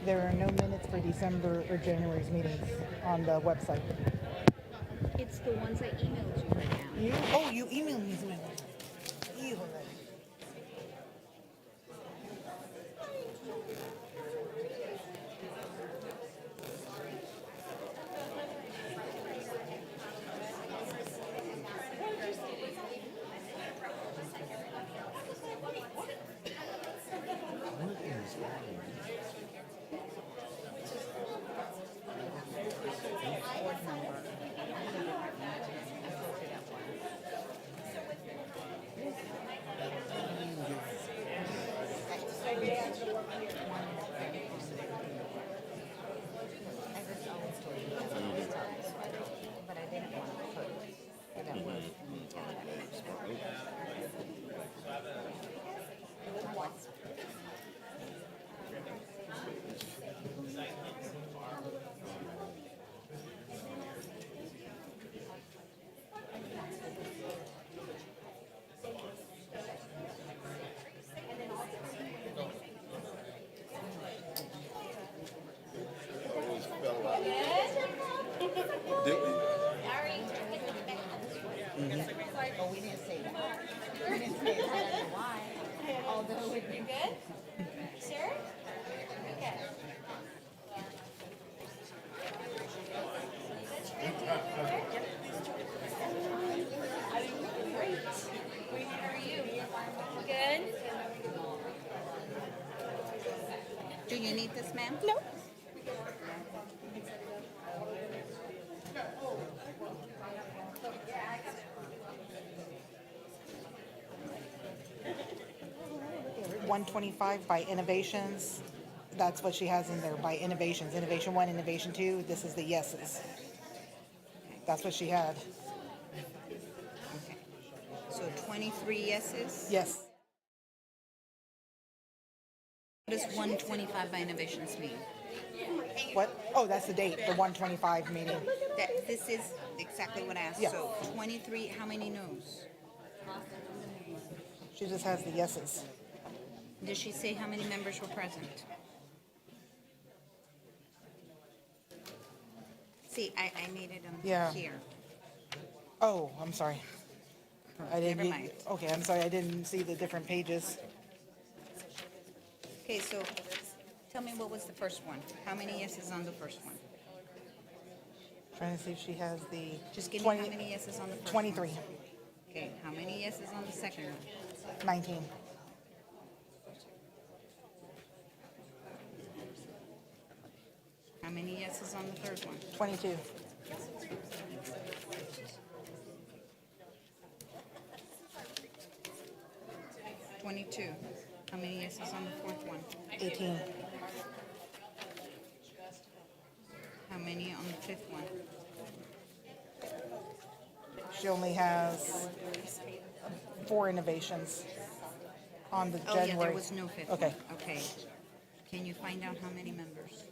There are no minutes for December or January's meetings on the website. It's the ones I emailed you right now. You emailed me something. Híjole. But I didn't want to put that was Did we? Oh, we didn't say that. We didn't say that. I don't know why. Although it You good? Sure? Okay. Great. How are you? Good? Do you need this, ma'am? No. $125 by Innovations. That's what she has in there, by Innovations. Innovation 1, Innovation 2. This is the yeses. That's what she had. Okay. So 23 yeses? Yes. What does 125 by innovations mean? What? Oh, that's the date, the 125 meeting. This is exactly what I asked. Yeah. So 23, how many no's? She just has the yeses. Did she say how many members were present? See, I needed them Yeah. here. Oh, I'm sorry. I didn't. Never mind. Okay, I'm sorry. I didn't see the different pages. Okay, so tell me what was the first one? How many yeses on the first one? Trying to see if she has the. Just give me how many yeses on the first 23, one. Okay, how many yeses on the second one? 19. How many yeses on the third one? 22. $22. How many yeses on the fourth one? 18. How many on the fifth one? She only has 4 innovations on the Oh, January. yeah, there was no fifth Okay. one. Okay. Can you find out how many members?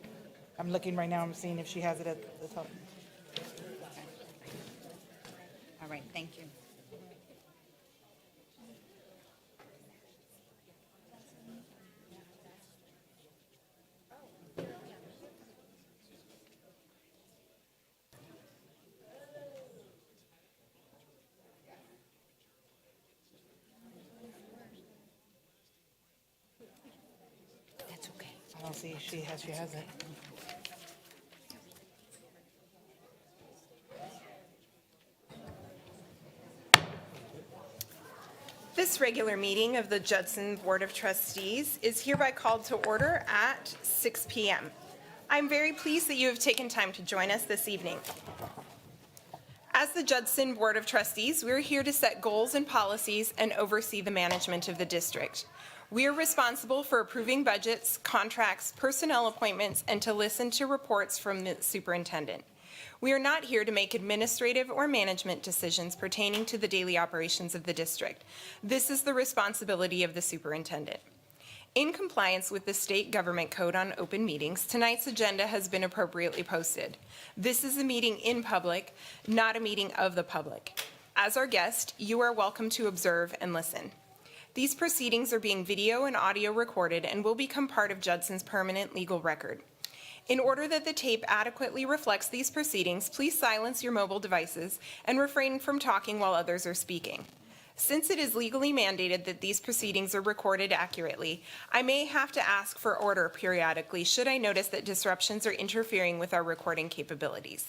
I'm looking right now. I'm seeing if she has it at the top. All right, thank you. That's okay. I don't see if she has it. This regular meeting of the Judson Board of Trustees is hereby called to order at 6 p.m. I'm very pleased that you have taken time to join us this evening. As the Judson Board of Trustees, we're here to set goals and policies and oversee the management of the district. We are responsible for approving budgets, contracts, personnel appointments, and to listen to reports from the superintendent. We are not here to make administrative or management decisions pertaining to the daily operations of the district. This is the responsibility of the superintendent. In compliance with the State Government Code on Open Meetings, tonight's agenda has been appropriately posted. This is a meeting in public, not a meeting of the public. As our guest, you are welcome to observe and listen. These proceedings are being video and audio recorded and will become part of Judson's permanent legal record. In order that the tape adequately reflects these proceedings, please silence your mobile devices and refrain from talking while others are speaking. Since it is legally mandated that these proceedings are recorded accurately, I may have to ask for order periodically should I notice that disruptions are interfering with our recording capabilities.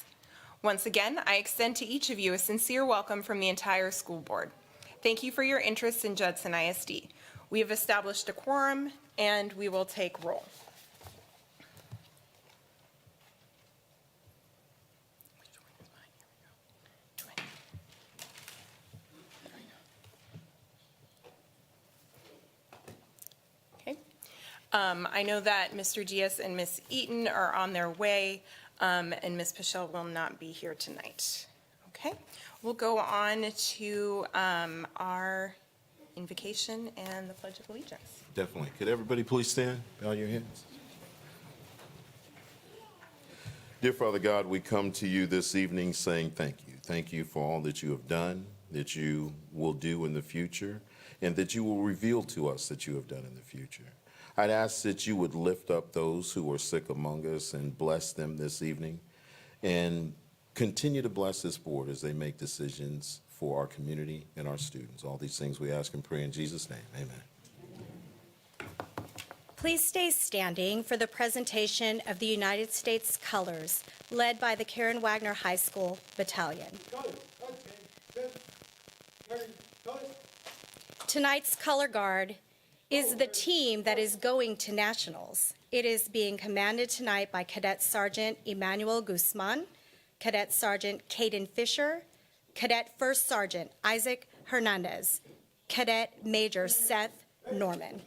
Once again, I extend to each of you a sincere welcome from the entire school board. Thank you for your interest in Judson ISD. We have established a quorum, and we will take roll. Okay. I know that Mr. Diaz and Ms. Eaton are on their way, and Ms. Pichelle will not be here tonight. Okay, we'll go on to our invocation and the Pledge of Allegiance. Definitely. Could everybody please stand? Bow your heads. Dear Father God, we come to you this evening saying thank you. Thank you for all that you have done, that you will do in the future, and that you will reveal to us that you have done in the future. I'd ask that you would lift up those who are sick among us and bless them this evening, and continue to bless this board as they make decisions for our community and our students. All these things we ask and pray in Jesus' name. Amen. Please stay standing for the presentation of the United States colors, led by the Karen Wagner High School Battalion. Tonight's color guard is the team that is going to nationals. It is being commanded tonight by Cadet Sergeant Emmanuel Guzman, Cadet Sergeant Caden Fisher, Cadet First Sergeant Isaac Hernandez, Cadet Major Seth Norman.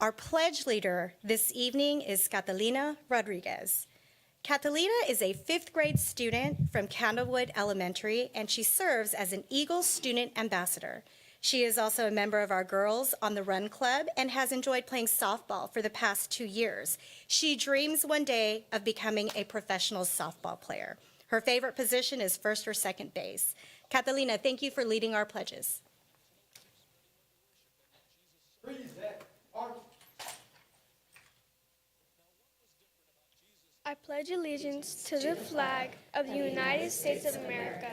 Our pledge leader this evening is Catalina Rodriguez. Catalina is a 5th grade student from Candlewood Elementary, and she serves as an Eagle Student Ambassador. She is also a member of our Girls on the Run Club and has enjoyed playing softball for the past 2 years. She dreams one day of becoming a professional softball player. Her favorite position is first or second base. Catalina, thank you for leading our pledges. I pledge allegiance to the flag of the United States of America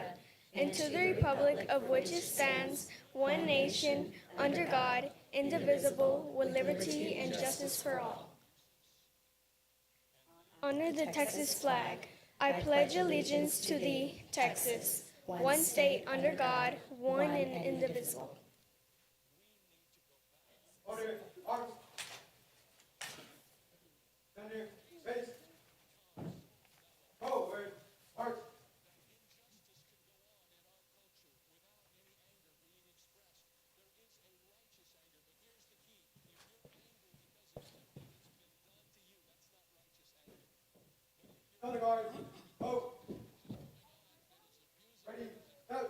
and to the republic of which it stands, one nation, under God, indivisible, with liberty and justice for all. Under the Texas flag, I pledge allegiance to thee, Texas, one state under God, one and indivisible. Order, arms. Center, base. Forward, march. Color guard, go. Ready, go.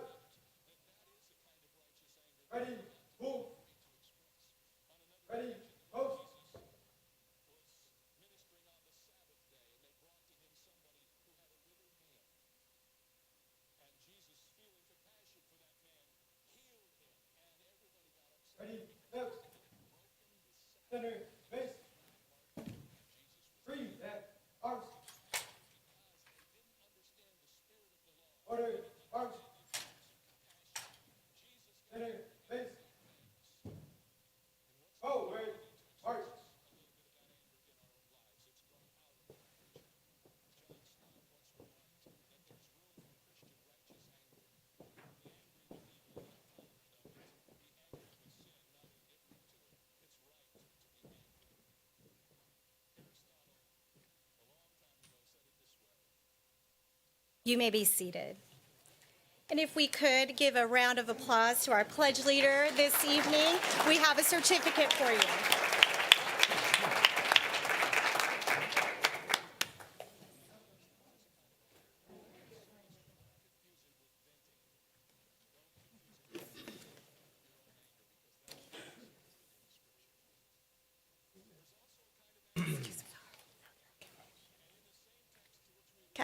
Ready, move. Ready, post. Ready, go. Center, base. Freeze, that, arms. Order, arms. Center, base. Forward, march. You may be seated. And if we could give a round of applause to our pledge leader this evening, we have a certificate for you.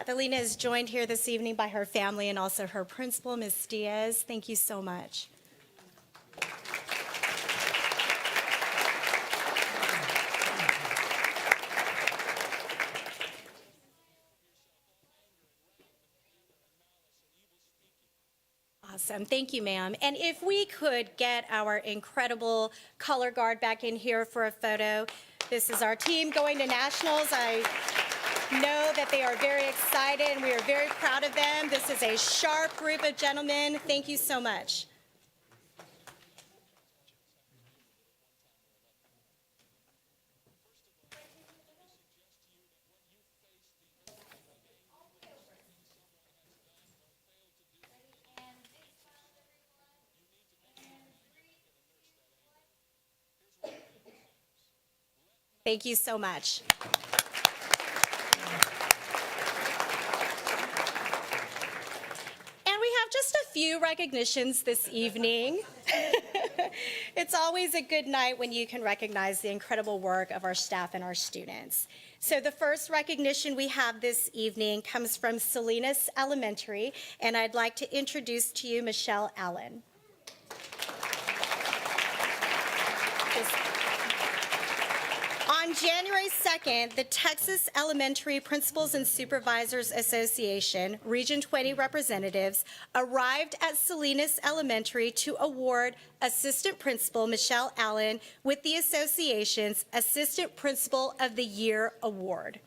Catalina is joined here this evening by her family and also her principal, Ms. Diaz. Thank you so much. Awesome. Thank you, ma'am. And if we could get our incredible color guard back in here for a photo. This is our team going to nationals. I know that they are very excited and we are very proud of them. This is a sharp group of gentlemen. Thank you so much. Thank you so much. And we have just a few recognitions this evening. It's always a good night when you can recognize the incredible work of our staff and our students. So the first recognition we have this evening comes from Salinas Elementary, and I'd like to introduce to you Michelle Allen. On January 2nd, the Texas Elementary Principals and Supervisors Association, Region 20 representatives, arrived at Salinas Elementary to award Assistant Principal Michelle Allen with the association's Assistant Principal of the Year Award.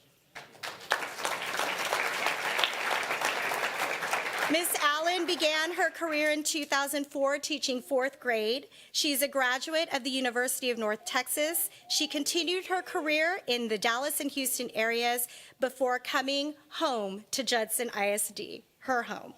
Ms. Allen began her career in 2004 teaching 4th grade. She's a graduate of the University of North Texas. She continued her career in the Dallas and Houston areas before coming home to Judson ISD, her home.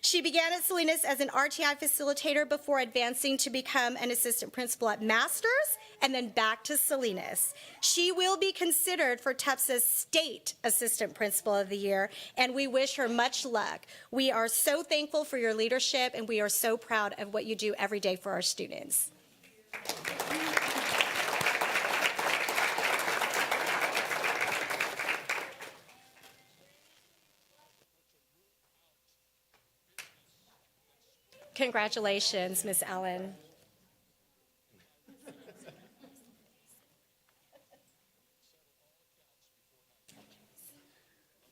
She began at Salinas as an RTI facilitator before advancing to become an assistant principal at Masters and then back to Salinas. She will be considered for TEPSA's State Assistant Principal of the Year, and we wish her much luck. We are so thankful for your leadership, and we are so proud of what you do every day for our students. Congratulations, Ms. Allen.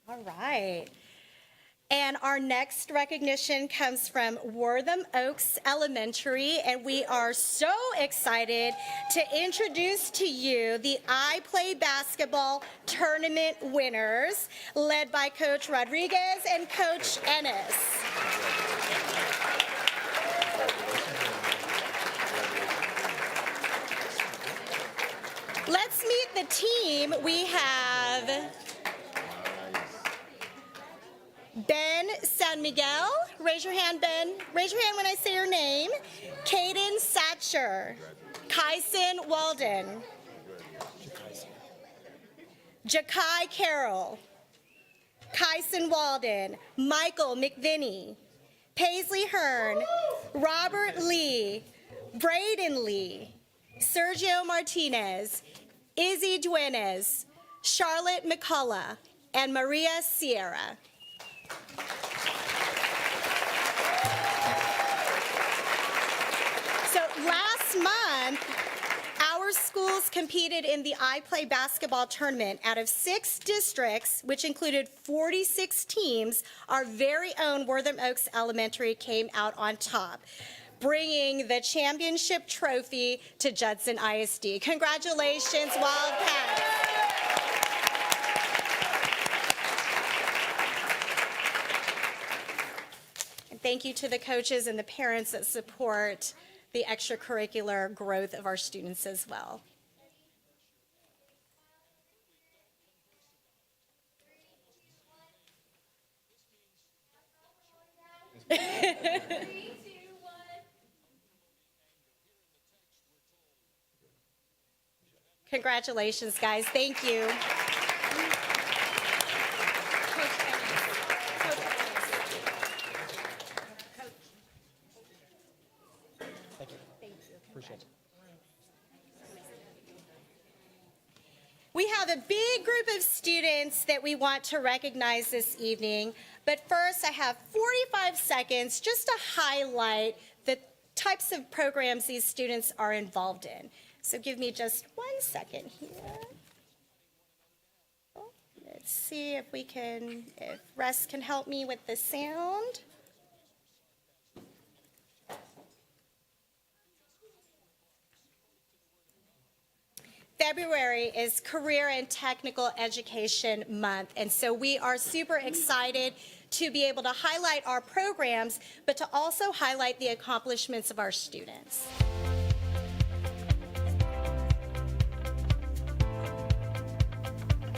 All right. And our next recognition comes from Wortham Oaks Elementary, and we are so excited to introduce to you the I Play Basketball Tournament winners, led by Coach Rodriguez and Coach Ennis. Let's meet the team. We have Ben San Miguel. Raise your hand, Ben. Raise your hand when I say your name. Caden Satcher. Kyson Walden. Jakai Carroll. Kyson Walden. Michael McVinney. Paisley Hearn. Robert Lee. Braden Lee. Sergio Martinez. Izzy Duenes. Charlotte McCullough. And Maria Sierra. So last month, our schools competed in the I Play Basketball Tournament. Out of 6 districts, which included 46 teams, our very own Wortham Oaks Elementary came out on top, bringing the championship trophy to Judson ISD. Congratulations, Wildcats. And thank you to the coaches and the parents that support the extracurricular growth of our students as well. Congratulations, guys. Thank you. We have a big group of students that we want to recognize this evening, but first I have 45 seconds just to highlight the types of programs these students are involved in. So give me just 1 second here. Let's see if Russ can help me with the sound. February is Career and Technical Education Month, and so we are super excited to be able to highlight our programs, but to also highlight the accomplishments of our students.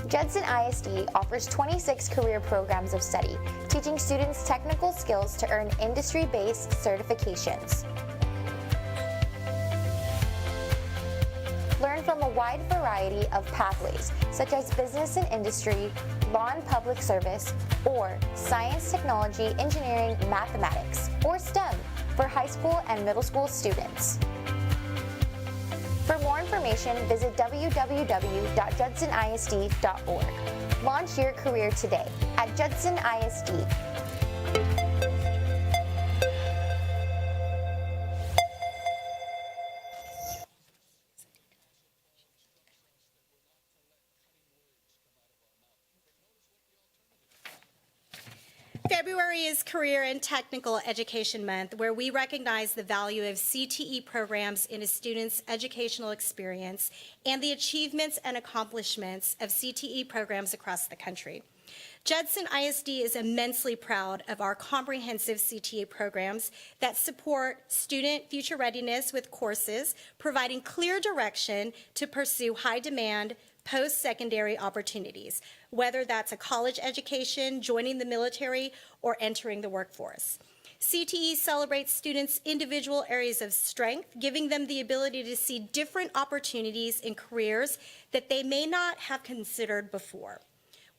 Judson ISD offers 26 career programs of study, teaching students technical skills to earn industry-based certifications. Learn from a wide variety of pathways, such as business and industry, law and public service, or science, technology, engineering, mathematics, or STEM for high school and middle school students. For more information, visit www.judsonisd.org. Launch your career today at Judson ISD. February is Career and Technical Education Month, where we recognize the value of CTE programs in a student's educational experience and the achievements and accomplishments of CTE programs across the country. Judson ISD is immensely proud of our comprehensive CTE programs that support student future readiness with courses, providing clear direction to pursue high-demand, post-secondary opportunities, whether that's a college education, joining the military, or entering the workforce. CTE celebrates students' individual areas of strength, giving them the ability to see different opportunities in careers that they may not have considered before.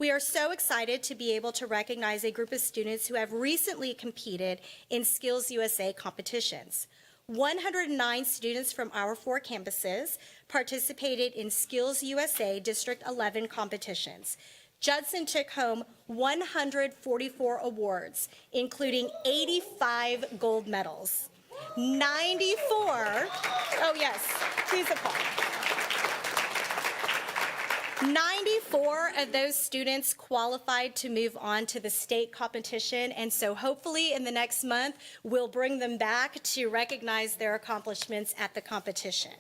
We are so excited to be able to recognize a group of students who have recently competed in Skills USA competitions. 109 students from our 4 campuses participated in Skills USA District 11 competitions. Judson took home 144 awards, including 85 gold medals. 94, oh yes, please applaud. 94 of those students qualified to move on to the state competition, and so hopefully in the next month, we'll bring them back to recognize their accomplishments at the competition.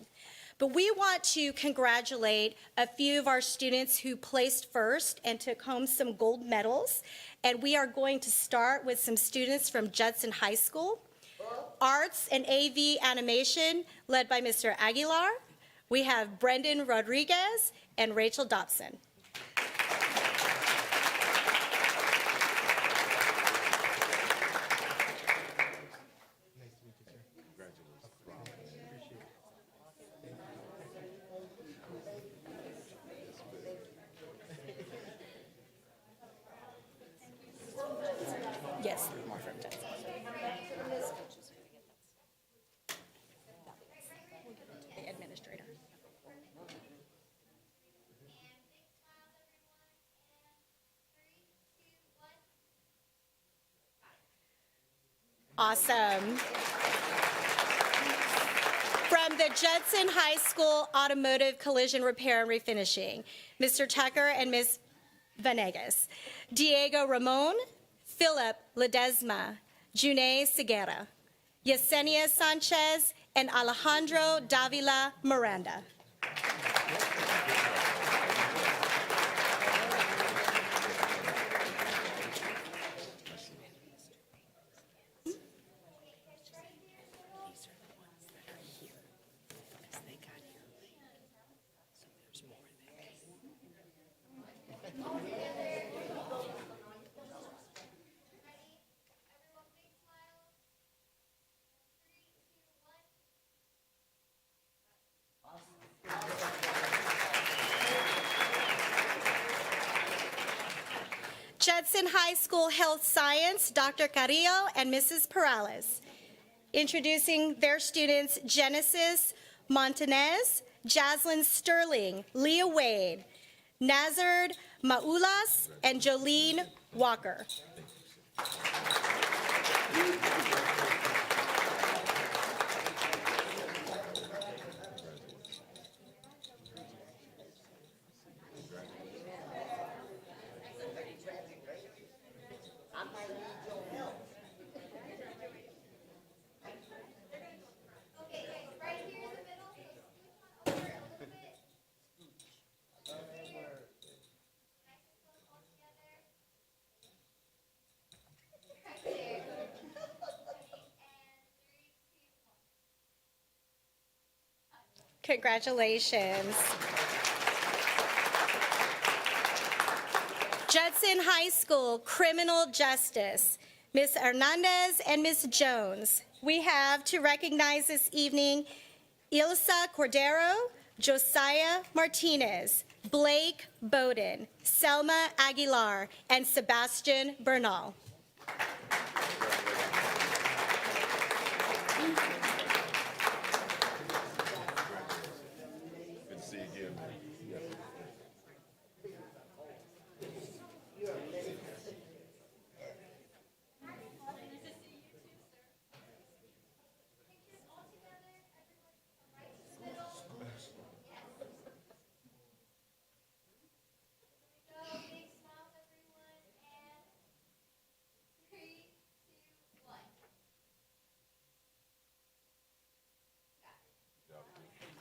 But we want to congratulate a few of our students who placed first and took home some gold medals, and we are going to start with some students from Judson High School. Arts and AV Animation, led by Mr. Aguilar. We have Brendan Rodriguez and Rachel Dobson. Yes, more from Judson. The administrator. Awesome. From the Judson High School Automotive Collision Repair and Refinishing, Mr. Tucker and Ms. Vanegas. Diego Ramon, Philip Ledesma, Junae Seguera, Yesenia Sanchez, and Alejandro Davila Miranda. Judson High School Health Science, Dr. Carrillo and Mrs. Perales. Introducing their students, Genesis Montanez, Jaslyn Sterling, Leah Wade, Nazard Maulas, and Jolene Walker. Congratulations. Judson High School Criminal Justice, Ms. Hernandez and Ms. Jones. We have to recognize this evening Ilsa Cordero, Josiah Martinez, Blake Bowden, Selma Aguilar, and Sebastian Bernal. Good to see you again.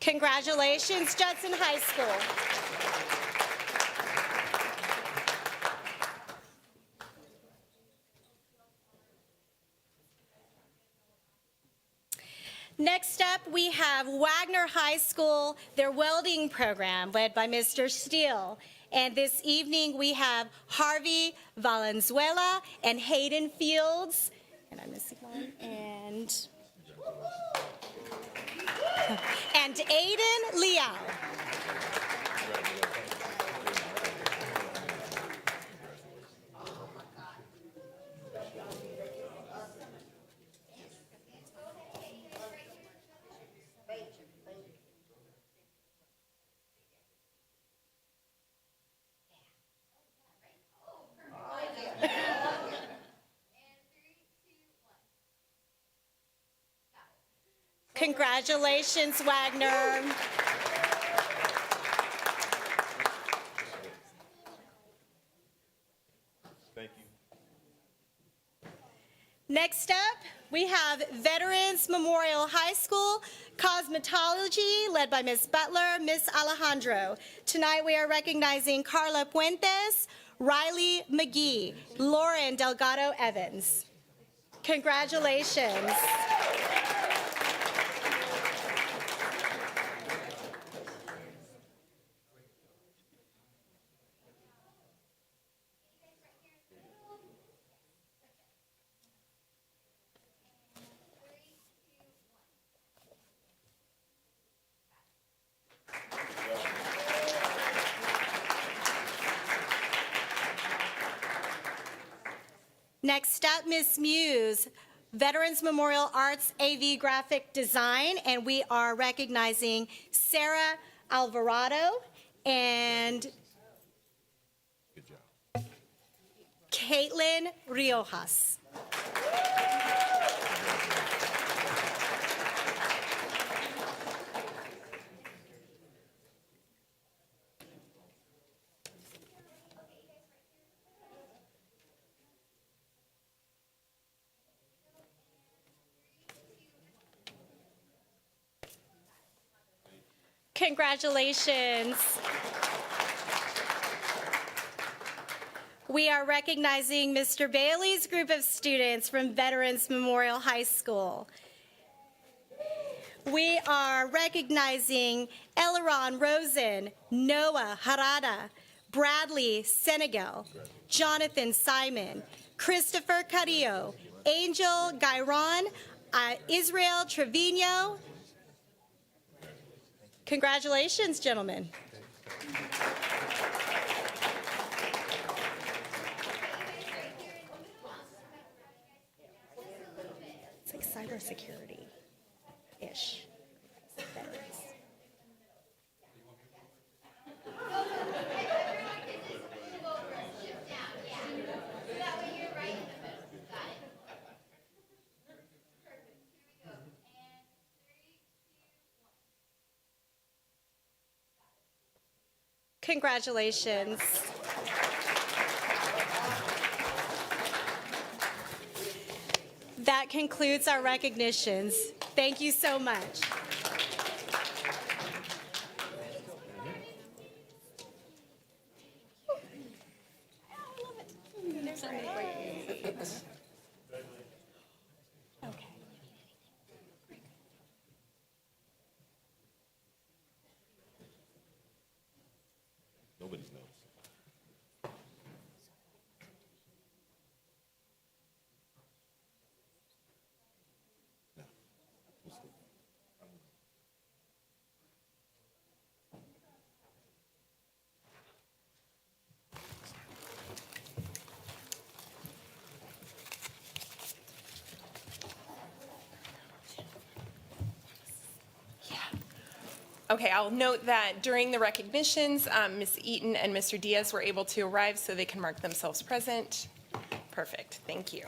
Congratulations, Judson High School. Next up, we have Wagner High School, their welding program, led by Mr. Steele. And this evening, we have Harvey Valenzuela and Hayden Fields. And I'm missing one. And Aiden Liao. Congratulations, Wagner. Thank you. Next up, we have Veterans Memorial High School Cosmetology, led by Ms. Butler, Ms. Alejandro. Tonight, we are recognizing Carla Puentes, Riley McGee, Lauren Delgado Evans. Congratulations. Next up, Ms. Muse, Veterans Memorial Arts AV Graphic Design, and we are recognizing Sarah Alvarado and Caitlin Riojas. Congratulations. We are recognizing Mr. Bailey's group of students from Veterans Memorial High School. We are recognizing Eleron Rosen, Noah Harada, Bradley Senegal, Jonathan Simon, Christopher Carrillo, Angel Gairon, Israel Trevino. Congratulations, gentlemen. It's like cybersecurity-ish. Veterans. Congratulations. That concludes our recognitions. Thank you so much. Okay. Nobody's noticed. Okay, I'll note that during the recognitions, Ms. Eaton and Mr. Diaz were able to arrive so they can mark themselves present. Perfect, thank you.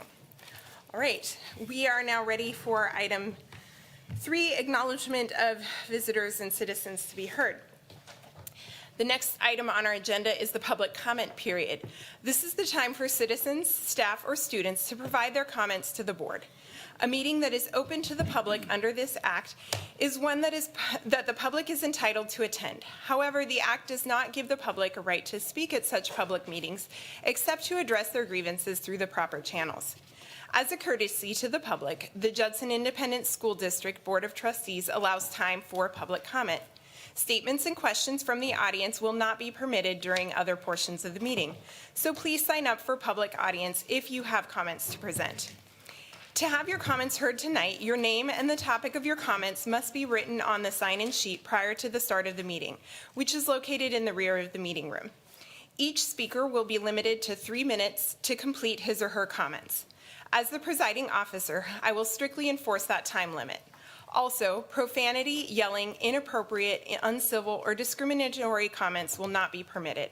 All right, we are now ready for item 3, acknowledgement of visitors and citizens to be heard. The next item on our agenda is the public comment period. This is the time for citizens, staff, or students to provide their comments to the board. A meeting that is open to the public under this act is one that the public is entitled to attend. However, the act does not give the public a right to speak at such public meetings, except to address their grievances through the proper channels. As a courtesy to the public, the Judson Independent School District Board of Trustees allows time for public comment. Statements and questions from the audience will not be permitted during other portions of the meeting, so please sign up for public audience if you have comments to present. To have your comments heard tonight, your name and the topic of your comments must be written on the sign-in sheet prior to the start of the meeting, which is located in the rear of the meeting room. Each speaker will be limited to 3 minutes to complete his or her comments. As the presiding officer, I will strictly enforce that time limit. Also, profanity, yelling, inappropriate, uncivil, or discriminatory comments will not be permitted.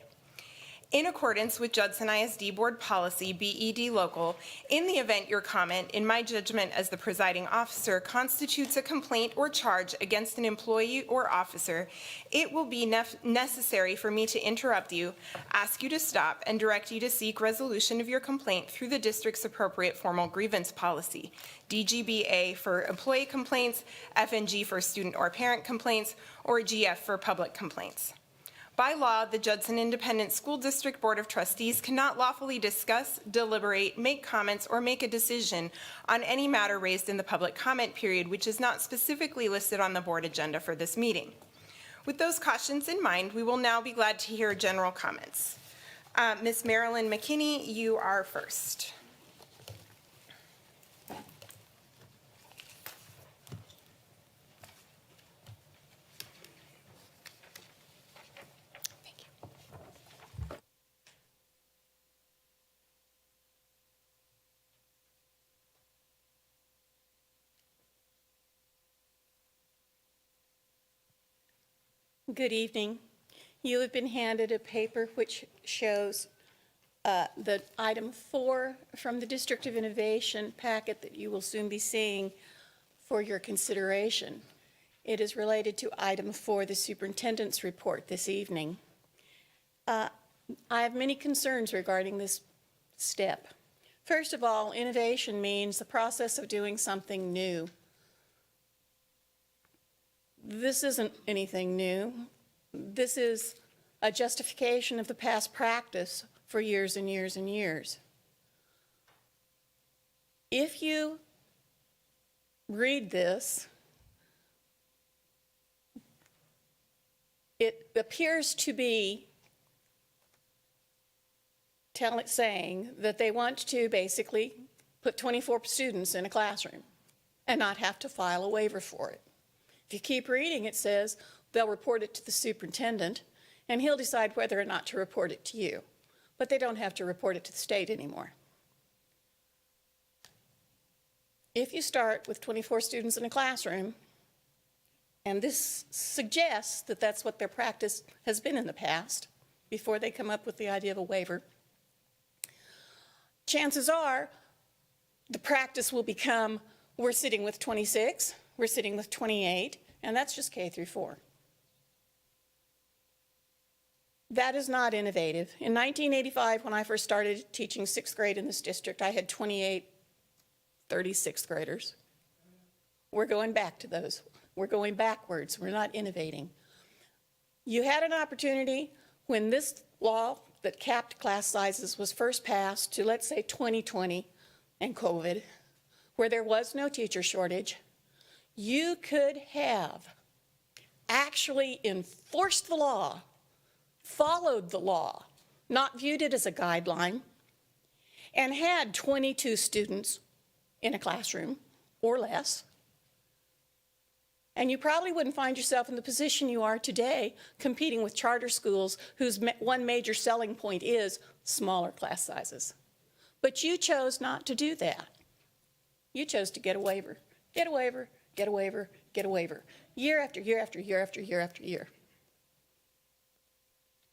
In accordance with Judson ISD Board Policy BED Local, in the event your comment, in my judgment as the presiding officer, constitutes a complaint or charge against an employee or officer, it will be necessary for me to interrupt you, ask you to stop, and direct you to seek resolution of your complaint through the district's appropriate formal grievance policy, DGBA for employee complaints, FNG for student or parent complaints, or GF for public complaints. By law, the Judson Independent School District Board of Trustees cannot lawfully discuss, deliberate, make comments, or make a decision on any matter raised in the public comment period which is not specifically listed on the board agenda for this meeting. With those cautions in mind, we will now be glad to hear general comments. Ms. Marilyn McKinney, you are first. Good evening. You have been handed a paper which shows the item 4 from the District of Innovation packet that you will soon be seeing for your consideration. It is related to item 4, the superintendent's report this evening. I have many concerns regarding this step. First of all, innovation means the process of doing something new. This isn't anything new. This is a justification of the past practice for years and years and years. If you read this, it appears to be saying that they want to basically put 24 students in a classroom and not have to file a waiver for it. If you keep reading, it says they'll report it to the superintendent, and he'll decide whether or not to report it to you. But they don't have to report it to the state anymore. If you start with 24 students in a classroom, and this suggests that that's what their practice has been in the past, before they come up with the idea of a waiver, chances are the practice will become, we're sitting with 26, we're sitting with 28, and that's just K through 4. That is not innovative. In 1985, when I first started teaching sixth grade in this district, I had 28 36th graders. We're going back to those. We're going backwards. We're not innovating. You had an opportunity when this law that capped class sizes was first passed to, let's say, 2020 and COVID, where there was no teacher shortage. You could have actually enforced the law, followed the law, not viewed it as a guideline, and had 22 students in a classroom or less. And you probably wouldn't find yourself in the position you are today competing with charter schools whose one major selling point is smaller class sizes. But you chose not to do that. You chose to get a waiver, get a waiver, get a waiver, get a waiver, year after year after year after year after year.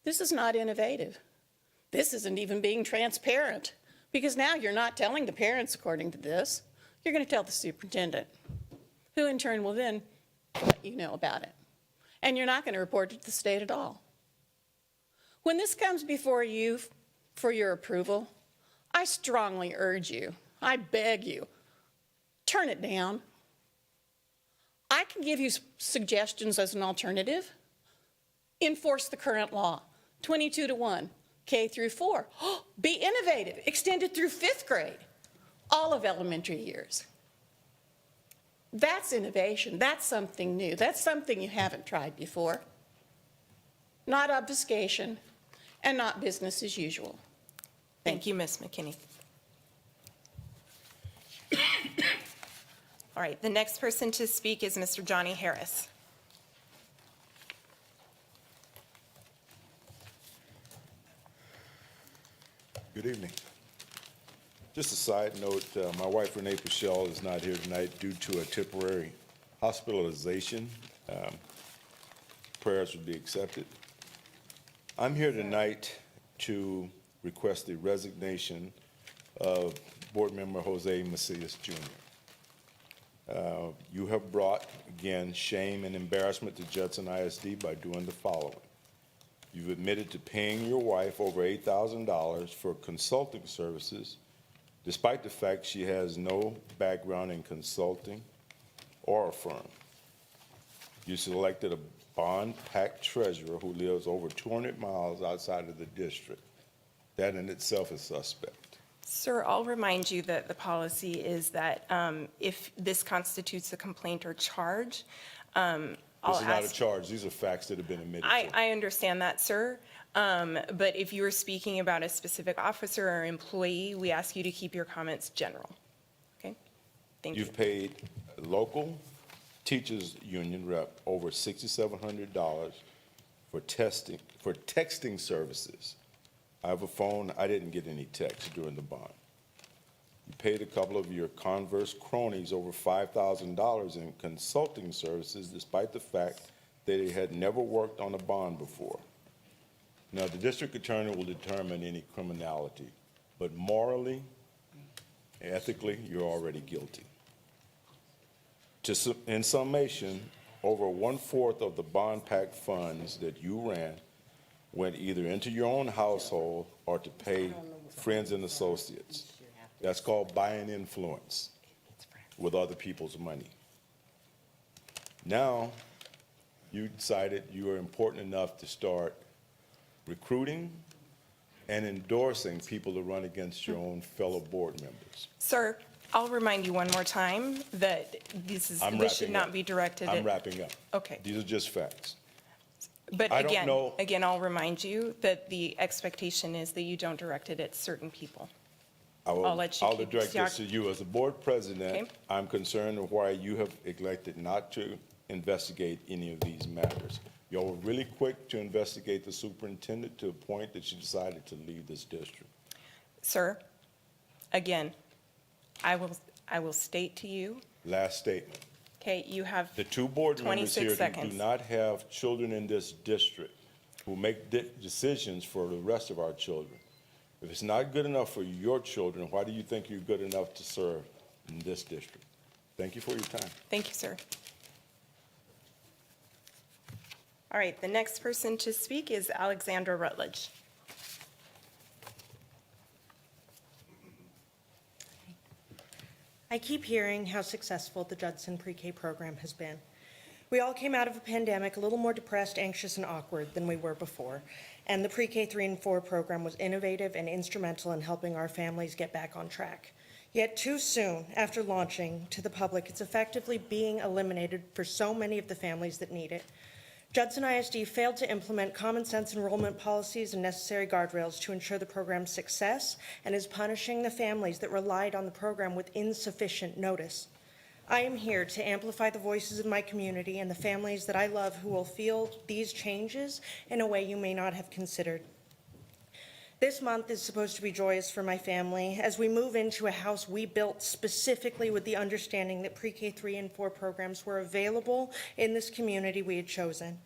This is not innovative. This isn't even being transparent, because now you're not telling the parents according to this. You're going to tell the superintendent, who in turn will then let you know about it. And you're not going to report it to the state at all. When this comes before you for your approval, I strongly urge you, I beg you, turn it down. I can give you suggestions as an alternative. Enforce the current law, 22-1, K through 4. Be innovative, extend it through 5th grade, all of elementary years. That's innovation. That's something new. That's something you haven't tried before. Not obfuscation and not business as usual. Thank you, Ms. McKinney. All right, the next person to speak is Mr. Johnny Harris. Good evening. Just a side note, my wife Renee Pichelle is not here tonight due to a temporary hospitalization. Prayers would be accepted. I'm here tonight to request the resignation of Board Member Jose Macias Jr. You have brought, again, shame and embarrassment to Judson ISD by doing the following. You've admitted to paying your wife over $8,000 for consulting services, despite the fact she has no background in consulting or a firm. You selected a bond-packed treasurer who lives over 200 miles outside of the district. That in itself is suspect. Sir, I'll remind you that the policy is that if this constitutes a complaint or charge, This is not a charge. These are facts that have been admitted to. I understand that, sir. But if you are speaking about a specific officer or employee, we ask you to keep your comments general. Okay? Thank you. You've paid a local teachers union rep over $6,700 for texting services. I have a phone. I didn't get any texts during the bond. You paid a couple of your Converse cronies over $5,000 in consulting services, despite the fact that they had never worked on a bond before. Now, the district attorney will determine any criminality, but morally, ethically, you're already guilty. In summation, over 1/4 of the bond pack funds that you ran went either into your own household or to pay friends and associates. That's called buying influence with other people's money. Now, you decided you were important enough to start recruiting and endorsing people to run against your own fellow board members. Sir, I'll remind you one more time that this should not be directed at. I'm wrapping up. Okay. These are just facts. But I don't know- again, I'll remind you that the expectation is that you don't direct it at certain people. I'll let you I'll keep direct this your- to you. As a board president, Okay. I'm concerned of why you have elected not to investigate any of these matters. You were really quick to investigate the superintendent to a point that you decided to leave this district. Sir, again, I will state to you, Last statement. okay, you have The two board members 26 here who do seconds. not have children in this district who make decisions for the rest of our children. If it's not good enough for your children, why do you think you're good enough to serve in this district? Thank you for your time. Thank you, sir. All right, the next person to speak is Alexandra Rutledge. I keep hearing how successful the Judson Pre-K program has been. We all came out of a pandemic a little more depressed, anxious, and awkward than we were before, and the Pre-K 3 and 4 program was innovative and instrumental in helping our families get back on track. Yet too soon, after launching to the public, it's effectively being eliminated for so many of the families that need it. Judson ISD failed to implement common sense enrollment policies and necessary guardrails to ensure the program's success and is punishing the families that relied on the program with insufficient notice. I am here to amplify the voices of my community and the families that I love who will feel these changes in a way you may not have considered. This month is supposed to be joyous for my family as we move into a house we built specifically with the understanding that Pre-K 3 and 4 programs were available in this community we had chosen.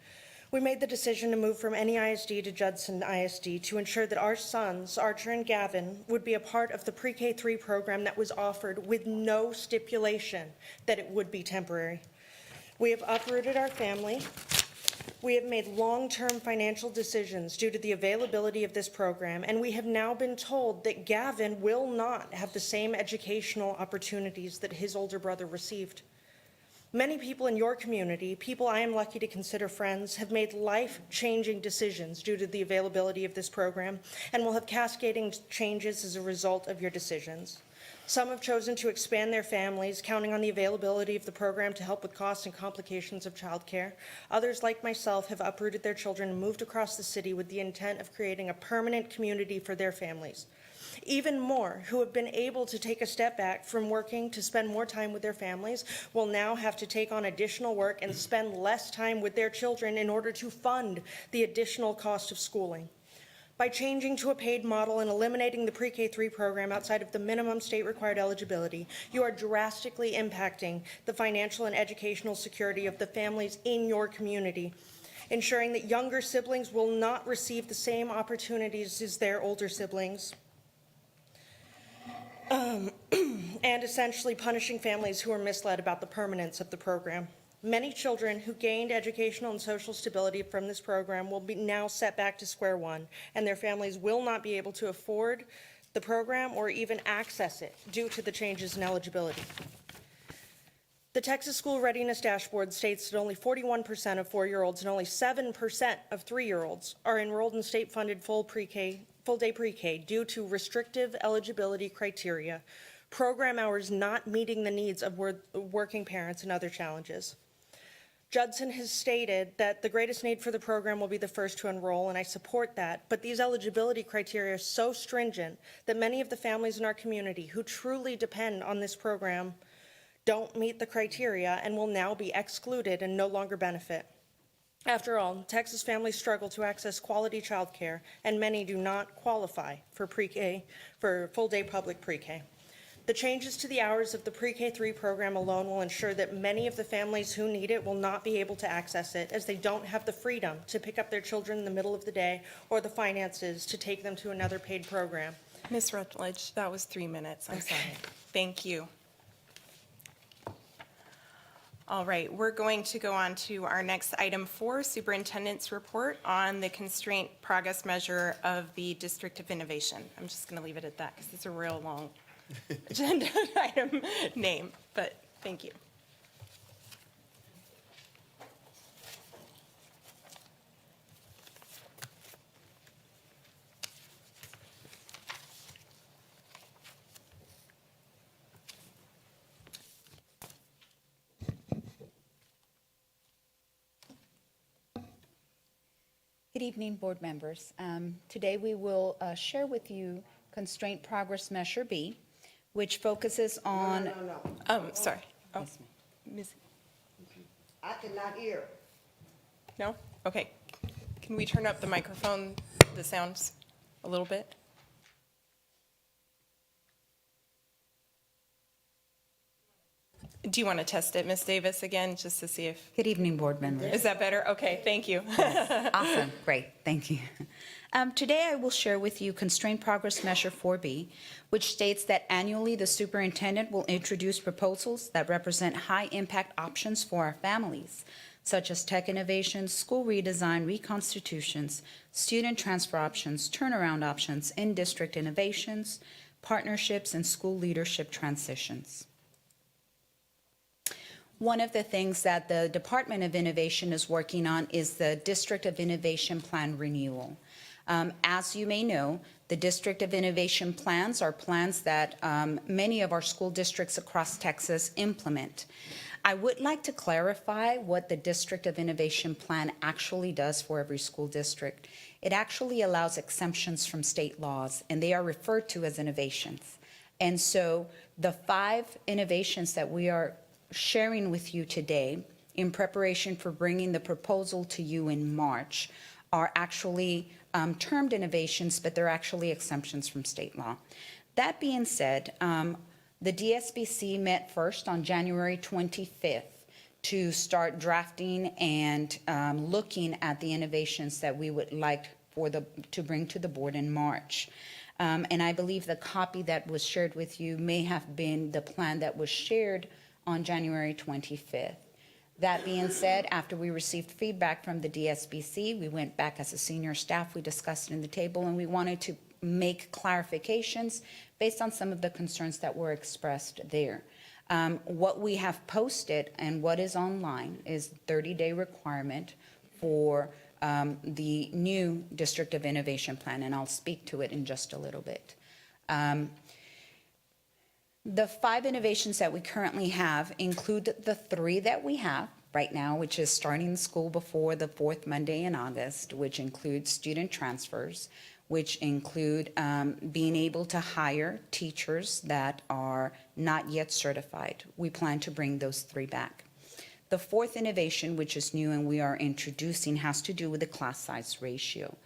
We made the decision to move from any ISD to Judson ISD to ensure that our sons, Archer and Gavin, would be a part of the Pre-K 3 program that was offered with no stipulation that it would be temporary. We have uprooted our family. We have made long-term financial decisions due to the availability of this program, and we have now been told that Gavin will not have the same educational opportunities that his older brother received. Many people in your community, people I am lucky to consider friends, have made life-changing decisions due to the availability of this program and will have cascading changes as a result of your decisions. Some have chosen to expand their families, counting on the availability of the program to help with costs and complications of childcare. Others, like myself, have uprooted their children and moved across the city with the intent of creating a permanent community for their families. Even more, who have been able to take a step back from working to spend more time with their families, will now have to take on additional work and spend less time with their children in order to fund the additional cost of schooling. By changing to a paid model and eliminating the Pre-K 3 program outside of the minimum state-required eligibility, you are drastically impacting the financial and educational security of the families in your community, ensuring that younger siblings will not receive the same opportunities as their older siblings, and essentially punishing families who are misled about the permanence of the program. Many children who gained educational and social stability from this program will be now set back to square one, and their families will not be able to afford the program or even access it due to the changes in eligibility. The Texas School Readiness Dashboard states that only 41% of 4-year-olds and only 7% of 3-year-olds are enrolled in state-funded full-day pre-K due to restrictive eligibility criteria, program hours not meeting the needs of working parents, and other challenges. Judson has stated that the greatest need for the program will be the first to enroll, and I support that, but these eligibility criteria are so stringent that many of the families in our community who truly depend on this program don't meet the criteria and will now be excluded and no longer benefit. After all, Texas families struggle to access quality childcare, and many do not qualify for pre-K, for full-day public pre-K. The changes to the hours of the Pre-K 3 program alone will ensure that many of the families who need it will not be able to access it, as they don't have the freedom to pick up their children in the middle of the day or the finances to take them to another paid program. Ms. Rutledge, that was 3 minutes. I'm sorry. Thank you. All right, we're going to go on to our next item 4, Superintendent's Report on the Constraint Progress Measure of the District of Innovation. I'm just going to leave it at that because it's a real long agenda item name, but thank you. Good evening, board members. Today we will share with you Constraint Progress Measure B, which focuses on... Sorry. Oh, Yes, ma'am. Ms. I cannot hear. No? Okay. Can we turn up the microphone, the sounds a little bit? Do you want to test it, Ms. Davis, again, just to see if... Good evening, board members. Is that better? Okay, thank you. Awesome, great, thank you. Today I will share with you Constraint Progress Measure 4B, which states that annually the superintendent will introduce proposals that represent high-impact options for our families. such as tech innovations, school redesign, reconstitutions, student transfer options, turnaround options, in-district innovations, partnerships, and school leadership transitions. One of the things that the Department of Innovation is working on is the District of Innovation Plan renewal. As you may know, the District of Innovation plans are plans that many of our school districts across Texas implement. I would like to clarify what the District of Innovation Plan actually does for every school district. It actually allows exemptions from state laws, and they are referred to as innovations. And so the 5 innovations that we are sharing with you today in preparation for bringing the proposal to you in March are actually termed innovations, but they're actually exemptions from state law. That being said, the DSBC met first on January 25th to start drafting and looking at the innovations that we would like to bring to the board in March. And I believe the copy that was shared with you may have been the plan that was shared on January 25th. That being said, after we received feedback from the DSBC, we went back as a senior staff, we discussed it in the table, and we wanted to make clarifications based on some of the concerns that were expressed there. What we have posted and what is online is 30-day requirement for the new District of Innovation Plan, and I'll speak to it in just a little bit. The 5 innovations that we currently have include the 3 that we have right now, which is starting school before the 4th Monday in August, which includes student transfers, which include being able to hire teachers that are not yet certified. We plan to bring those 3 back. The 4th innovation, which is new and we are introducing, has to do with the class size ratio.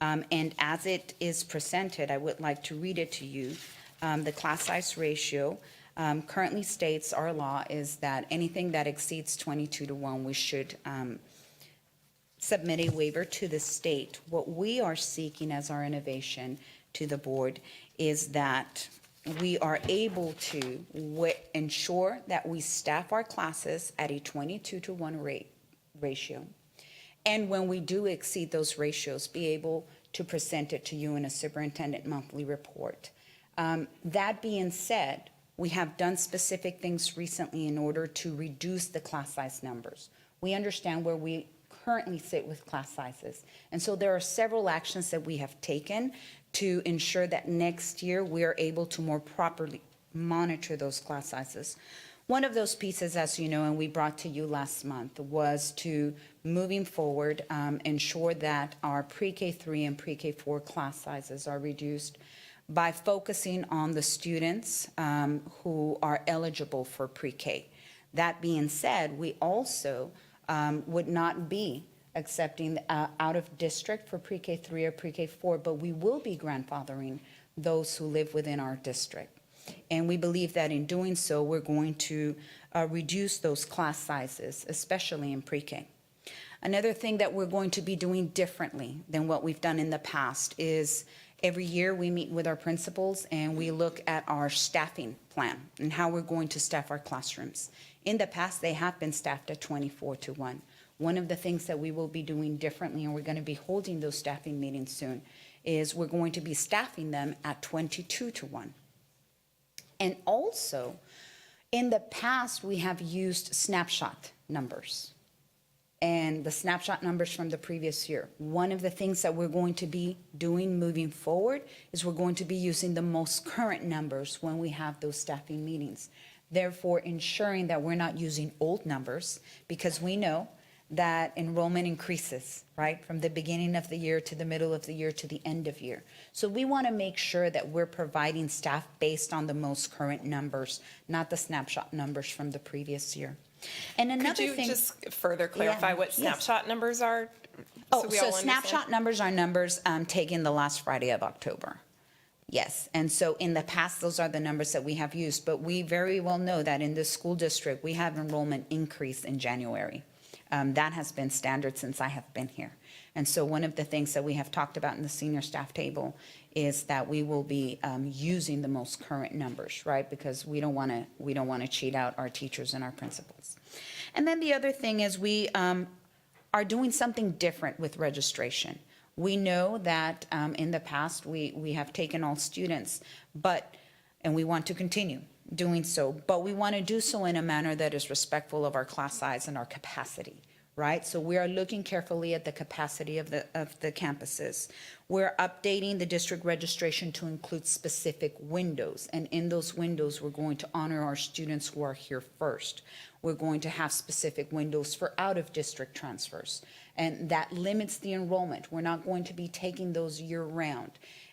And as it is presented, I would like to read it to you. The class size ratio currently states, our law is that anything that exceeds 22-to-1, we should submit a waiver to the state. What we are seeking as our innovation to the board is that we are able to ensure that we staff our classes at a 22-to-1 ratio. And when we do exceed those ratios, be able to present it to you in a superintendent monthly report. That being said, we have done specific things recently in order to reduce the class size numbers. We understand where we currently sit with class sizes. And so there are several actions that we have taken to ensure that next year we are able to more properly monitor those class sizes. One of those pieces, as you know, and we brought to you last month, was to, moving forward, ensure that our pre-K3 and pre-K4 class sizes are reduced by focusing on the students who are eligible for pre-K. That being said, we also would not be accepting out of district for pre-K3 or pre-K4, but we will be grandfathering those who live within our district. And we believe that in doing so, we're going to reduce those class sizes, especially in pre-K. Another thing that we're going to be doing differently than what we've done in the past is every year we meet with our principals and we look at our staffing plan and how we're going to staff our classrooms. In the past, they have been staffed at 24-to-1. One of the things that we will be doing differently, and we're going to be holding those staffing meetings soon, is we're going to be staffing them at 22-to-1. And also, in the past, we have used snapshot numbers and the snapshot numbers from the previous year. One of the things that we're going to be doing moving forward is we're going to be using the most current numbers when we have those staffing meetings. Therefore, ensuring that we're not using old numbers, because we know that enrollment increases, right, from the beginning of the year to the middle of the year to the end of year. So we want to make sure that we're providing staff based on the most current numbers, not the snapshot numbers from the previous year. And another Could you thing, just further clarify what snapshot numbers are? so we all understand? snapshot numbers are numbers taken the last Friday of October. Yes, and so in the past, those are the numbers that we have used, but we very well know that in this school district, we have enrollment increase in January. That has been standard since I have been here. And so one of the things that we have talked about in the senior staff table is that we will be using the most current numbers, right? Because we don't want to cheat out our teachers and our principals. And then the other thing is we are doing something different with registration. We know that in the past we have taken all students, and we want to continue doing so, but we want to do so in a manner that is respectful of our class size and our capacity, right? So we are looking carefully at the capacity of the campuses. We're updating the district registration to include specific windows, and in those windows, we're going to honor our students who are here first. We're going to have specific windows for out-of-district transfers, and that limits the enrollment. We're not going to be taking those year-round.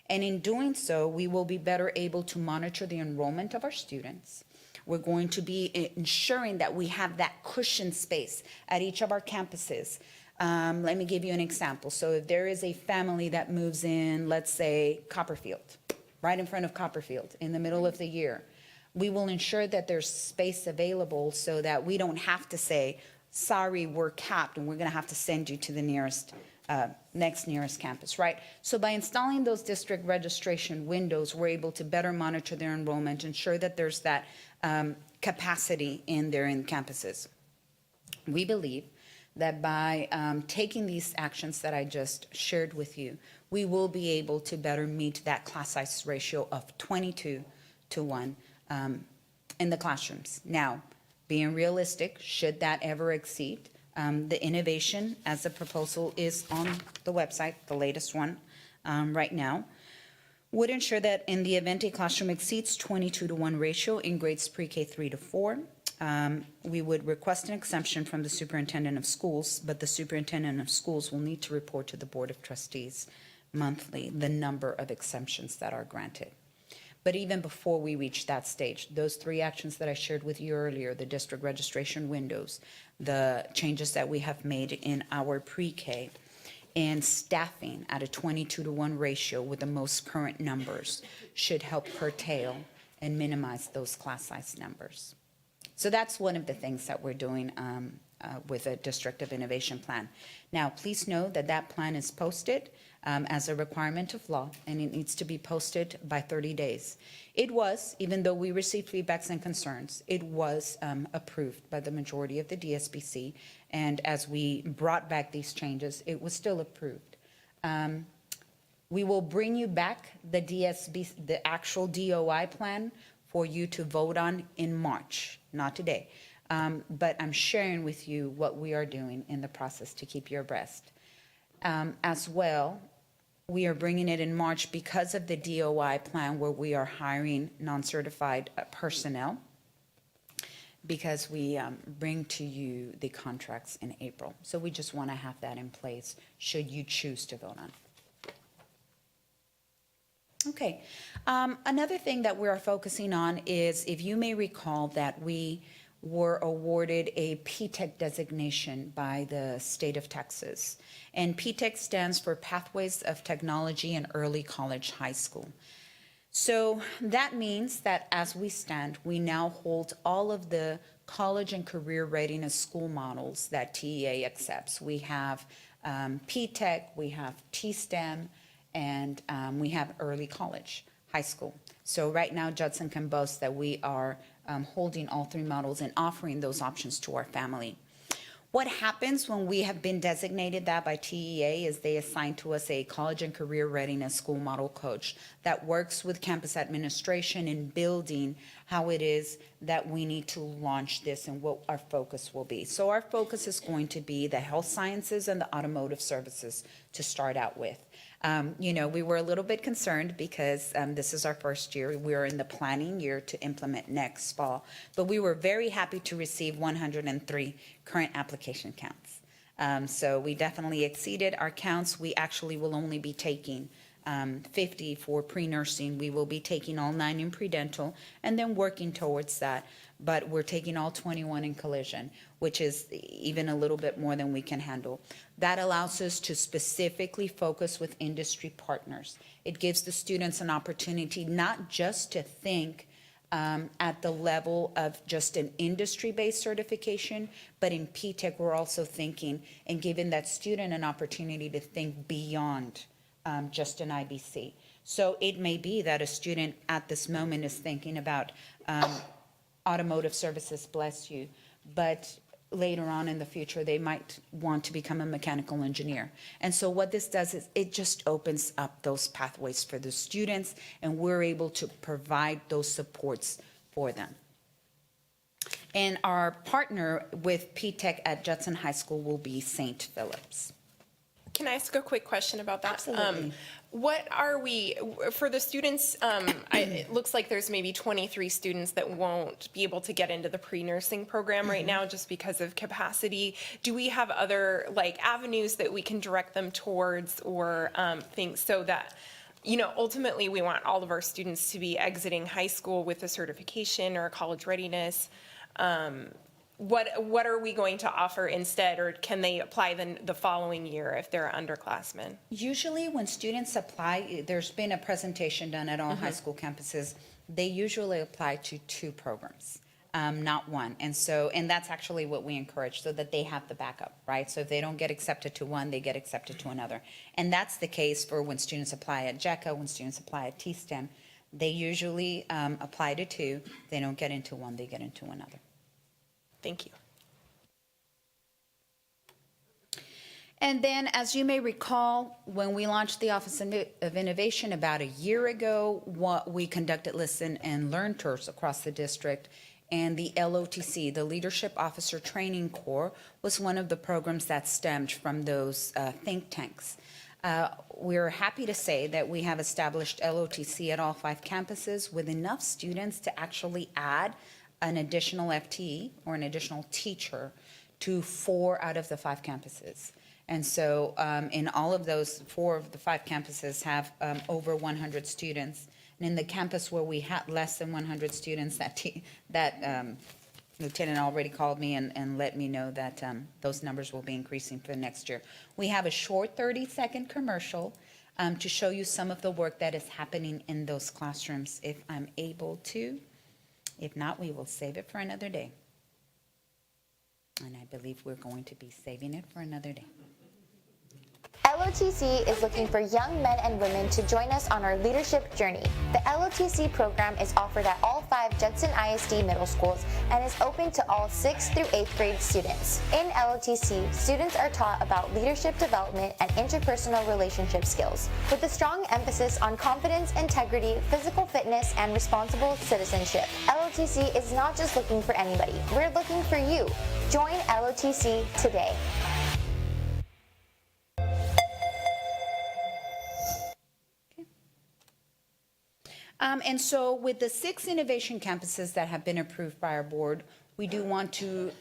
And in doing so, we will be better able to monitor the enrollment of our students. We're going to be ensuring that we have that cushion space at each of our campuses. Let me give you an example. So if there is a family that moves in, let's say Copperfield, right in front of Copperfield in the middle of the year, we will ensure that there's space available so that we don't have to say, sorry, we're capped and we're going to have to send you to the next nearest campus, right? So by installing those district registration windows, we're able to better monitor their enrollment, ensure that there's that capacity in campuses. We believe that by taking these actions that I just shared with you, we will be able to better meet that class size ratio of 22-1 in the classrooms. Now, being realistic, should that ever exceed, the innovation as a proposal is on the website, the latest one right now, would ensure that in the event a classroom exceeds 22-1 ratio in grades pre-K 3 to 4, we would request an exemption from the superintendent of schools, but the superintendent of schools will need to report to the Board of Trustees monthly the number of exemptions that are granted. But even before we reach that stage, those 3 actions that I shared with you earlier, the district registration windows, the changes that we have made in our pre-K, and staffing at a 22-1 ratio with the most current numbers should help curtail and minimize those class size numbers. So that's one of the things that we're doing with a District of Innovation plan. Now, please know that that plan is posted as a requirement of law, and it needs to be posted by 30 days. It was, even though we received feedbacks and concerns, it was approved by the majority of the DSBC, and as we brought back these changes, it was still approved. We will bring you back the actual DOI plan for you to vote on in March, not today. But I'm sharing with you what we are doing in the process to keep you abreast. As well, we are bringing it in March because of the DOI plan where we are hiring non-certified personnel, because we bring to you the contracts in April. So we just want to have that in place should you choose to vote on it. Okay. Another thing that we are focusing on is, if you may recall, that we were awarded a P-TECH designation by the state of Texas. And P-TECH stands for Pathways of Technology in Early College High School. So that means that as we stand, we now hold all of the college and career readiness school models that TEA accepts. We have P-TECH, we have T-STEM, and we have early college, high school. So right now, Judson can boast that we are holding all 3 models and offering those options to our family. What happens when we have been designated that by TEA is they assign to us a college and career readiness school model coach that works with campus administration in building how it is that we need to launch this and what our focus will be. So our focus is going to be the health sciences and the automotive services to start out with. We were a little bit concerned because this is our first year. We're in the planning year to implement next fall, but we were very happy to receive 103 current application counts. So we definitely exceeded our counts. We actually will only be taking 50 for pre-nursing. We will be taking all 9 in pre-dental and then working towards that. But we're taking all 21 in collision, which is even a little bit more than we can handle. That allows us to specifically focus with industry partners. It gives the students an opportunity not just to think at the level of just an industry-based certification, but in P-TECH, we're also thinking and giving that student an opportunity to think beyond just an IBC. So it may be that a student at this moment is thinking about automotive services, bless you, but later on in the future, they might want to become a mechanical engineer. And so what this does is it just opens up those pathways for the students, and we're able to provide those supports for them. And our partner with P-TECH at Judson High School will be St. Philip's. Can I ask a quick question about that? Absolutely. What are we, for the students, it looks like there's maybe 23 students that won't be able to get into the pre-nursing program right now just because of capacity. Do we have other like avenues that we can direct them towards, or things so that, you know, ultimately we want all of our students to be exiting high school with a certification or a college readiness? What are we going to offer instead, or can they apply the following year if they're underclassmen? Usually when students apply, there's been a presentation done at all high school campuses. They usually apply to 2 programs, not one. And that's actually what we encourage, so that they have the backup, right? So if they don't get accepted to one, they get accepted to another. And that's the case for when students apply at JECA, when students apply at T-STEM. They usually apply to 2. They don't get into one, they get into another. Thank you. And then, as you may recall, when we launched the Office of Innovation about a year ago, we conducted listen and learn tours across the district, and the LOTC, the Leadership Officer Training Corps, was one of the programs that stemmed from those think tanks. We're happy to say that we have established LOTC at all 5 campuses with enough students to actually add an additional FTE or an additional teacher to 4 out of the 5 campuses. And so in all of those, 4 of the 5 campuses have over 100 students. And in the campus where we had less than 100 students, that Lieutenant already called me and let me know that those numbers will be increasing for the next year. We have a short 30-second commercial to show you some of the work that is happening in those classrooms, if I'm able to. If not, we will save it for another day. And I believe we're going to be saving it for another day. LOTC is looking for young men and women to join us on our leadership journey. The LOTC program is offered at all 5 Judson ISD middle schools and is open to all 6th through 8th grade students. In LOTC, students are taught about leadership development and interpersonal relationship skills, with a strong emphasis on confidence, integrity, physical fitness, and responsible citizenship. LOTC is not just looking for anybody, we're looking for you. Join LOTC today. And so with the 6 innovation campuses that have been approved by our board, we do want to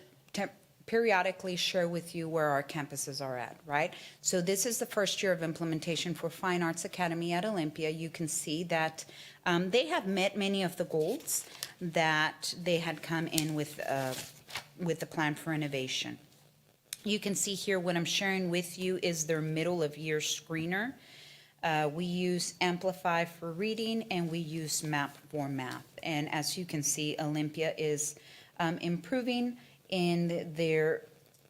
periodically share with you where our campuses are at, right? So this is the first year of implementation for Fine Arts Academy at Olympia. You can see that they have met many of the goals that they had come in with the plan for innovation. You can see here what I'm sharing with you is their middle of year screener. We use Amplify for reading, and we use MAP for math. And as you can see, Olympia is improving in their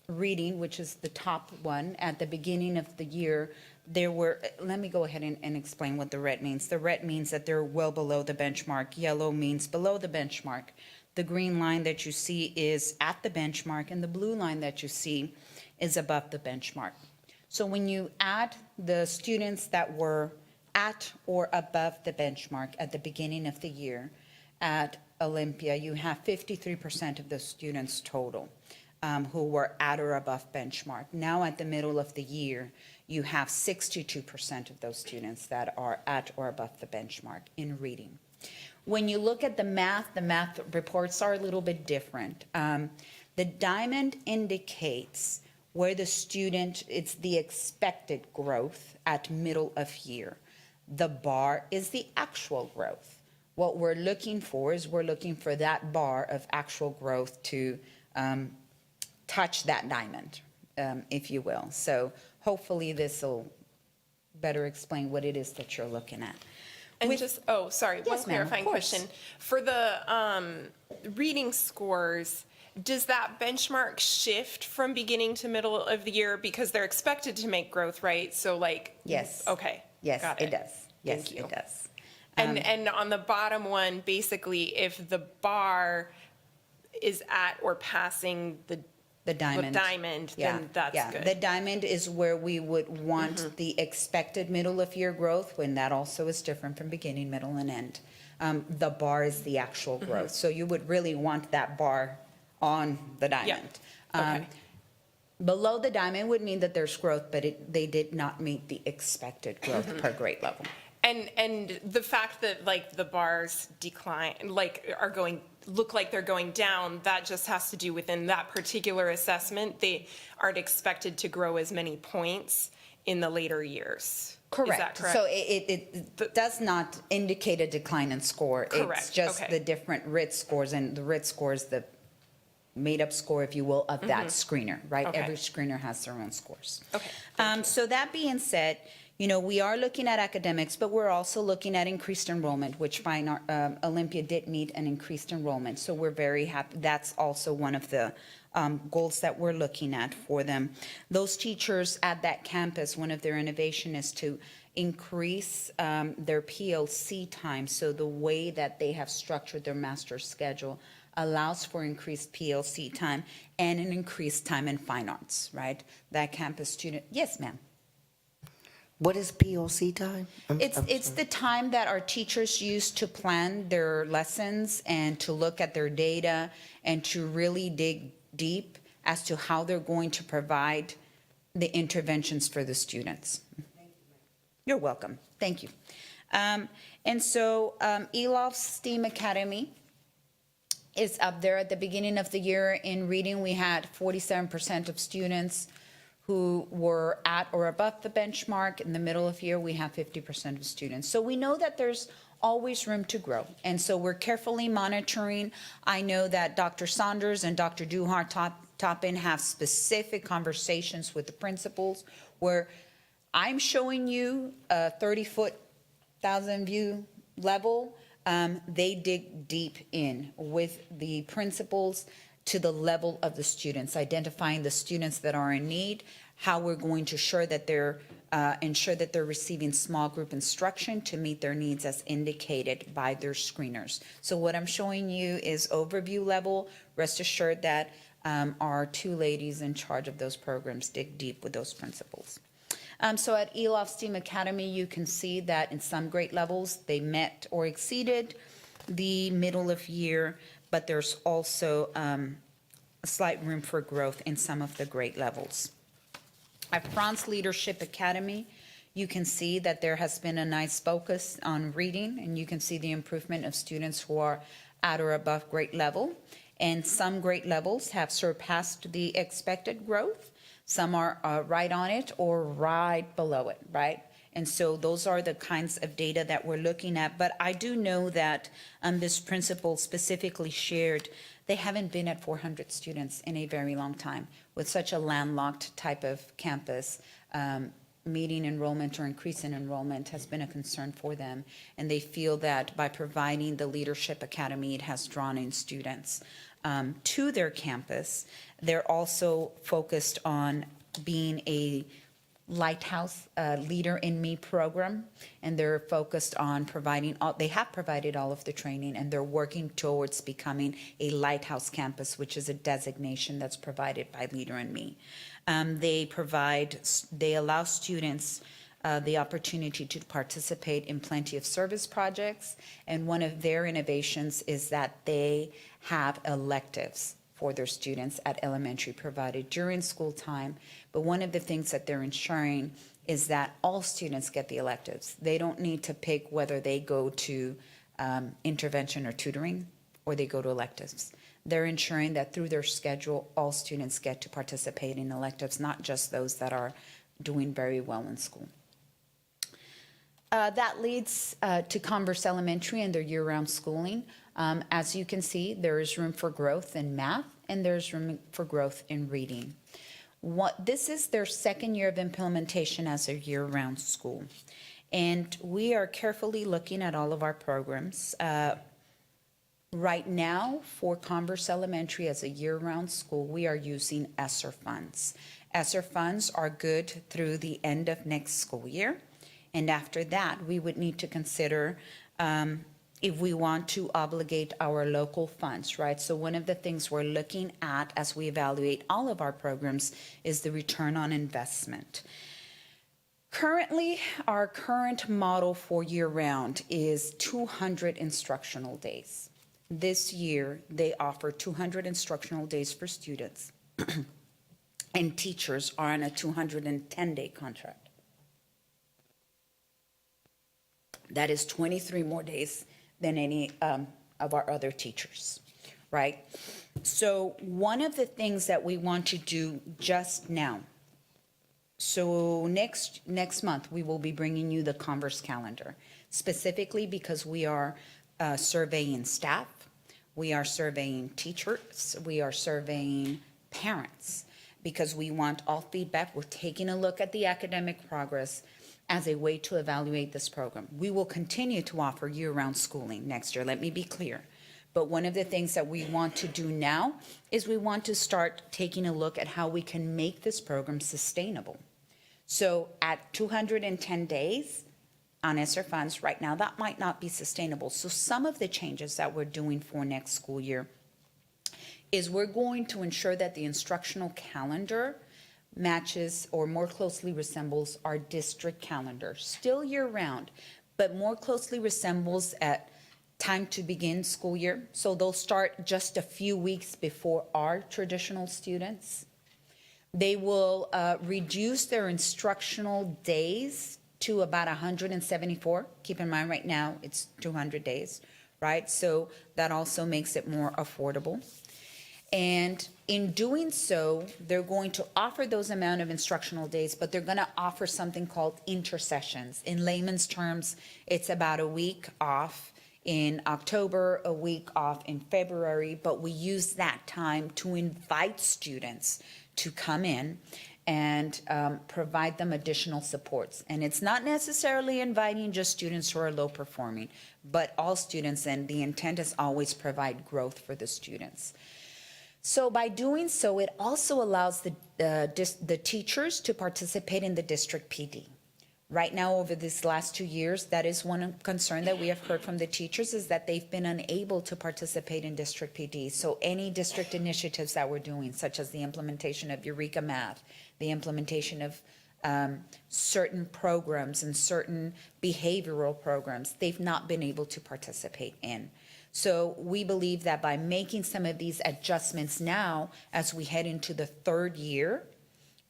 reading, which is the top one. At the beginning of the year, there were, let me go ahead and explain what the red means. The red means that they're well below the benchmark. Yellow means below the benchmark. The green line that you see is at the benchmark, and the blue line that you see is above the benchmark. So when you add the students that were at or above the benchmark at the beginning of the year at Olympia, you have 53% of the students total who were at or above benchmark. Now at the middle of the year, you have 62% of those students that are at or above the benchmark in reading. When you look at the math reports are a little bit different. The diamond indicates where the student, it's the expected growth at middle of year. The bar is the actual growth. What we're looking for is we're looking for that bar of actual growth to touch that diamond, if you will. So hopefully this will better explain what it is that you're looking at. And With- just, oh, sorry, one Yes, ma'am, of clarifying course. question. For the reading scores, does that benchmark shift from beginning to middle of the year because they're expected to make growth, right? So like. Yes. Okay. Yes, got it does. Yes, Thank you. it does. And on the bottom one, basically, if the bar is at or passing The diamond. Yeah, then that's yeah. good. The diamond is where we would want Mm-hmm. the expected middle of year growth, when that also is different from beginning, middle, and end. The bar is the actual Mm-hmm. growth. So you would really want that bar on the diamond. Okay. Below the diamond would mean that there's growth, but they did not meet the expected growth Mm-hmm. per grade level. And the fact that like the bars decline, like look like they're going down, that just has to do within that particular assessment. They aren't expected to grow as many points in the later years. Is that correct? So it does not indicate a decline in score. It's Correct, just okay. the different RIT scores, and the RIT score is the made-up score, if you will, of that screener, right? Okay. Every screener has their own scores. Okay. So that being said, we are looking at academics, but we're also looking at increased enrollment, which Olympia did meet an increased enrollment. So we're very happy. That's also one of the goals that we're looking at for them. Those teachers at that campus, one of their innovation is to increase their PLC time. So the way that they have structured their master's schedule allows for increased PLC time and an increased time in fine arts, right? That campus student, yes, ma'am. What is POC time? It's the time that our teachers use to plan their lessons and to look at their data and to really dig deep as to how they're going to provide the interventions for the students. You're welcome. Thank you. And so ELOF's STEAM Academy is up there. At the beginning of the year in reading, we had 47% of students who were at or above the benchmark. In the middle of year, we have 50% of students. So we know that there's always room to grow. And so we're carefully monitoring. I know that Dr. Saunders and Dr. Duhar Toppin have specific conversations with the principals where I'm showing you a 30-foot, 1,000-view level. They dig deep in with the principals to the level of the students, identifying the students that are in need, how we're going to ensure that they're receiving small group instruction to meet their needs as indicated by their screeners. So what I'm showing you is overview level. Rest assured that our two ladies in charge of those programs dig deep with those principals. So at ELOF STEAM Academy, you can see that in some grade levels, they met or exceeded the middle of year, but there's also a slight room for growth in some of the grade levels. At Franz Leadership Academy, you can see that there has been a nice focus on reading, and you can see the improvement of students who are at or above grade level. And some grade levels have surpassed the expected growth. Some are right on it or right below it, right? And so those are the kinds of data that we're looking at. But I do know that this principal specifically shared they haven't been at 400 students in a very long time. With such a landlocked type of campus, meeting enrollment or increase in enrollment has been a concern for them. And they feel that by providing the Leadership Academy, it has drawn in students to their campus. They're also focused on being a Lighthouse Leader in Me program, and they're focused on they have provided all of the training, and they're working towards becoming a Lighthouse campus, which is a designation that's provided by Leader in Me. They allow students the opportunity to participate in plenty of service projects, and one of their innovations is that they have electives for their students at elementary provided during school time. But one of the things that they're ensuring is that all students get the electives. They don't need to pick whether they go to intervention or tutoring or they go to electives. They're ensuring that through their schedule, all students get to participate in electives, not just those that are doing very well in school. That leads to Converse Elementary and their year-round schooling. As you can see, there is room for growth in math and there's room for growth in reading. This is their second year of implementation as a year-round school. And we are carefully looking at all of our programs. Right now, for Converse Elementary as a year-round school, we are using ESSER funds. ESSER funds are good through the end of next school year. And after that, we would need to consider if we want to obligate our local funds, right? So one of the things we're looking at as we evaluate all of our programs is the return on investment. Currently, our current model for year-round is 200 instructional days. This year, they offer 200 instructional days for students, and teachers are on a 210-day contract. That is 23 more days than any of our other teachers, right? So one of the things that we want to do just now, so next month, we will be bringing you the Converse calendar, specifically because we are surveying staff, we are surveying teachers, we are surveying parents, because we want all feedback. We're taking a look at the academic progress as a way to evaluate this program. We will continue to offer year-round schooling next year, let me be clear. But one of the things that we want to do now is we want to start taking a look at how we can make this program sustainable. So at 210 days on ESSER funds right now, that might not be sustainable. So some of the changes that we're doing for next school year is we're going to ensure that the instructional calendar matches or more closely resembles our district calendar. Still year-round, but more closely resembles at time to begin school year. So they'll start just a few weeks before our traditional students. They will reduce their instructional days to about 174. Keep in mind right now it's 200 days, right? So that also makes it more affordable. And in doing so, they're going to offer those amount of instructional days, but they're going to offer something called intersessions. In layman's terms, it's about a week off in October, a week off in February, but we use that time to invite students to come in and provide them additional supports. And it's not necessarily inviting just students who are low performing, but all students, and the intent is always provide growth for the students. So by doing so, it also allows the teachers to participate in the district PD. Right now, over these last 2 years, that is one concern that we have heard from the teachers, is that they've been unable to participate in district PD. So any district initiatives that we're doing, such as the implementation of Eureka Math, the implementation of certain programs and certain behavioral programs, they've not been able to participate in. So we believe that by making some of these adjustments now, as we head into the third year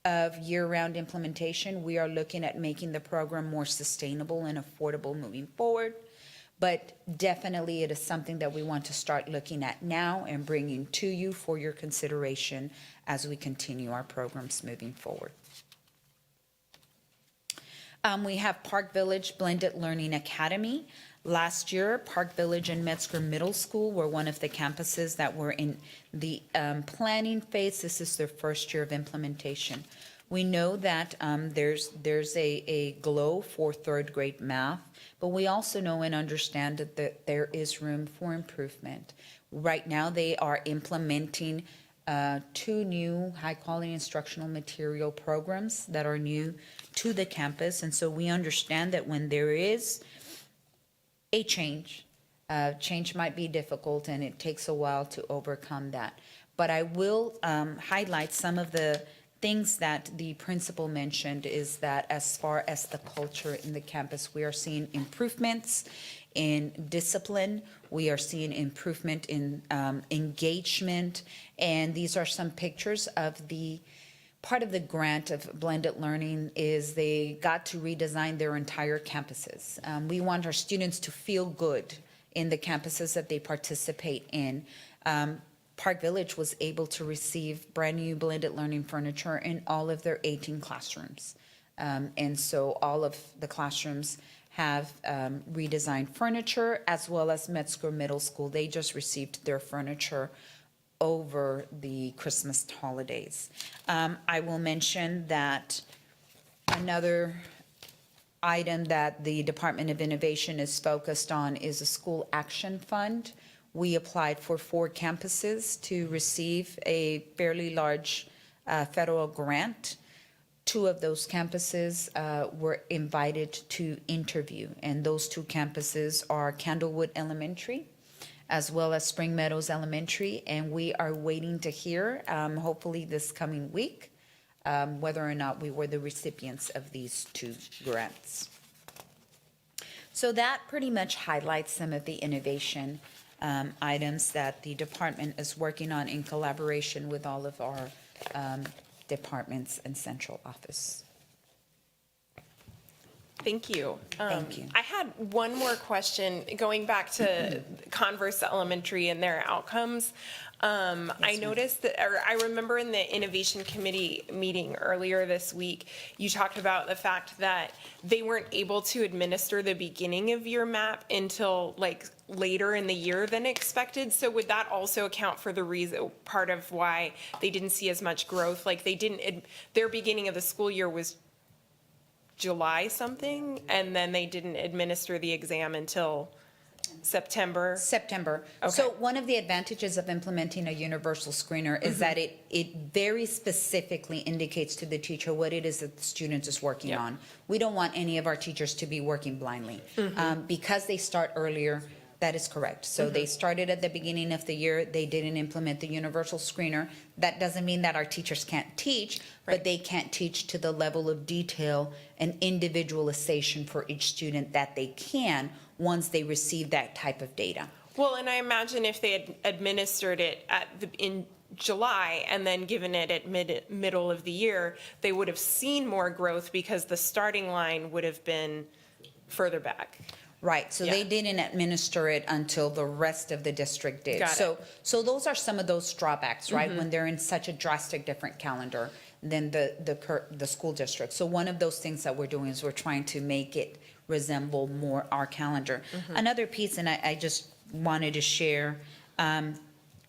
of year-round implementation, we are looking at making the program more sustainable and affordable moving forward. But definitely it is something that we want to start looking at now and bringing to you for your consideration as we continue our programs moving forward. We have Park Village Blended Learning Academy. Last year, Park Village and Metzger Middle School were one of the campuses that were in the planning phase. This is their first year of implementation. We know that there's a glow for third grade math, but we also know and understand that there is room for improvement. Right now, they are implementing 2 new high-quality instructional material programs that are new to the campus. And so we understand that when there is a change might be difficult and it takes a while to overcome that. But I will highlight some of the things that the principal mentioned, is that as far as the culture in the campus, we are seeing improvements in discipline, we are seeing improvement in engagement, and these are some pictures of the part of the grant of blended learning is they got to redesign their entire campuses. We want our students to feel good in the campuses that they participate in. Park Village was able to receive brand new blended learning furniture in all of their 18 classrooms. And so all of the classrooms have redesigned furniture, as well as Metzger Middle School. They just received their furniture over the Christmas holidays. I will mention that another item that the Department of Innovation is focused on is a school action fund. We applied for 4 campuses to receive a fairly large federal grant. 2 of those campuses were invited to interview, and those 2 campuses are Candlewood Elementary as well as Spring Meadows Elementary, and we are waiting to hear, hopefully this coming week, whether or not we were the recipients of these 2 grants. So that pretty much highlights some of the innovation items that the department is working on in collaboration with all of our departments and central office. Thank you. Thank you. I had one more question, going back to Converse Elementary and their outcomes. I noticed that, or I remember in the Innovation Committee meeting earlier this week, you talked about the fact that they weren't able to administer the beginning of your MAP until like later in the year than expected. So would that also account for the reason, part of why they didn't see as much growth? Like they didn't, their beginning of the school year was July something, and then they didn't administer the exam until September? September. Okay. So one of the advantages of implementing a universal screener is that it very specifically indicates to the teacher what it is that the student is working on. We don't want any of our teachers to be working blindly. Because they start earlier, that is correct. So they started at the beginning of the year, they didn't implement the universal screener. That doesn't mean that our teachers can't teach, but they can't teach to the level of detail and individualization for each student that they can once they receive that type of data. Well, and I imagine if they had administered it in July and then given it at middle of the year, they would have seen more growth because the starting line would have been further back. Right, so they didn't administer it until the rest of the district did. Got it. So those are some of those drawbacks, right? When they're in such a drastic different calendar than the school district. So one of those things that we're doing is we're trying to make it resemble more our calendar. Another piece, and I just wanted to share,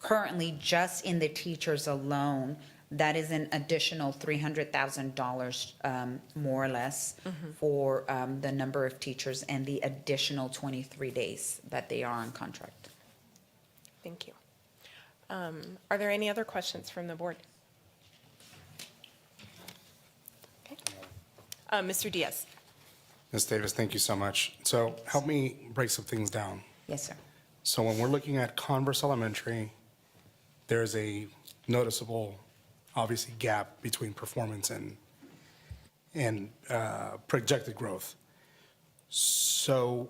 currently just in the teachers alone, that is an additional $300,000 more or less for the number of teachers and the additional 23 days that they are on contract. Thank you. Are there any other questions from the board? Okay. Mr. Diaz. Ms. Davis, thank you so much. So help me break some things down. Yes, sir. So when we're looking at Converse Elementary, there's a noticeable, obviously, gap between performance and projected growth. So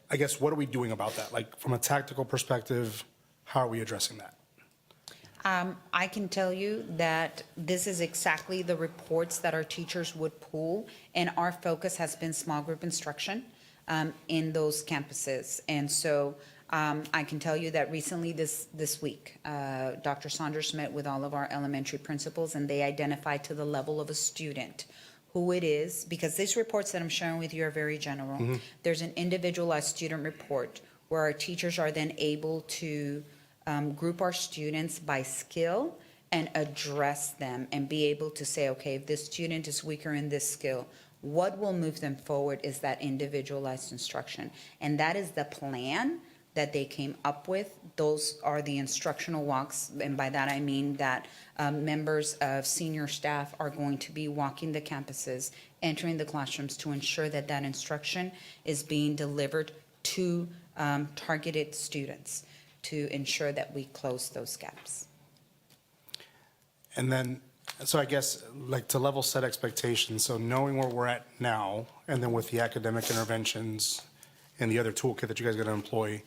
I guess, what are we doing about that? Like, from a tactical perspective, how are we addressing that? I can tell you that this is exactly the reports that our teachers would pull, and our focus has been small group instruction in those campuses. And so I can tell you that recently this week, Dr. Saunders met with all of our elementary principals, and they identified to the level of a student who it is, because these reports that I'm sharing with you are very general. There's an individualized student report where our teachers are then able to group our students by skill and address them and be able to say, okay, if this student is weaker in this skill, what will move them forward is that individualized instruction. And that is the plan that they came up with. Those are the instructional walks, and by that I mean that members of senior staff are going to be walking the campuses, entering the classrooms to ensure that that instruction is being delivered to targeted students to ensure that we close those gaps. And then, so I guess, like, to level set expectations, so knowing where we're at now, and then with the academic interventions and the other toolkit that you guys are going to employ,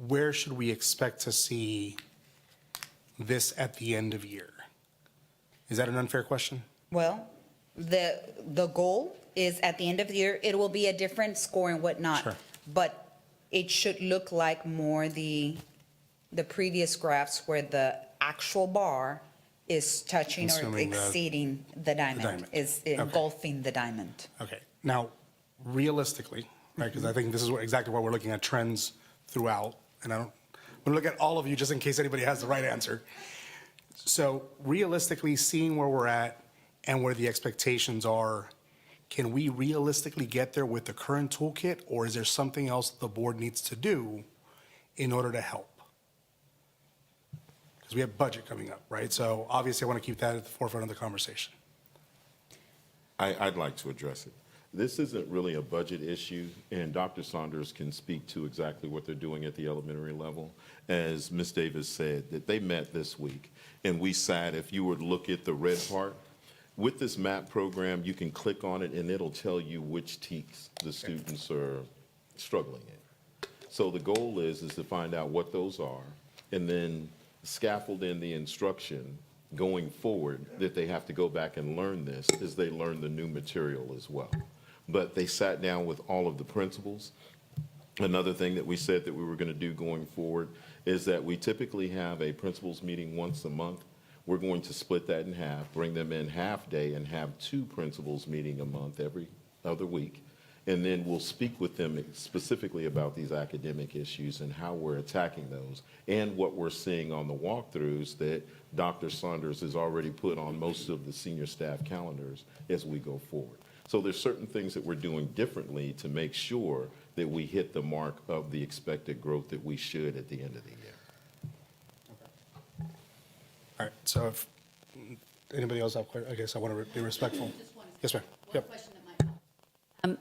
where should we expect to see this at the end of year? Is that an unfair question? Well, the goal is at the end of the year, it will be a different score and whatnot. Sure. But it should look like more the previous graphs where the actual bar is touching or Consuming exceeding the diamond, diamond. is Okay. engulfing the diamond. Okay. Now, realistically, right, because I think this is exactly what we're looking at, trends throughout, and I'm going to look at all of you just in case anybody has the right answer. So realistically, seeing where we're at and where the expectations are, can we realistically get there with the current toolkit, or is there something else the board needs to do in order to help? Because we have budget coming up, right? So obviously, I want to keep that at the forefront of the conversation. I'd like to address it. This isn't really a budget issue, and Dr. Saunders can speak to exactly what they're doing at the elementary level. As Ms. Davis said, that they met this week, and we sat, if you were to look at the red part, with this MAP program, you can click on it, and it'll tell you which TEKs the students are struggling in. So the goal is to find out what those are, and then scaffold in the instruction going forward that they have to go back and learn this as they learn the new material as well. But they sat down with all of the principals. Another thing that we said that we were going to do going forward is that we typically have a principals meeting once a month. We're going to split that in half, bring them in half day, and have 2 principals meeting a month every other week. And then we'll speak with them specifically about these academic issues and how we're attacking those, and what we're seeing on the walkthroughs that Dr. Saunders has already put on most of the senior staff calendars as we go forward. So there's certain things that we're doing differently to make sure that we hit the mark of the expected growth that we should at the end of the year. All right, so if anybody else have, I guess I want to be respectful. Yes, ma'am. Yep.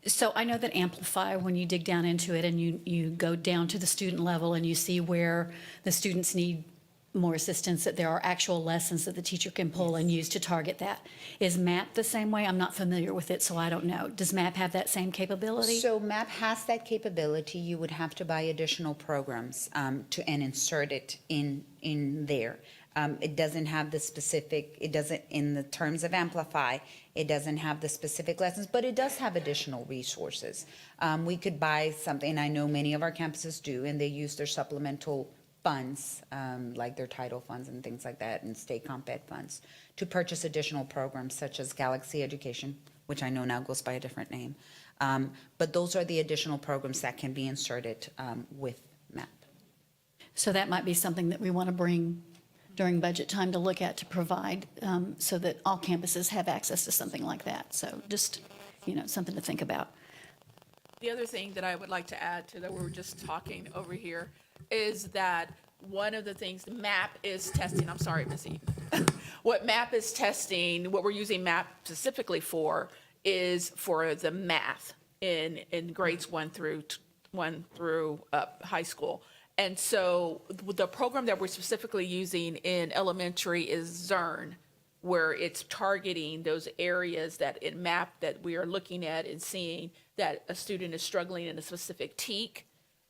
So I know that Amplify, when you dig down into it and you go down to the student level and you see where the students need more assistance, that there are actual lessons that the teacher can pull and use to target that. Is MAP the same way? I'm not familiar with it, so I don't know. Does MAP have that same capability? So MAP has that capability. You would have to buy additional programs and insert it in there. It doesn't have the specific, it doesn't, in the terms of Amplify, it doesn't have the specific lessons, but it does have additional resources. We could buy something, I know many of our campuses do, and they use their supplemental funds, like their title funds and things like that, and state comp ed funds, to purchase additional programs such as Galaxy Education, which I know now goes by a different name. But those are the additional programs that can be inserted with MAP. So that might be something that we want to bring during budget time to look at, to provide, so that all campuses have access to something like that. So just, something to think about. The other thing that I would like to add to that we were just talking over here is that one of the things MAP is testing, I'm sorry, Ms. Eaton. What MAP is testing, what we're using MAP specifically for, is for the math in grades 1 through high school. And so the program that we're specifically using in elementary is ZERN, where it's targeting those areas that in MAP that we are looking at and seeing that a student is struggling in a specific TEK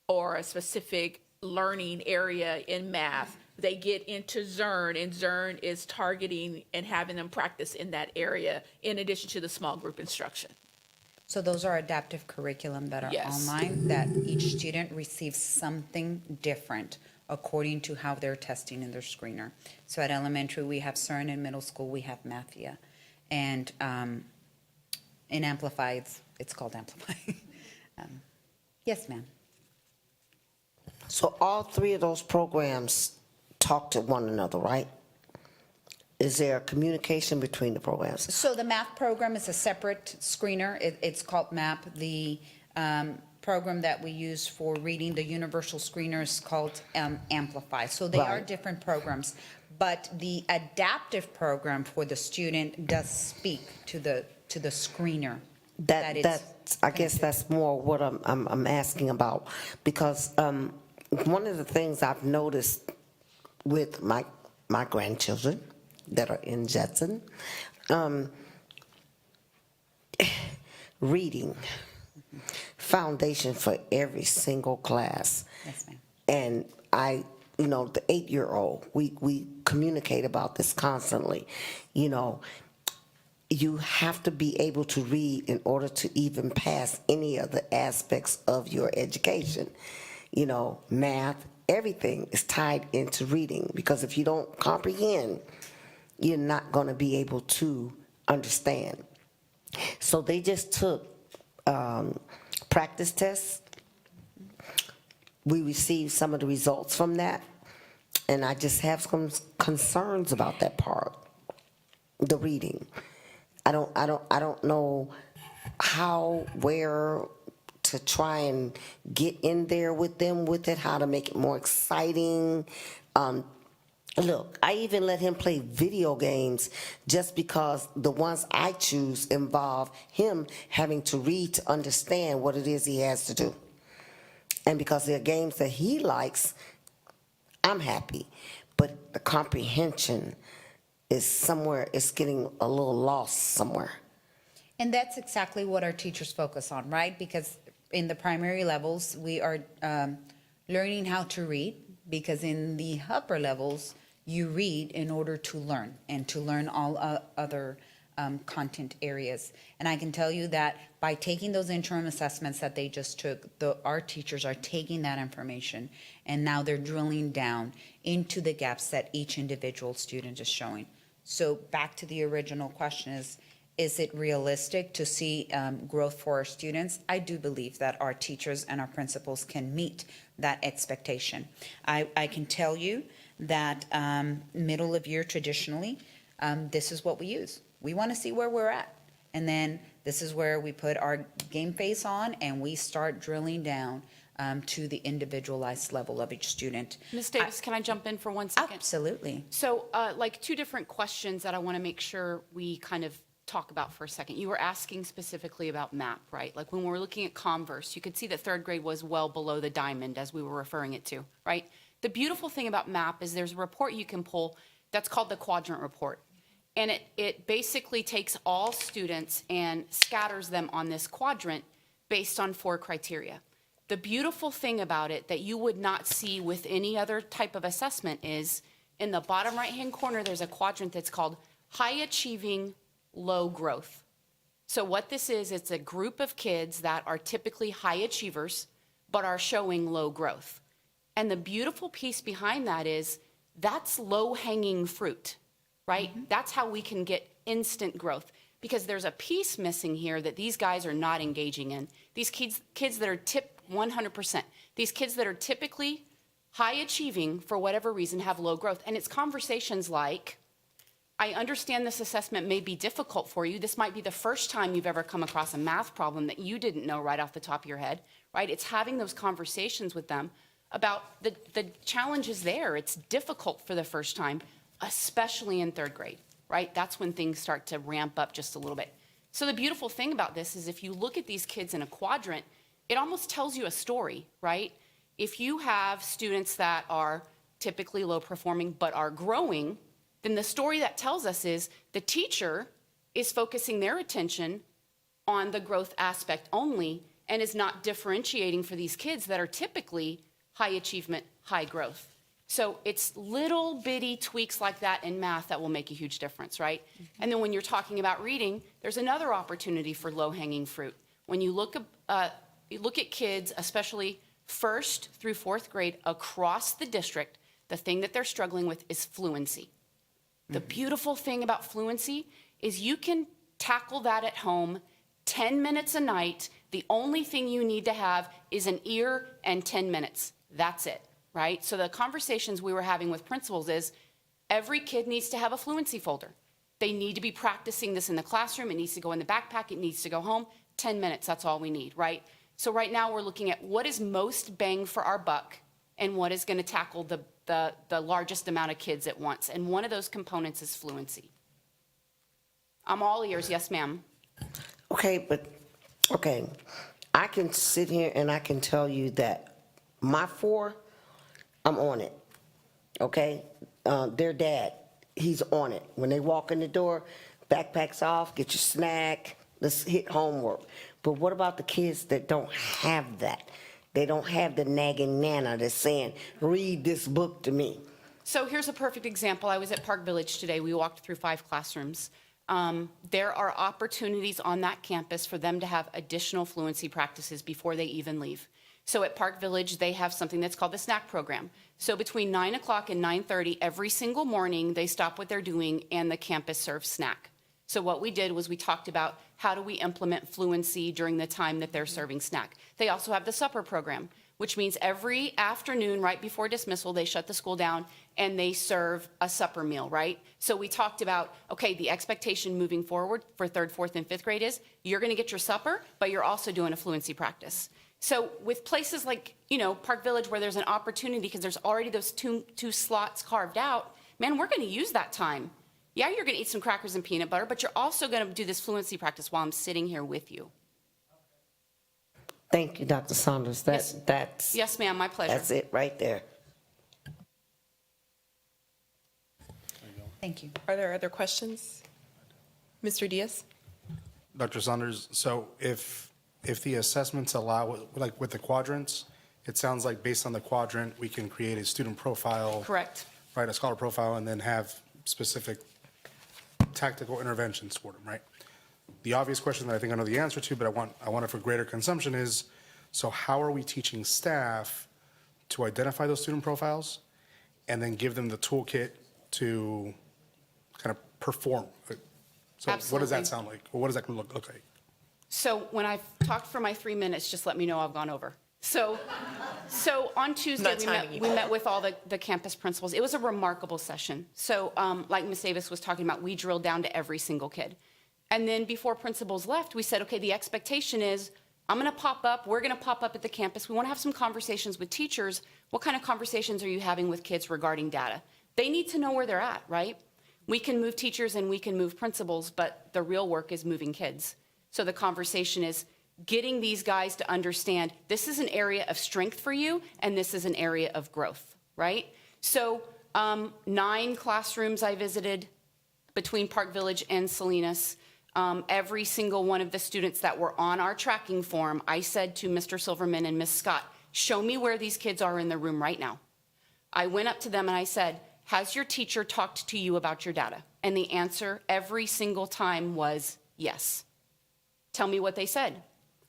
or a specific learning area in math. They get into ZERN, and ZERN is targeting and having them practice in that area in addition to the small group instruction. So those are adaptive curriculum that are Yes. online, that each student receives something different according to how they're testing in their screener. So at elementary, we have CERN. In middle school, we have Mathia. And in Amplify, it's called Amplify. Yes, ma'am. So all 3 of those programs talk to one another, right? Is there communication between the programs? So the math program is a separate screener. It's called MAP. The program that we use for reading, the universal screener, is called Amplify. So they are Right. different programs. But the adaptive program for the student does speak to the screener. I guess that's more what I'm asking about, because one of the things I've noticed with my grandchildren that are in Judson, reading, foundation for every single class. Yes, ma'am. And the 8-year-old, we communicate about this constantly. You have to be able to read in order to even pass any of the aspects of your education. Math, everything is tied into reading, because if you don't comprehend, you're not going to be able to understand. So they just took practice tests. We received some of the results from that, and I just have some concerns about that part, the reading. I don't know how, where to try and get in there with them with it, how to make it more exciting. Look, I even let him play video games just because the ones I choose involve him having to read to understand what it is he has to do. And because they're games that he likes, I'm happy. But the comprehension is somewhere, it's getting a little lost somewhere. And that's exactly what our teachers focus on, right? Because in the primary levels, we are learning how to read, because in the upper levels, you read in order to learn and to learn all other content areas. And I can tell you that by taking those interim assessments that they just took, our teachers are taking that information and now they're drilling down into the gaps that each individual student is showing. So back to the original question is it realistic to see growth for our students? I do believe that our teachers and our principals can meet that expectation. I can tell you that middle of year traditionally, this is what we use. We want to see where we're at. And then this is where we put our game face on and we start drilling down to the individualized level of each student. Ms. Davis, can I jump in for 1 second? Absolutely. So like two different questions that I want to make sure we kind of talk about for a second. You were asking specifically about MAP, right? Like when we're looking at Converse, you could see that third grade was well below the diamond as we were referring it to, right? The beautiful thing about MAP is there's a report you can pull that's called the quadrant report. And it basically takes all students and scatters them on this quadrant based on 4 criteria. The beautiful thing about it that you would not see with any other type of assessment is in the bottom right-hand corner, there's a quadrant that's called high achieving, low growth. So what this is, it's a group of kids that are typically high achievers, but are showing low growth. And the beautiful piece behind that is that's low-hanging fruit, right? Mm-hmm. That's how we can get instant growth, because there's a piece missing here that these guys are not engaging in. These kids that are 100%, these kids that are typically high achieving for whatever reason have low growth. And it's conversations like, I understand this assessment may be difficult for you. This might be the first time you've ever come across a math problem that you didn't know right off the top of your head, right? It's having those conversations with them about the challenges there. It's difficult for the first time, especially in third grade, right? That's when things start to ramp up just a little bit. So the beautiful thing about this is if you look at these kids in a quadrant, it almost tells you a story, right? If you have students that are typically low performing but are growing, then the story that tells us is the teacher is focusing their attention on the growth aspect only and is not differentiating for these kids that are typically high achievement, high growth. So it's little bitty tweaks like that in math that will make a huge difference, right? Mm-hmm. And then when you're talking about reading, there's another opportunity for low-hanging fruit. When you look at kids, especially 1st through 4th grade across the district, the thing that they're struggling with is fluency. The beautiful thing about fluency is you can tackle that at home 10 minutes a night. The only thing you need to have is an ear and 10 minutes. That's it, right? So the conversations we were having with principals is every kid needs to have a fluency folder. They need to be practicing this in the classroom. It needs to go in the backpack. It needs to go home. 10 minutes, that's all we need, right? So right now we're looking at what is most bang for our buck and what is going to tackle the largest amount of kids at once. And one of those components is fluency. I'm all ears. Yes, ma'am. Okay. I can sit here and I can tell you that my 4, I'm on it. Okay? Their dad, he's on it. When they walk in the door, backpacks off, get your snack, let's hit homework. But what about the kids that don't have that? They don't have the nagging nana that's saying, read this book to me. So here's a perfect example. I was at Park Village today. We walked through 5 classrooms. There are opportunities on that campus for them to have additional fluency practices before they even leave. So at Park Village, they have something that's called the snack program. So between 9 o'clock and 9:30 every single morning, they stop what they're doing and the campus serves snack. So what we did was we talked about how do we implement fluency during the time that they're serving snack. They also have the supper program, which means every afternoon right before dismissal, they shut the school down and they serve a supper meal, right? So we talked about, okay, the expectation moving forward for 3rd, 4th, and 5th grade is you're going to get your supper, but you're also doing a fluency practice. So with places like, Park Village where there's an opportunity because there's already those two slots carved out, man, we're going to use that time. Yeah, you're going to eat some crackers and peanut butter, but you're also going to do this fluency practice while I'm sitting here with you. Thank you, Dr. Saunders. That's Yes, ma'am, my pleasure. That's it right there. Thank you. Are there other questions? Mr. Diaz? Dr. Saunders, so if the assessments allow, like with the quadrants, it sounds like based on the quadrant, we can create a student profile. Correct. Right, a scholar profile, and then have specific tactical interventions for them, right? The obvious question that I think I know the answer to, but I want it for greater consumption is, so how are we teaching staff to identify those student profiles and then give them the toolkit to kind of perform? So what does that Absolutely. sound like? Or what does that look like? So when I've talked for my 3 minutes, just let me know I've gone over. So on Tuesday, Not timing you. we met with all the campus principals. It was a remarkable session. So like Ms. Davis was talking about, we drilled down to every single kid. And then before principals left, we said, okay, the expectation is I'm going to pop up. We're going to pop up at the campus. We want to have some conversations with teachers. What kind of conversations are you having with kids regarding data? They need to know where they're at, right? We can move teachers and we can move principals, but the real work is moving kids. So the conversation is getting these guys to understand this is an area of strength for you and this is an area of growth, right? So 9 classrooms I visited between Park Village and Salinas. Every single one of the students that were on our tracking form, I said to Mr. Silverman and Ms. Scott, show me where these kids are in the room right now. I went up to them and I said, has your teacher talked to you about your data? And the answer every single time was yes. Tell me what they said.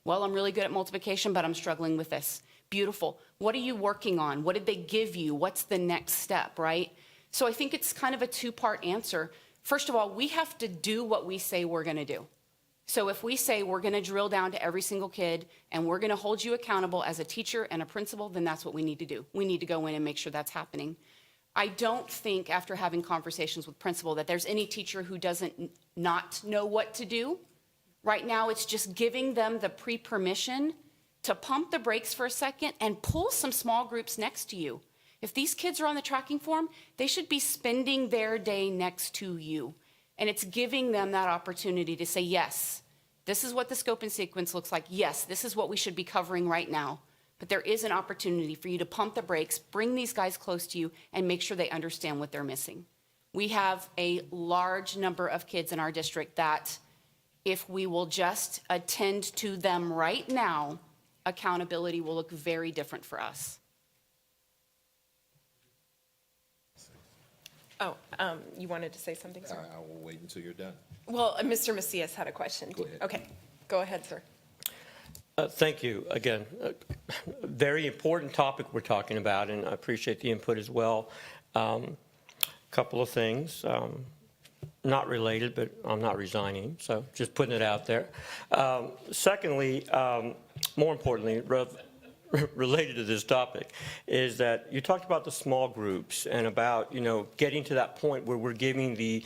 Well, I'm really good at multiplication, but I'm struggling with this. Beautiful. What are you working on? What did they give you? What's the next step, right? So I think it's kind of a 2-part answer. First of all, we have to do what we say we're going to do. So if we say we're going to drill down to every single kid and we're going to hold you accountable as a teacher and a principal, then that's what we need to do. We need to go in and make sure that's happening. I don't think after having conversations with principal that there's any teacher who doesn't not know what to do. Right now, it's just giving them the pre-permission to pump the brakes for a second and pull some small groups next to you. If these kids are on the tracking form, they should be spending their day next to you. And it's giving them that opportunity to say, yes, this is what the scope and sequence looks like. Yes, this is what we should be covering right now. But there is an opportunity for you to pump the brakes, bring these guys close to you, and make sure they understand what they're missing. We have a large number of kids in our district that, if we will just attend to them right now, accountability will look very different for us. Oh, you wanted to say something, sir? I will wait until you're done. Well, Mr. Macias had a question. Go ahead. Okay, go ahead, sir. Thank you. Again, a very important topic we're talking about, and I appreciate the input as well. Couple of things, not related, but I'm not resigning, so just putting it out there. Secondly, more importantly, related to this topic, is that you talked about the small groups and about, getting to that point where we're giving the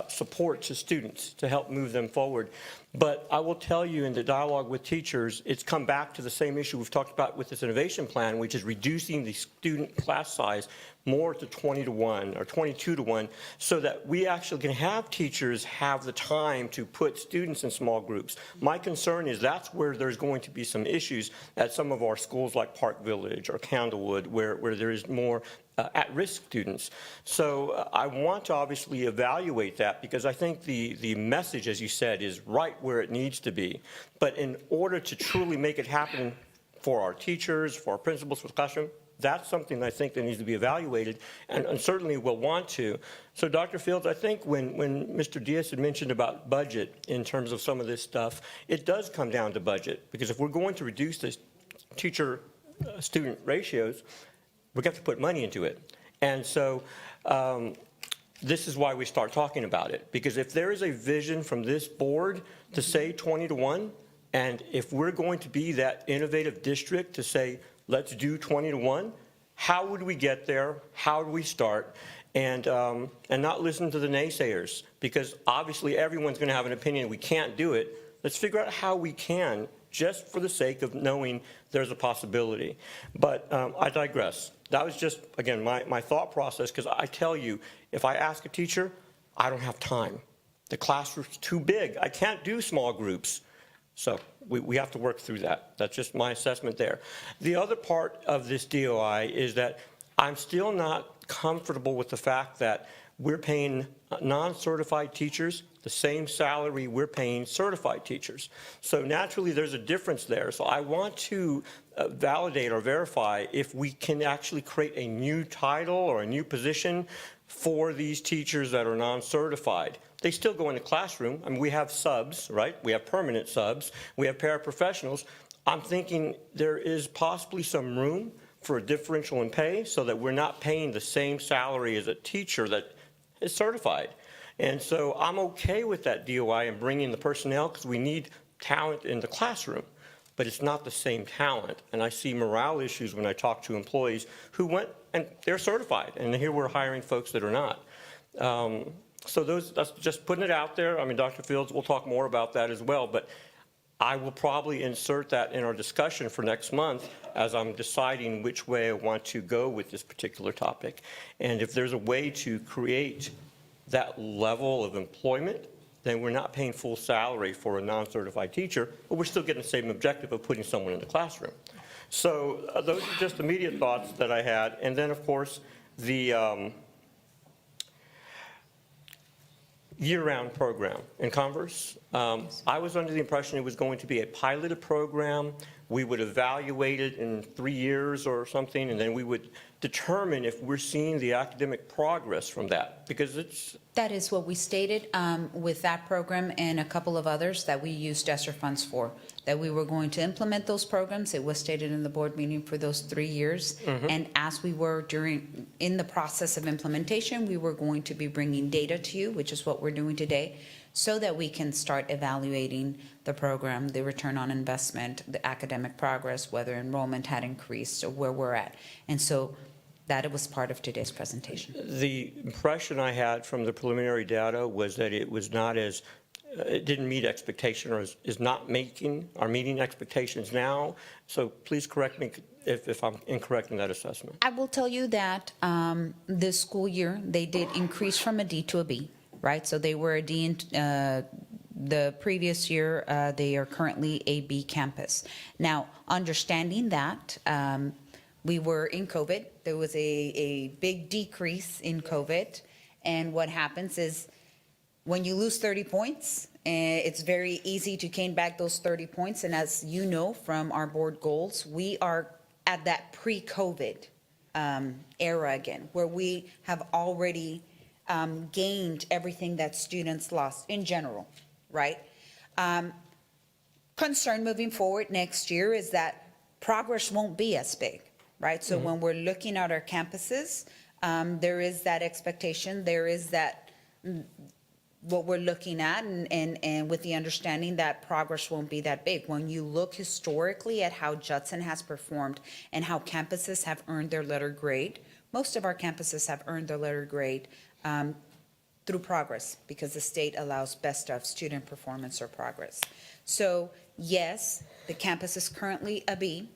support to students to help move them forward. But I will tell you, in the dialogue with teachers, it's come back to the same issue we've talked about with this innovation plan, which is reducing the student class size more to 20 to 1 or 22 to 1, so that we actually can have teachers have the time to put students in small groups. My concern is that's where there's going to be some issues at some of our schools like Park Village or Candlewood, where there is more at-risk students. So I want to obviously evaluate that, because I think the message, as you said, is right where it needs to be. But in order to truly make it happen for our teachers, for our principals, for the classroom, that's something I think that needs to be evaluated, and certainly will want to. So Dr. Fields, I think when Mr. Diaz had mentioned about budget in terms of some of this stuff, it does come down to budget, because if we're going to reduce this teacher-student ratios, we have to put money into it. And so this is why we start talking about it, because if there is a vision from this board to say 20 to 1, and if we're going to be that innovative district to say let's do 20 to 1. How would we get there? How do we start? And not listen to the naysayers, because obviously everyone's going to have an opinion. We can't do it. Let's figure out how we can, just for the sake of knowing there's a possibility. But I digress. That was just, again, my thought process, because I tell you, if I ask a teacher, I don't have time. The classroom's too big. I can't do small groups. So we have to work through that. That's just my assessment there. The other part of this DOI is that I'm still not comfortable with the fact that we're paying non-certified teachers the same salary we're paying certified teachers. So naturally, there's a difference there. So I want to validate or verify if we can actually create a new title or a new position for these teachers that are non-certified. They still go in the classroom. I mean, we have subs, right? We have permanent subs. We have paraprofessionals. I'm thinking there is possibly some room for a differential in pay so that we're not paying the same salary as a teacher that is certified. And so I'm okay with that DOI and bringing the personnel, because we need talent in the classroom, but it's not the same talent. And I see morale issues when I talk to employees who went and they're certified, and here we're hiring folks that are not. So that's just putting it out there. I mean, Dr. Fields, we'll talk more about that as well, but I will probably insert that in our discussion for next month as I'm deciding which way I want to go with this particular topic. And if there's a way to create that level of employment, then we're not paying full salary for a non-certified teacher, but we're still getting the same objective of putting someone in the classroom. So those are just immediate thoughts that I had. And then, of course, the year-round program in Converse. I was under the impression it was going to be a piloted program. We would evaluate it in 3 years or something, and then we would determine if we're seeing the academic progress from that, because it's... That is what we stated with that program and a couple of others that we used ESSER funds for, that we were going to implement those programs. It was stated in the board meeting for those 3 years. And as we were in the process of implementation, we were going to be bringing data to you, which is what we're doing today, so that we can start evaluating the program, the return on investment, the academic progress, whether enrollment had increased or where we're at. And so that was part of today's presentation. The impression I had from the preliminary data was that it was not as, it didn't meet expectation, or is not meeting expectations now. So please correct me if I'm incorrect in that assessment. I will tell you that this school year, they did increase from a D to a B, right? So they were a D in the previous year. They are currently a B campus. Now, understanding that, we were in COVID. There was a big decrease in COVID. And what happens is when you lose 30 points, it's very easy to gain back those 30 points. And as you know from our board goals, we are at that pre-COVID era again, where we have already gained everything that students lost in general, right? Concern moving forward next year is that progress won't be as big. Right, so when we're looking at our campuses, there is that expectation, there is that what we're looking at, and with the understanding that progress won't be that big. When you look historically at how Judson has performed and how campuses have earned their letter grade, most of our campuses have earned their letter grade through progress, because the state allows best of student performance or progress. So yes, the campus is currently a B.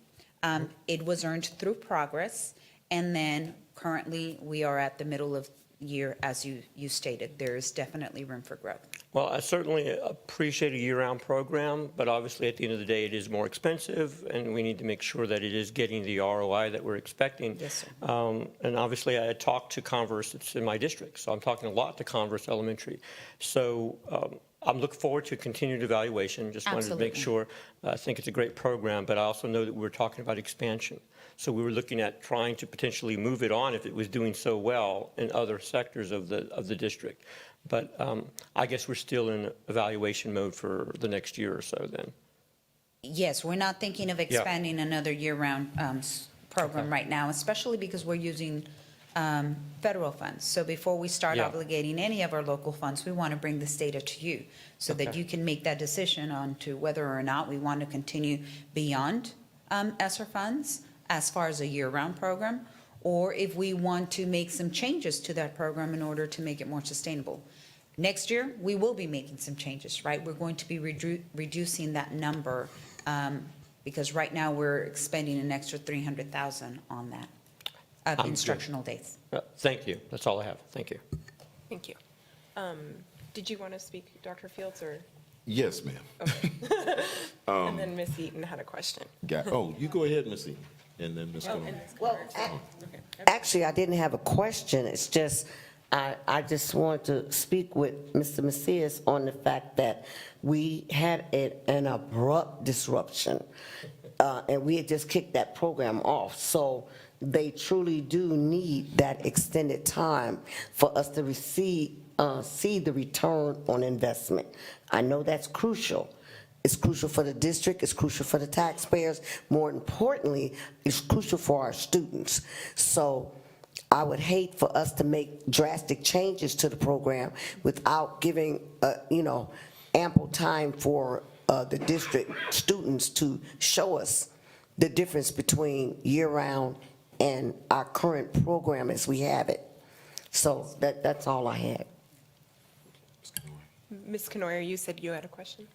It was earned through progress, and then currently we are at the middle of year, as you stated. There is definitely room for growth. Well, I certainly appreciate a year-round program, but obviously at the end of the day, it is more expensive, and we need to make sure that it is getting the ROI that we're expecting. Yes, sir. And obviously, I had talked to Converse, it's in my district, so I'm talking a lot to Converse Elementary. So I'm looking forward to continued evaluation. Just wanted to make sure. I think it's a great program, but I also know that we're talking about expansion. So we were looking at trying to potentially move it on if it was doing so well in other sectors of the district. But I guess we're still in evaluation mode for the next year or so then. Yes, we're not thinking of expanding another year-round program right now, especially because we're using federal funds. So before we start obligating any of our local funds, we want to bring this data to you so that you can make that decision on to whether or not we want to continue beyond ESSER funds as far as a year-round program, or if we want to make some changes to that program in order to make it more sustainable. Next year, we will be making some changes, right? We're going to be reducing that number because right now we're expending an extra 300,000 on that I'm of good. instructional days. Thank you. That's all I have. Thank you. Thank you. Did you want to speak, Dr. Fields, or? Yes, ma'am. And then Ms. Eaton had a question. Oh, you go ahead, Ms. Eaton, and then Ms. Oh, Conway. and Ms. Well, Conrad. actually, I didn't have a question. It's just, I just wanted to speak with Mr. Macias on the fact that we had an abrupt disruption, and we had just kicked that program off. So they truly do need that extended time for us to see the return on investment. I know that's crucial. It's crucial for the district, it's crucial for the taxpayers. More importantly, it's crucial for our students. So I would hate for us to make drastic changes to the program without giving, ample time for the district students to show us the difference between year-round and our current program as we have it. So that's all I had. Ms. Canoyer, you said you had a question?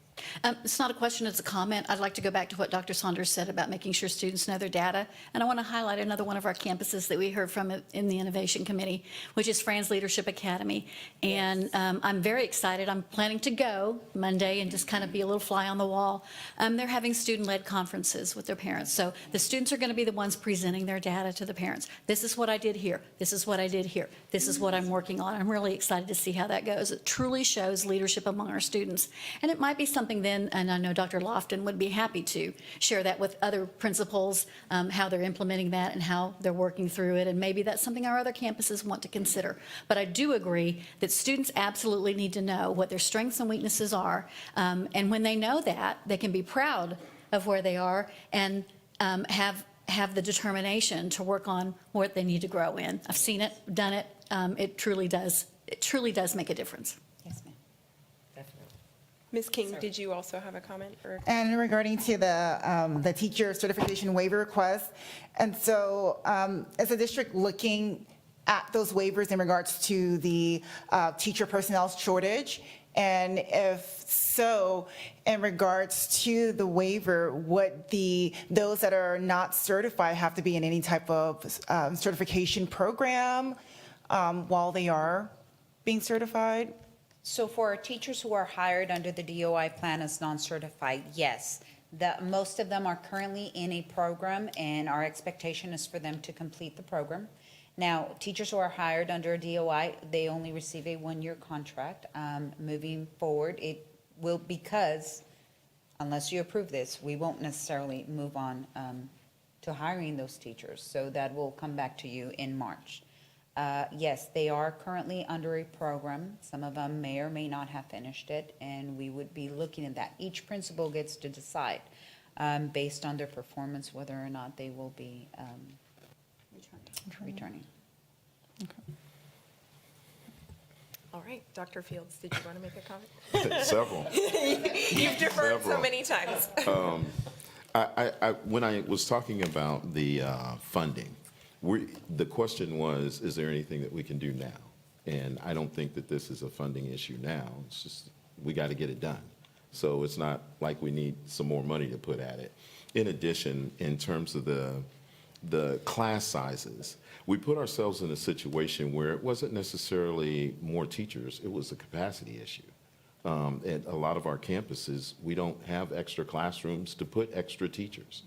It's not a question, it's a comment. I'd like to go back to what Dr. Saunders said about making sure students know their data. And I want to highlight another one of our campuses that we heard from in the Innovation Committee, which is Franz Leadership Academy. And I'm very excited. I'm planning to go Monday and just kind of be a little fly on the wall. They're having student-led conferences with their parents. So the students are going to be the ones presenting their data to the parents. This is what I did here. This is what I did here. This is what I'm working on. I'm really excited to see how that goes. It truly shows leadership among our students. And it might be something then, and I know Dr. Lofton would be happy to share that with other principals, how they're implementing that and how they're working through it, and maybe that's something our other campuses want to consider. But I do agree that students absolutely need to know what their strengths and weaknesses are, and when they know that, they can be proud of where they are and have the determination to work on what they need to grow in. I've seen it, done it. It truly does make a difference. Yes, ma'am. Ms. King, did you also have a comment? Or? And regarding to the teacher certification waiver request, and so as a district looking at those waivers in regards to the teacher personnel shortage, and if so, in regards to the waiver, would those that are not certified have to be in any type of certification program while they are being certified? So for our teachers who are hired under the DOI plan as non-certified, yes. Most of them are currently in a program, and our expectation is for them to complete the program. Now, teachers who are hired under a DOI, they only receive a one-year contract. Moving forward, it will, because unless you approve this, we won't necessarily move on to hiring those teachers. So that will come back to you in March. Yes, they are currently under a program. Some of them may or may not have finished it, and we would be looking at that. Each principal gets to decide, based on their performance, whether or not they will be returning. All right, Dr. Fields, did you want to make a comment? Several. You've deferred so Several. many times. When I was talking about the funding, the question was, is there anything that we can do now? And I don't think that this is a funding issue now. It's just, we got to get it done. So it's not like we need some more money to put at it. In addition, in terms of the class sizes, we put ourselves in a situation where it wasn't necessarily more teachers, it was a capacity issue. At a lot of our campuses, we don't have extra classrooms to put extra teachers.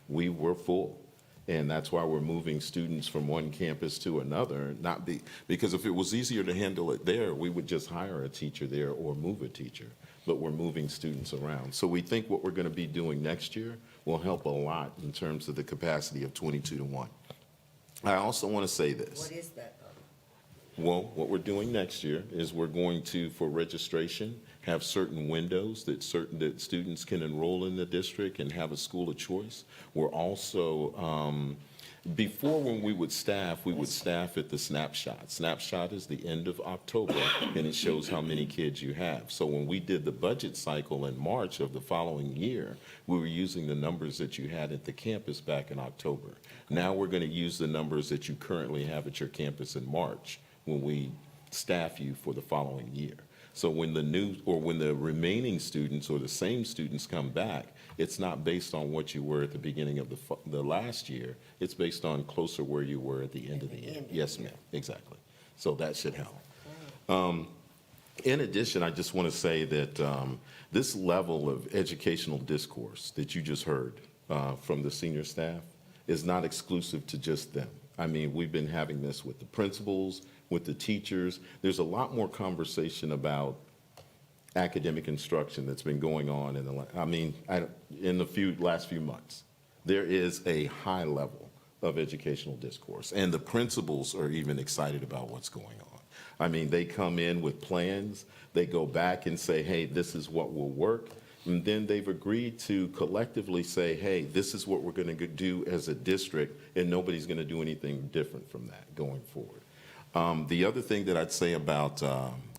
We were full. And that's why we're moving students from one campus to another, because if it was easier to handle it there, we would just hire a teacher there or move a teacher. But we're moving students around. So we think what we're going to be doing next year will help a lot in terms of the capacity of 22 to 1. I also want to say this. What is that? Well, what we're doing next year is we're going to, for registration, have certain windows that students can enroll in the district and have a school of choice. We're also Before, when we would staff at the snapshot. Snapshot is the end of October, and it shows how many kids you have. So when we did the budget cycle in March of the following year, we were using the numbers that you had at the campus back in October. Now we're going to use the numbers that you currently have at your campus in March when we staff you for the following year. So when the remaining students or the same students come back, it's not based on what you were at the beginning of the last year. It's based on closer where you were at the end of the year. Yes, ma'am, exactly. So that should help. In addition, I just want to say that this level of educational discourse that you just heard from the senior staff is not exclusive to just them. I mean, we've been having this with the principals, with the teachers. There's a lot more conversation about academic instruction that's been going on in the last few months. There is a high level of educational discourse, and the principals are even excited about what's going on. I mean, they come in with plans, they go back and say, hey, this is what will work, and then they've agreed to collectively say, hey, this is what we're going to do as a district, and nobody's going to do anything different from that going forward. The other thing that I'd say about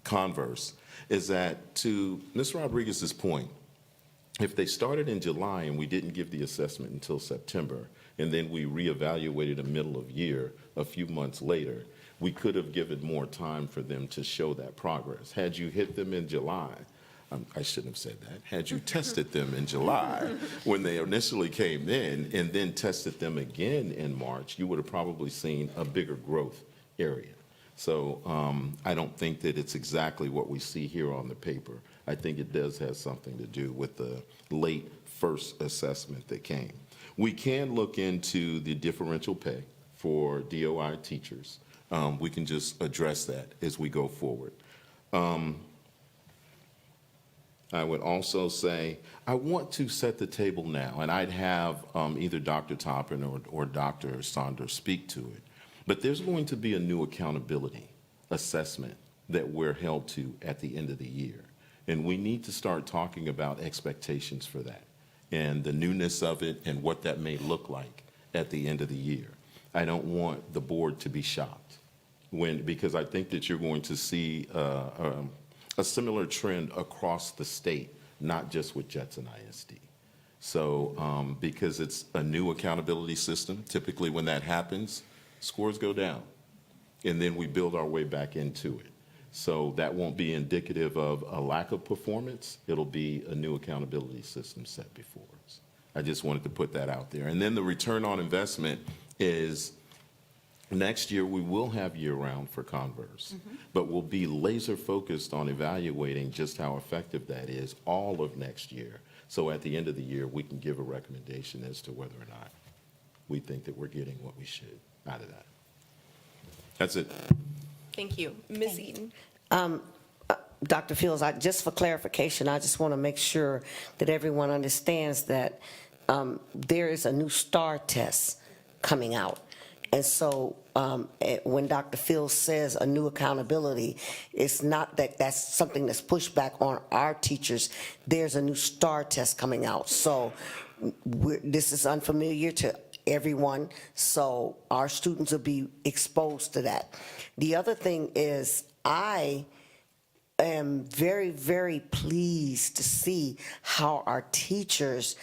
Converse is that, to Ms. Rodriguez's point, if they started in July and we didn't give the assessment until September, and then we reevaluated a middle of year a few months later, we could have given more time for them to show that progress. Had you hit them in July, I shouldn't have said that. Had you tested them in July when they initially came in and then tested them again in March, you would have probably seen a bigger growth area. So I don't think that it's exactly what we see here on the paper. I think it does have something to do with the late first assessment that came. We can look into the differential pay for DOI teachers. We can just address that as we go forward. I would also say, I want to set the table now, and I'd have either Dr. Toppin or Dr. Saunders speak to it. But there's going to be a new accountability assessment that we're held to at the end of the year. And we need to start talking about expectations for that and the newness of it and what that may look like at the end of the year. I don't want the board to be shocked because I think that you're going to see a similar trend across the state, not just with Judson ISD. So because it's a new accountability system, typically when that happens, scores go down, and then we build our way back into it. So that won't be indicative of a lack of performance. It'll be a new accountability system set before us. I just wanted to put that out there. And then the return on investment is next year we will have year-round for Converse, but we'll be laser focused on evaluating just how effective that is all of next year. So at the end of the year, we can give a recommendation as to whether or not we think that we're getting what we should out of that. That's it. Thank you. Ms. Eaton. Dr. Fields, just for clarification, I just want to make sure that everyone understands that there is a new STAR test coming out. And so when Dr. Fields says a new accountability, it's not that that's something that's pushed back on our teachers. There's a new STAR test coming out. So this is unfamiliar to everyone, so our students will be exposed to that. The other thing is I am very, very pleased to see how our teachers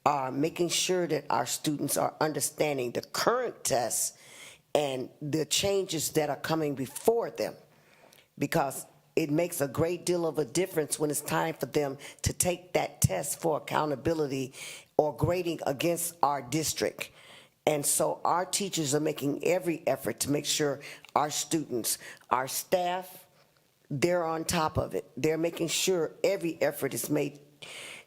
are making sure that our students are understanding the current tests and the changes that are coming before them, because it makes a great deal of a difference when it's time for them to take that test for accountability or grading against our district. And so our teachers are making every effort to make sure our students, our staff, they're on top of it. They're making sure every effort is made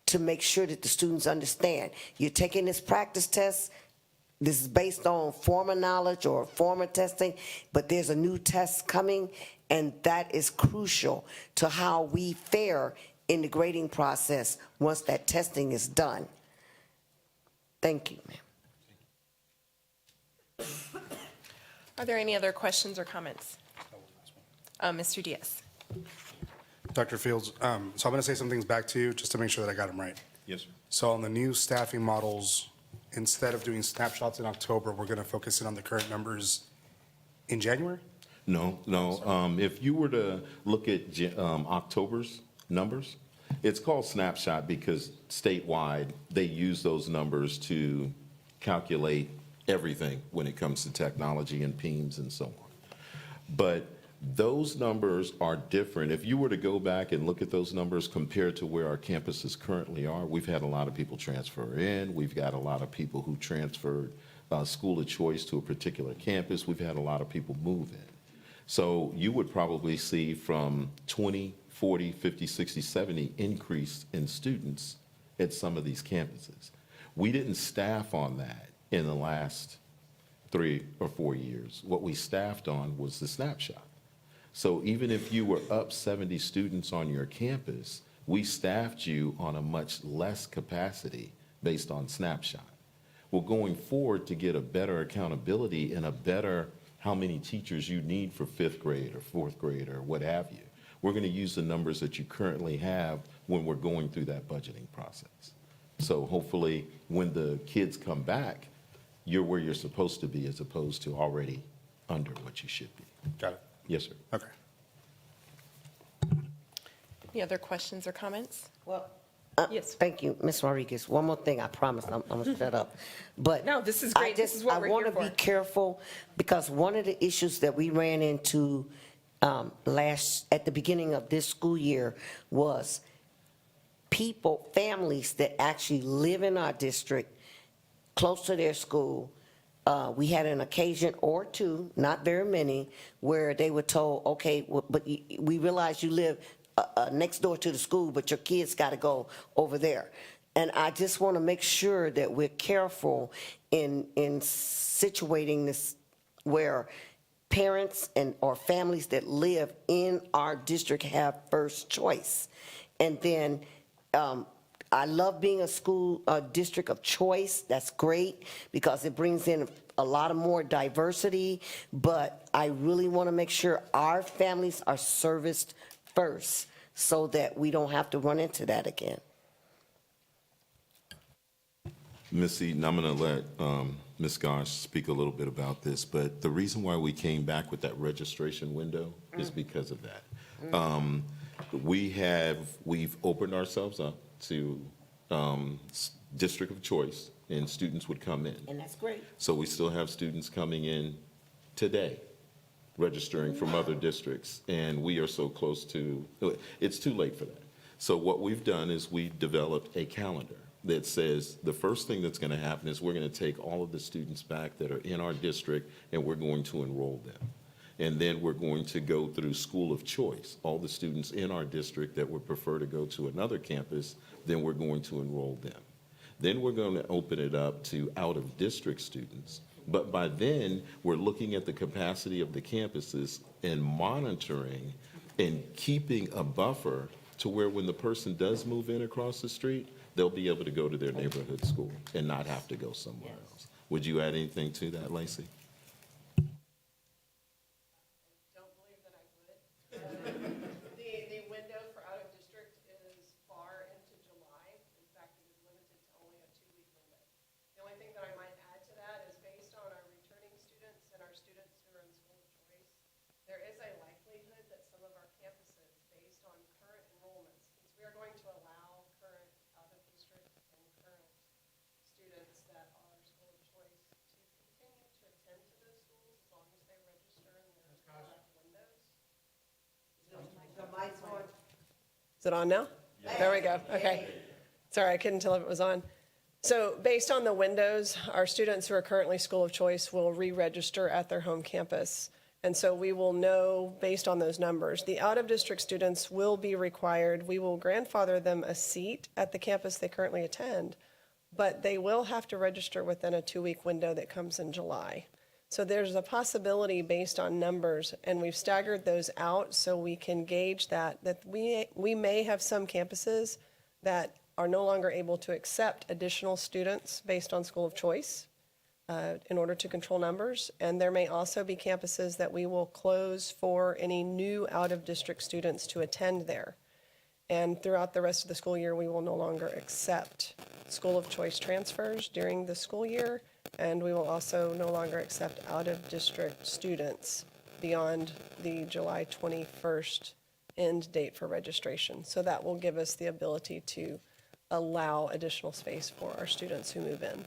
to make sure that the students understand. You're taking this practice test, this is based on former knowledge or former testing, but there's a new test coming, and that is crucial to how we fare in the grading process once that testing is done. Thank you, ma'am. Are there any other questions or comments? Mr. Diaz. Dr. Fields, so I'm going to say some things back to you just to make sure that I got them right. Yes, sir. So on the new staffing models instead of doing snapshots in October, we're going to focus in on the current numbers in January? No. If you were to look at October's numbers, it's called snapshot because statewide, they use those numbers to calculate everything when it comes to technology and PEEMS and so on. But those numbers are different. If you were to go back and look at those numbers compared to where our campuses currently are, we've had a lot of people transfer in. We've got a lot of people who transferred school of choice to a particular campus. We've had a lot of people move in. So you would probably see from 20, 40, 50, 60, 70 increase in students at some of these campuses. We didn't staff on that in the last 3 or 4 years. What we staffed on was the snapshot. So even if you were up 70 students on your campus, we staffed you on a much less capacity based on snapshot. Well, going forward, to get a better accountability and a better how many teachers you need for 5th grade or 4th grade or what have you, we're going to use the numbers that you currently have when we're going through that budgeting process. So hopefully when the kids come back, you're where you're supposed to be as opposed to already under what you should be. Got it. Yes, sir. Okay. Any other questions or comments? Well, Yes. Thank you, Ms. Rodriguez. One more thing, I promise, I'm gonna shut up. But No, this is great. This is what we're here I want to be for. careful, because one of the issues that we ran into at the beginning of this school year was families that actually live in our district, close to their school. We had an occasion or two, not very many, where they were told, okay, but we realize you live next door to the school, but your kids got to go over there. And I just want to make sure that we're careful in situating this where parents or families that live in our district have first choice. And then I love being a district of choice. That's great because it brings in a lot of more diversity, but I really want to make sure our families are serviced first so that we don't have to run into that again. Ms. Eaton, I'm going to let Ms. Gosh speak a little bit about this, but the reason why we came back with that registration window is because of that. We've opened ourselves up to district of choice, and students would come in. And that's great. So we still have students coming in today, registering from other districts, and we are so close to, it's too late for that. So what we've done is we developed a calendar that says the first thing that's going to happen is we're going to take all of the students back that are in our district and we're going to enroll them. And then we're going to go through school of choice. All the students in our district that would prefer to go to another campus, then we're going to enroll them. Then we're going to open it up to out-of-district students. But by then, we're looking at the capacity of the campuses and monitoring and keeping a buffer to where when the person does move in across the street, they'll be able to go to their neighborhood school and not have to go somewhere else. Would you add anything to that, Lacey? The window for out of district is far into July. In fact, it is limited to only a 2-week window. The only thing that I might add to that is based on our returning students and our students who are in school of choice, there is a likelihood that some of our campuses, based on current enrollments, since we are going to allow current out of district and current students that are school of choice to continue to attend to those schools as long as they register in their correct windows. Is it on now? There we go. Okay. Sorry, I couldn't tell if it was on. So based on the windows, our students who are currently school of choice will re-register at their home campus. And so we will know based on those numbers. The out-of-district students will be required. We will grandfather them a seat at the campus they currently attend, but they will have to register within a 2-week window that comes in July. So there's a possibility based on numbers, and we've staggered those out so we can gauge that we may have some campuses that are no longer able to accept additional students based on school of choice in order to control numbers. And there may also be campuses that we will close for any new out-of-district students to attend there. And throughout the rest of the school year, we will no longer accept school of choice transfers during the school year, and we will also no longer accept out-of-district students beyond the July 21st end date for registration. So that will give us the ability to allow additional space for our students who move in.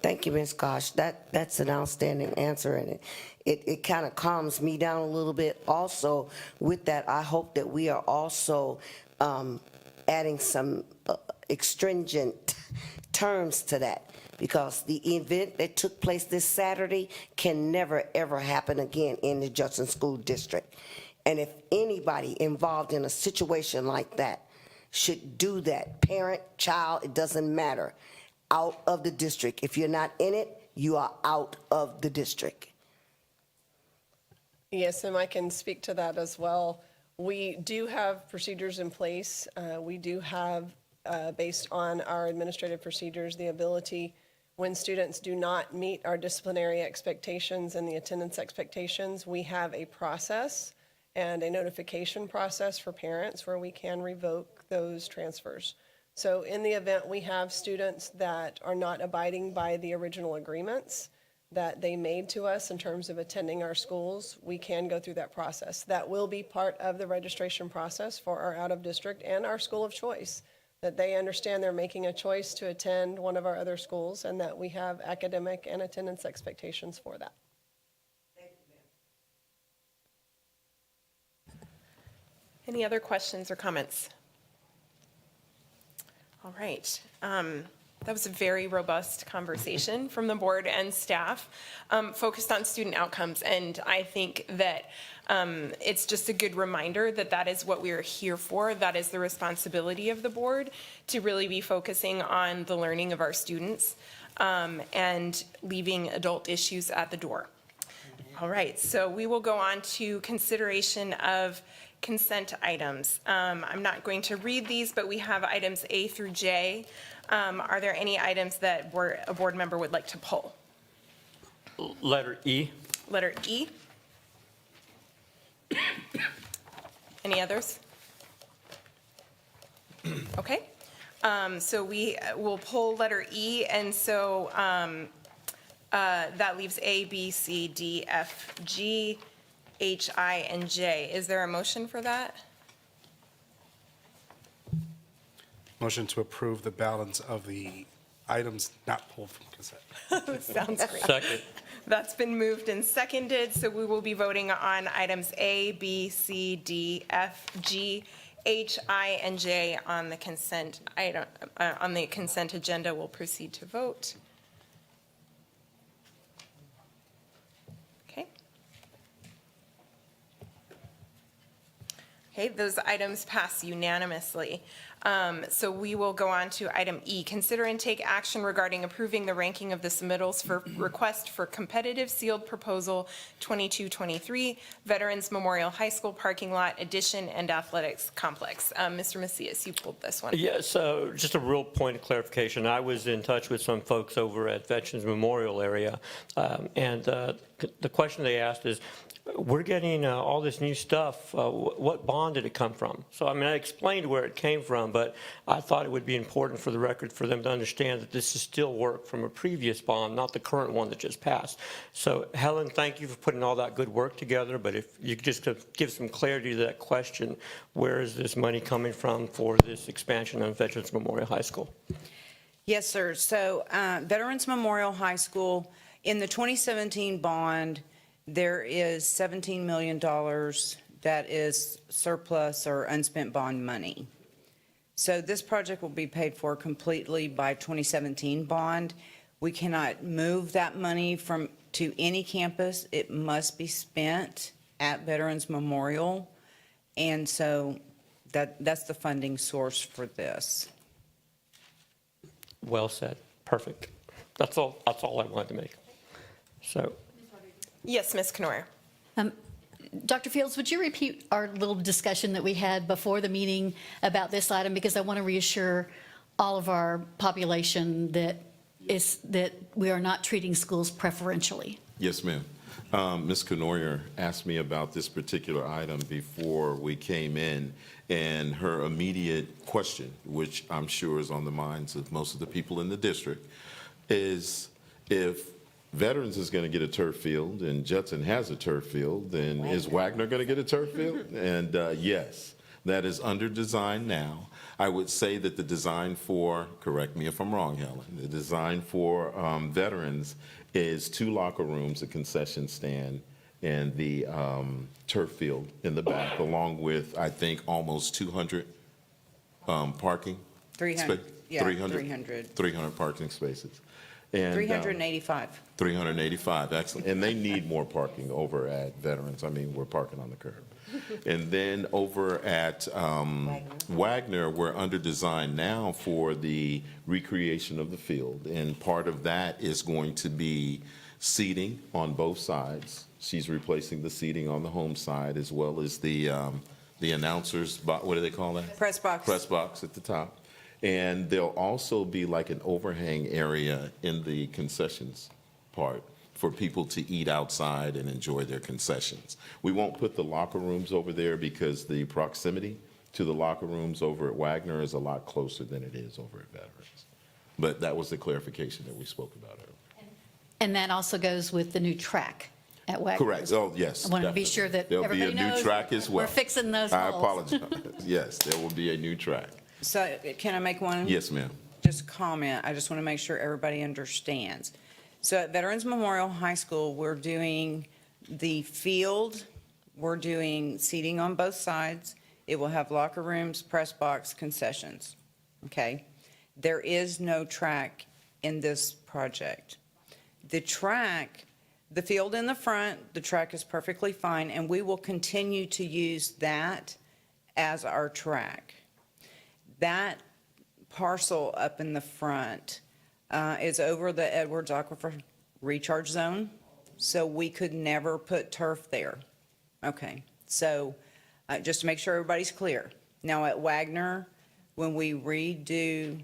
Thank you, Ms. Kosh. That's an outstanding answer, and it kind of calms me down a little bit. Also, with that, I hope that we are also adding some stringent terms to that, because the event that took place this Saturday can never, ever happen again in the Judson School District. And if anybody involved in a situation like that should do that, parent, child, it doesn't matter, out of the district. If you're not in it, you are out of the district. Yes, and I can speak to that as well. We do have procedures in place. We do have, based on our administrative procedures, the ability, when students do not meet our disciplinary expectations and the attendance expectations, we have a process and a notification process for parents where we can revoke those transfers. So in the event we have students that are not abiding by the original agreements that they made to us in terms of attending our schools, we can go through that process. That will be part of the registration process for our out-of-district and our school of choice, that they understand they're making a choice to attend one of our other schools and that we have academic and attendance expectations for that. Any other questions or comments? All right. That was a very robust conversation from the board and staff, focused on student outcomes. And I think that it's just a good reminder that that is what we are here for. That is the responsibility of the board, to really be focusing on the learning of our students and leaving adult issues at the door. All right, so we will go on to consideration of consent items. I'm not going to read these, but we have items A through J. Are there any items that a board member would like to pull? Letter E. Letter E. Any others? Okay. So we will pull letter E, and so that leaves A, B, C, D, F, G, H, I, and J. Is there a motion for that? Motion to approve the balance of the items not pulled from consent. Sounds great. Second. That's been moved and seconded, so we will be voting on items A, B, C, D, F, G, H, I, and J on the consent item, on the consent agenda. We'll proceed to vote. Okay. Okay, those items pass unanimously. So we will go on to item E, consider and take action regarding approving the ranking of the submittals for request for competitive sealed proposal 2223, Veterans Memorial High School parking lot addition and athletics complex. Mr. Macias, you pulled this one. Yeah, so just a real point of clarification. I was in touch with some folks over at Veterans Memorial area, and the question they asked is, we're getting all this new stuff. What bond did it come from? So, I mean, I explained where it came from, but I thought it would be important for the record for them to understand that this is still work from a previous bond, not the current one that just passed. So, Helen, thank you for putting all that good work together, but if you could just give some clarity to that question, where is this money coming from for this expansion of Veterans Memorial High School? Yes, sir. So Veterans Memorial High School, in the 2017 bond, there is $17 million that is surplus or unspent bond money. So this project will be paid for completely by 2017 bond. We cannot move that money to any campus. It must be spent at Veterans Memorial. And so that's the funding source for this. Well said. Perfect. That's all I wanted to make. So. Yes, Ms. Knoyer. Dr. Fields, would you repeat our little discussion that we had before the meeting about this item? Because I want to reassure all of our population that we are not treating schools preferentially. Yes, ma'am. Ms. Canoyer asked me about this particular item before we came in, and her immediate question, which I'm sure is on the minds of most of the people in the district, is if Veterans is going to get a turf field and Judson has a turf field, then is Wagner going to get a turf field? And yes, that is under design now. I would say that the design for, correct me if I'm wrong, Helen, the design for Veterans is 2 locker rooms, a concession stand, and the turf field in the back, along with, I think, almost 200 parking. 300, yeah, 300 parking spaces. And 385. 385, excellent. And they need more parking over at Veterans. I mean, we're parking on the curb. And then over at Wagner, we're under design now for the recreation of the field. And part of that is going to be seating on both sides. She's replacing the seating on the home side, as well as the announcers, what do they call that? Press box. Press box at the top. And there'll also be like an overhang area in the concessions part for people to eat outside and enjoy their concessions. We won't put the locker rooms over there because the proximity to the locker rooms over at Wagner is a lot closer than it is over at Veterans. But that was the clarification that we spoke about earlier. And that also goes with the new track at Wagner. Correct. Oh, yes. I want to be definitely. sure that There'll be a everybody knows new track as well. we're fixing those I holes. apologize. Yes, there will be a new track. So can I make one? Yes, ma'am. Just comment. I just want to make sure everybody understands. So at Veterans Memorial High School, we're doing the field, we're doing seating on both sides. It will have locker rooms, press box, concessions, okay? There is no track in this project. The track, the field in the front, the track is perfectly fine, and we will continue to use that as our track. That parcel up in the front is over the Edwards Aquifer Recharge Zone, so we could never put turf there. Okay, so just to make sure everybody's clear. Now at Wagner, when we redo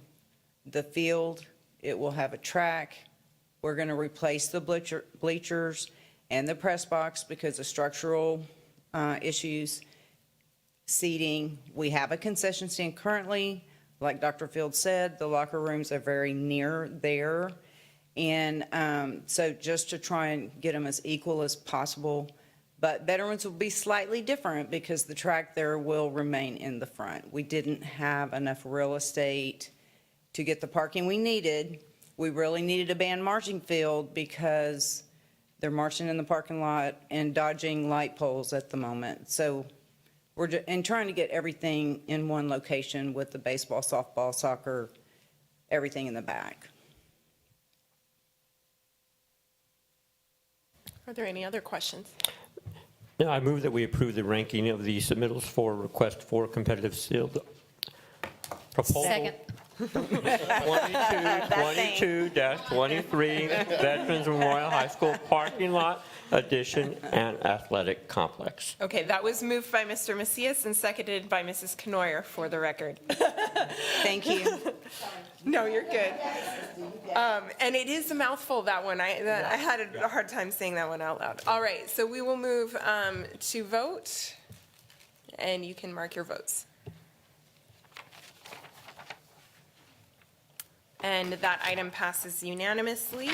the field, it will have a track. We're going to replace the bleachers and the press box because of structural issues. Seating, we have a concession stand currently. Like Dr. Field said, the locker rooms are very near there. And so just to try and get them as equal as possible. But Veterans will be slightly different because the track there will remain in the front. We didn't have enough real estate to get the parking we needed. We really needed a band marching field because they're marching in the parking lot and dodging light poles at the moment. So we're trying to get everything in one location with the baseball, softball, soccer, everything in the back. Are there any other questions? Now, I move that we approve the ranking of the submittals for request for competitive field proposal. Second. 22-23 Veterans Memorial High School parking lot addition and athletic complex. Okay, that was moved by Mr. Macias and seconded by Mrs. Canoyer for the record. Thank you. No, you're good. And it is a mouthful, that one. I had a hard time saying that one out loud. All right, so we will move to vote, and you can mark your votes. And that item passes unanimously.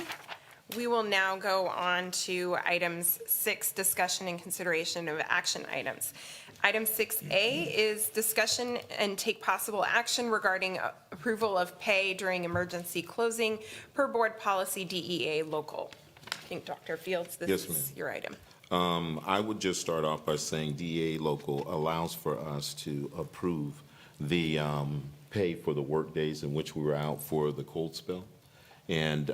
We will now go on to items 6, discussion and consideration of action items. Item 6A is discussion and take possible action regarding approval of pay during emergency closing per board policy DEA local. I think Dr. Fields, this Yes, is ma'am. your item. I would just start off by saying DEA local allows for us to approve the pay for the work days in which we were out for the cold spell. And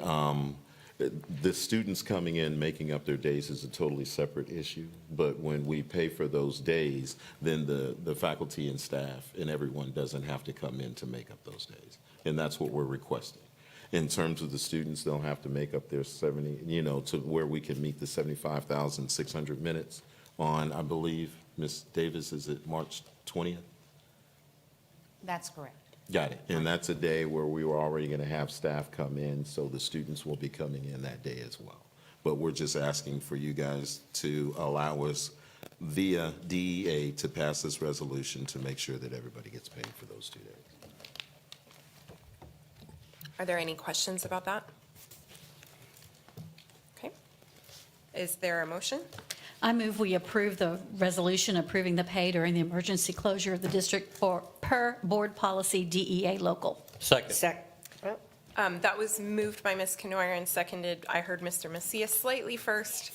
the students coming in, making up their days is a totally separate issue. But when we pay for those days, then the faculty and staff and everyone doesn't have to come in to make up those days. And that's what we're requesting. In terms of the students, they'll have to make up their 70, to where we can meet the 75,600 minutes on, I believe, Ms. Davis, is it March 20th? That's correct. Got it. And that's a day where we were already going to have staff come in, so the students will be coming in that day as well. but we're just asking for you guys to allow us via DEA to pass this resolution to make sure that everybody gets paid for those 2 days. Are there any questions about that? Okay. Is there a motion? I move we approve the resolution approving the pay during the emergency closure of the district per board policy DEA local. Second. That was moved by Ms. Canoyer and seconded, I heard Mr. Macias slightly first.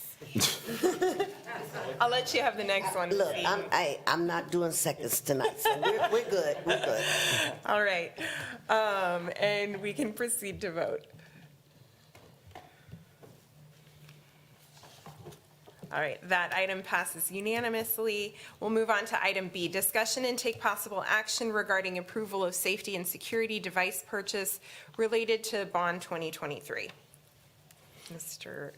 I'll let you have the next one. Look, Steve. I'm not doing seconds tonight, so we're good, we're good. All right. And we can proceed to vote. All right, that item passes unanimously. We'll move on to item B, discussion and take possible action regarding approval of safety and security device purchase related to Bond 2023.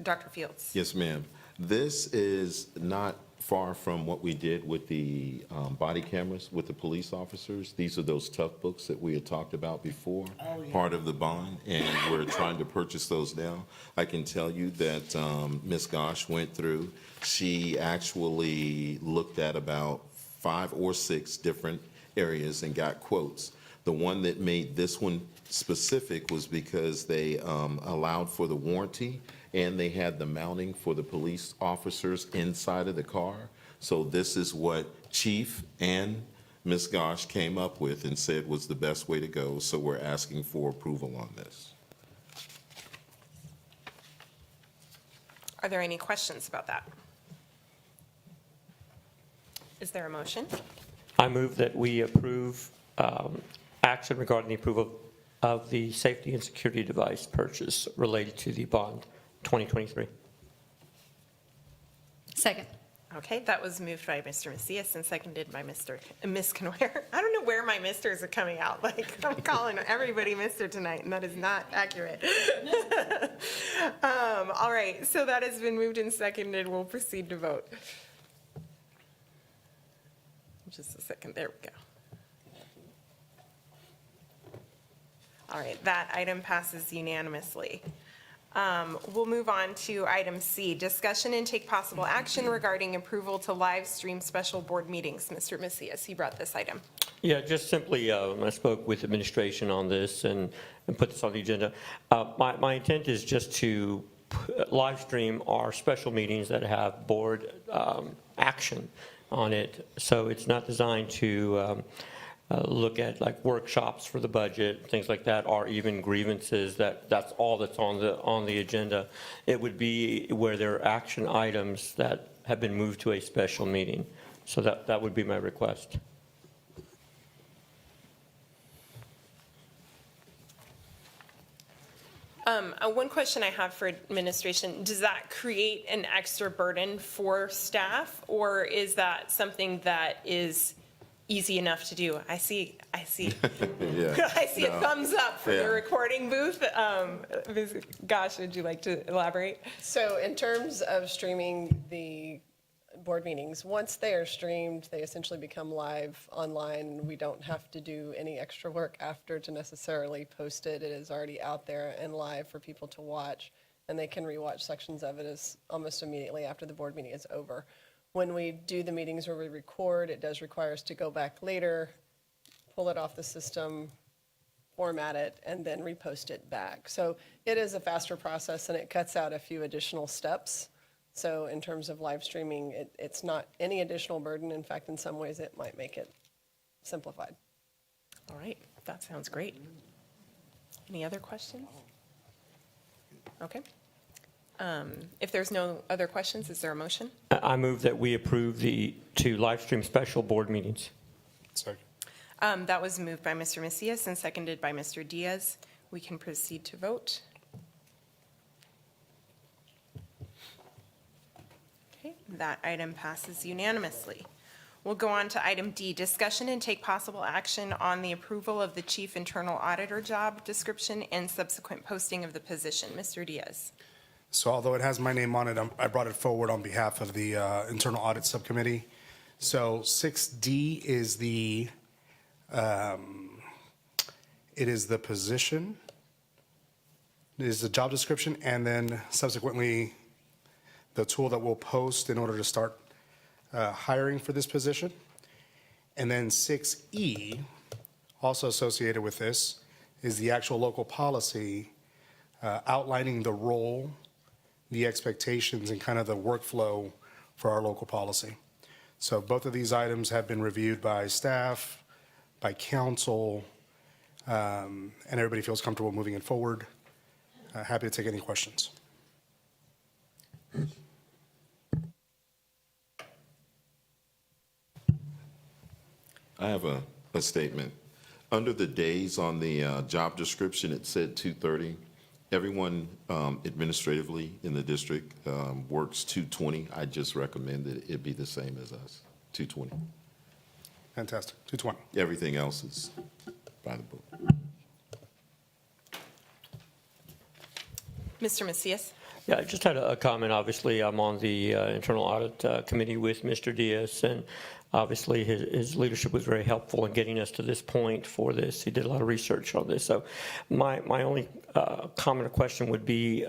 Dr. Fields. Yes, ma'am. This is not far from what we did with the body cameras with the police officers. These are those tough books that we had talked about before, part of the bond, and we're trying to purchase those now. I can tell you that Ms. Gosh went through. She actually looked at about 5 or 6 different areas and got quotes. The one that made this one specific was because they allowed for the warranty and they had the mounting for the police officers inside of the car. So this is what Chief and Ms. Gosh came up with and said was the best way to go. So we're asking for approval on this. Are there any questions about that? Is there a motion? I move that we approve action regarding the approval of the safety and security device purchase related to the bond 2023. Second. Okay, that was moved by Mr. Macias and seconded by Ms. Canoyer. I don't know where my misters are coming out. Like, I'm calling everybody Mr. tonight, and that is not accurate. All right, so that has been moved and seconded. We'll proceed to vote. Just a second. There we go. All right, that item passes unanimously. We'll move on to item C, discussion and take possible action regarding approval to live stream special board meetings. Mr. Macias, you brought this item. Yeah, just simply, I spoke with administration on this and put this on the agenda. My intent is just to live stream our special meetings that have board action on it. So it's not designed to look at like workshops for the budget, things like that, or even grievances. That's all that's on the agenda. It would be where there are action items that have been moved to a special meeting. So that would be my request. One question I have for administration, does that create an extra burden for staff, or is that something that is easy enough to do? I see. Yeah. I see a No. thumbs up for Yeah. the recording booth. Ms. Gosh, would you like to elaborate? So in terms of streaming the board meetings, once they are streamed, they essentially become live online. We don't have to do any extra work after to necessarily post it. It is already out there and live for people to watch, and they can rewatch sections of it as almost immediately after the board meeting is over. When we do the meetings where we record, it does require us to go back later, pull it off the system, format it, and then repost it back. So it is a faster process, and it cuts out a few additional steps. So in terms of live streaming, it's not any additional burden. In fact, in some ways, it might make it simplified. All right, that sounds great. Any other questions? Okay. If there's no other questions, is there a motion? I move that we approve the 2 live stream special board meetings. Sorry. That was moved by Mr. Macias and seconded by Mr. Diaz. We can proceed to vote. Okay, that item passes unanimously. We'll go on to item D, discussion and take possible action on the approval of the chief internal auditor job description and subsequent posting of the position. Mr. Diaz. So although it has my name on it, I brought it forward on behalf of the Internal Audit Subcommittee. So 6D is it is the position, it is the job description, and then subsequently the tool that we'll post in order to start hiring for this position. And then 6E, also associated with this, is the actual local policy outlining the role, the expectations, and kind of the workflow for our local policy. So both of these items have been reviewed by staff, by council, and everybody feels comfortable moving it forward. Happy to take any questions. I have a statement. Under the days on the job description, it said 2:30. Everyone administratively in the district works 2:20. I just recommend that it be the same as us, 2:20. Fantastic, 2:20. Everything else is by the book. Mr. Macias? Yeah, I just had a comment. Obviously, I'm on the Internal Audit Committee with Mr. Diaz, and obviously his leadership was very helpful in getting us to this point for this. He did a lot of research on this. So my only comment or question would be,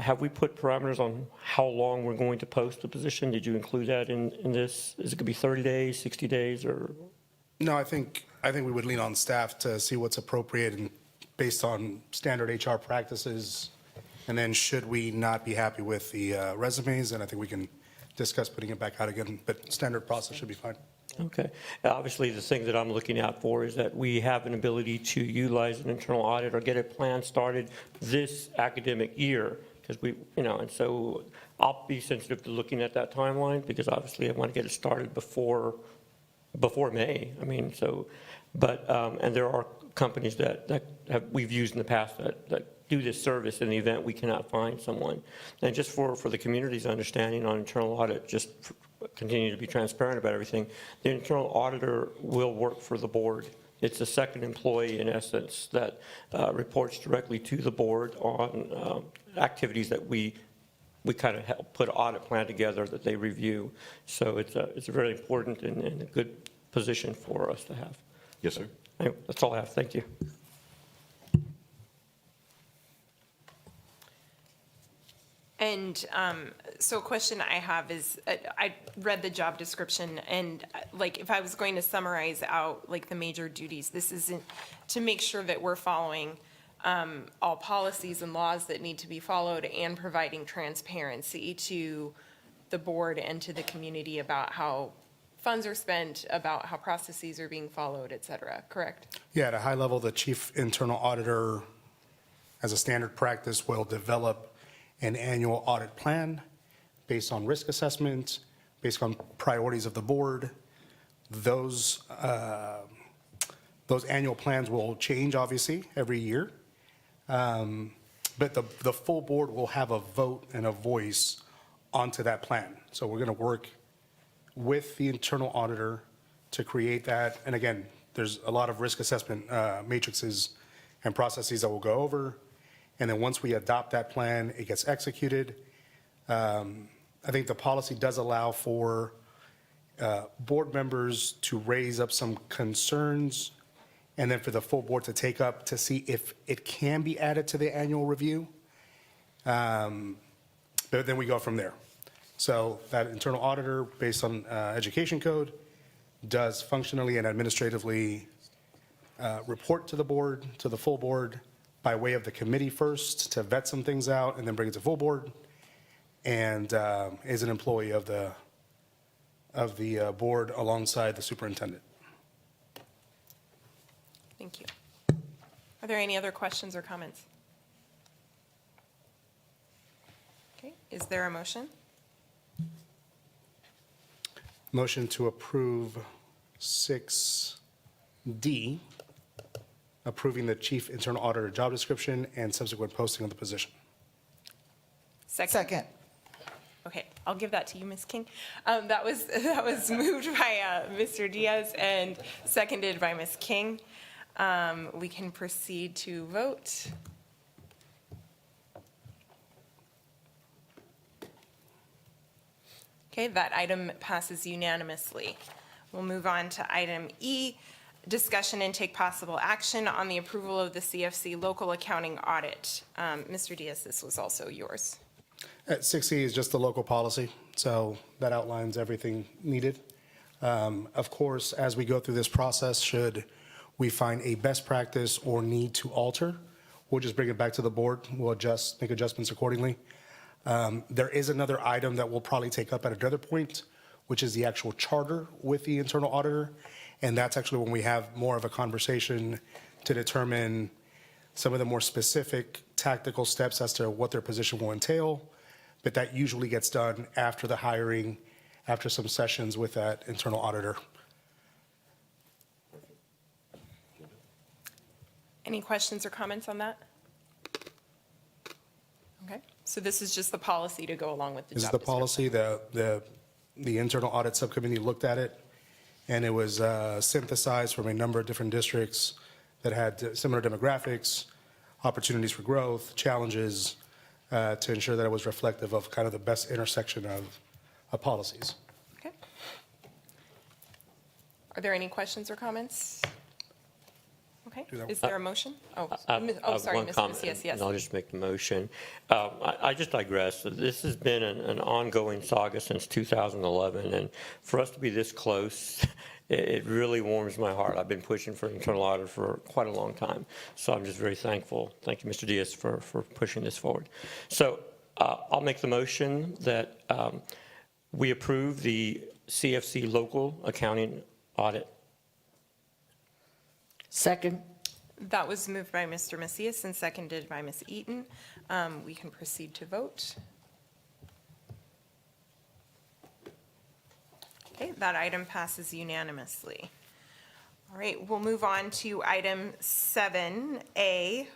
have we put parameters on how long we're going to post the position? Did you include that in this? Is it going to be 30 days, 60 days, or? No, I think we would lean on staff to see what's appropriate and based on standard HR practices. And then should we not be happy with the resumes, then I think we can discuss putting it back out again, but standard process should be fine. Okay. Obviously, the thing that I'm looking out for is that we have an ability to utilize an internal audit or get a plan started this academic year, because and so I'll be sensitive to looking at that timeline, because obviously I want to get it started before May. I mean, so, but, and there are companies that we've used in the past that do this service in the event we cannot find someone. And just for the community's understanding on internal audit, just continue to be transparent about everything, the internal auditor will work for the board. It's a second employee, in essence, that reports directly to the board on activities that we kind of help put an audit plan together that they review. So it's a very important and a good position for us to have. Yes, sir. Anyway, that's all I have. Thank you. And so a question I have is, I read the job description, and like, if I was going to summarize out like the major duties, this isn't to make sure that we're following all policies and laws that need to be followed and providing transparency to the board and to the community about how funds are spent, about how processes are being followed, et cetera, correct? Yeah, at a high level, the chief internal auditor, as a standard practice, will develop an annual audit plan based on risk assessment, based on priorities of the board. Those annual plans will change, obviously, every year. But the full board will have a vote and a voice onto that plan. So we're going to work with the internal auditor to create that. And again, there's a lot of risk assessment matrices and processes that we'll go over. And then once we adopt that plan, it gets executed. I think the policy does allow for board members to raise up some concerns, and then for the full board to take up to see if it can be added to the annual review. But then we go from there. So that internal auditor, based on education code, does functionally and administratively report to the board, to the full board, by way of the committee first to vet some things out and then bring it to full board, and is an employee of the board alongside the superintendent. Thank you. Are there any other questions or comments? Okay, is there a motion? Motion to approve 6D, approving the chief internal auditor job description and subsequent posting of the position. Second. Okay, I'll give that to you, Ms. King. That was moved by Mr. Diaz and seconded by Ms. King. We can proceed to vote. Okay, that item passes unanimously. We'll move on to item E, discussion and take possible action on the approval of the CFC local accounting audit. Mr. Diaz, this was also yours. At 6E is just the local policy, so that outlines everything needed. Of course, as we go through this process, should we find a best practice or need to alter, we'll just bring it back to the board. We'll adjust, make adjustments accordingly. There is another item that we'll probably take up at another point, which is the actual charter with the internal auditor. And that's actually when we have more of a conversation to determine some of the more specific tactical steps as to what their position will entail. But that usually gets done after the hiring, after some sessions with that internal auditor. Any questions or comments on that? Okay, so this is just the policy to go along with the This is job the description. policy, the internal audit subcommittee looked at it, and it was synthesized from a number of different districts that had similar demographics, opportunities for growth, challenges, to ensure that it was reflective of kind of the best intersection of policies. Okay. Are there any questions or comments? Okay, is there a motion? Oh, sorry, One Mr. comment, Macias, yes. and I'll just make the motion. I just digress. This has been an ongoing saga since 2011, and for us to be this close, it really warms my heart. I've been pushing for internal audit for quite a long time, so I'm just very thankful. Thank you, Mr. Diaz, for pushing this forward. So I'll make the motion that we approve the CFC local accounting audit. Second. That was moved by Mr. Macias and seconded by Ms. Eaton. We can proceed to vote. Okay, that item passes unanimously. All right, we'll move on to item 7A,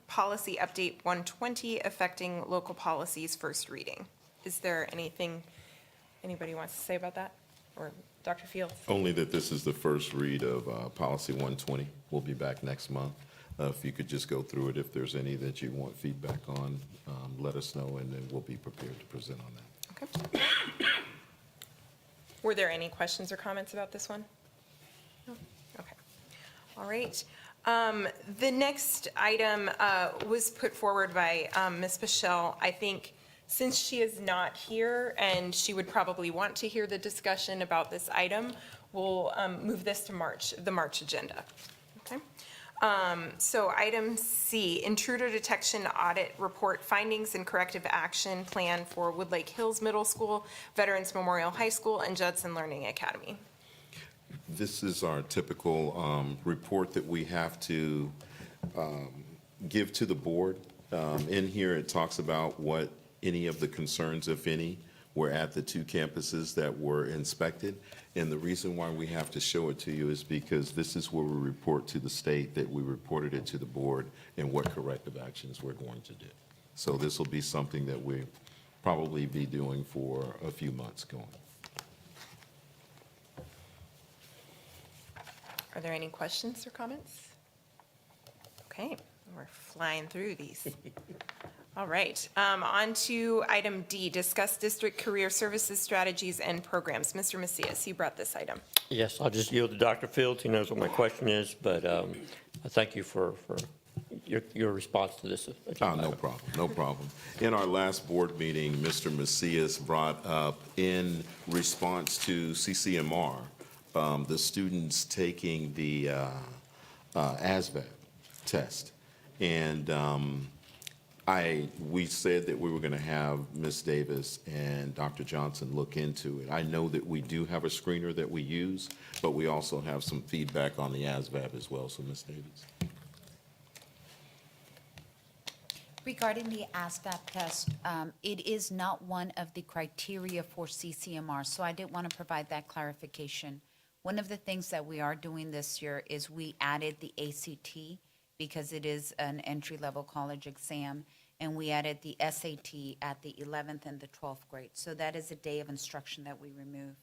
Policy Update 120, affecting local policies, first reading. Is there anything anybody wants to say about that? Or Dr. Fields? Only that this is the first read of Policy 120. We'll be back next month. If you could just go through it, if there's any that you want feedback on, let us know, and then we'll be prepared to present on that. Okay. Were there any questions or comments about this one? No? Okay. All right. The next item was put forward by Ms. Pichelle. I think since she is not here and she would probably want to hear the discussion about this item, we'll move this to the March agenda. Okay. So item C, intruder detection audit report findings and corrective action plan for Woodlake Hills Middle School, Veterans Memorial High School, and Judson Learning Academy. This is our typical report that we have to give to the board. In here, it talks about what any of the concerns, if any, were at the two campuses that were inspected. And the reason why we have to show it to you is because this is where we report to the state that we reported it to the board and what corrective actions we're going to do. So this will be something that we'll probably be doing for a few months going. Are there any questions or comments? Okay, we're flying through these. All right, on to item D, discuss district career services strategies and programs. Mr. Macias, you brought this item. Yes, I'll just yield to Dr. Fields. He knows what my question is, but I thank you for your response to this. No problem, no problem. In our last board meeting, Mr. Macias brought up, in response to CCMR, the students taking the ASVAB test. And we said that we were going to have Ms. Davis and Dr. Johnson look into it. I know that we do have a screener that we use, but we also have some feedback on the ASVAB as well. So, Ms. Davis. Regarding the ASVAB test, it is not one of the criteria for CCMR, so I did want to provide that clarification. One of the things that we are doing this year is we added the ACT because it is an entry-level college exam, and we added the SAT at the 11th and the 12th grade. So that is a day of instruction that we remove.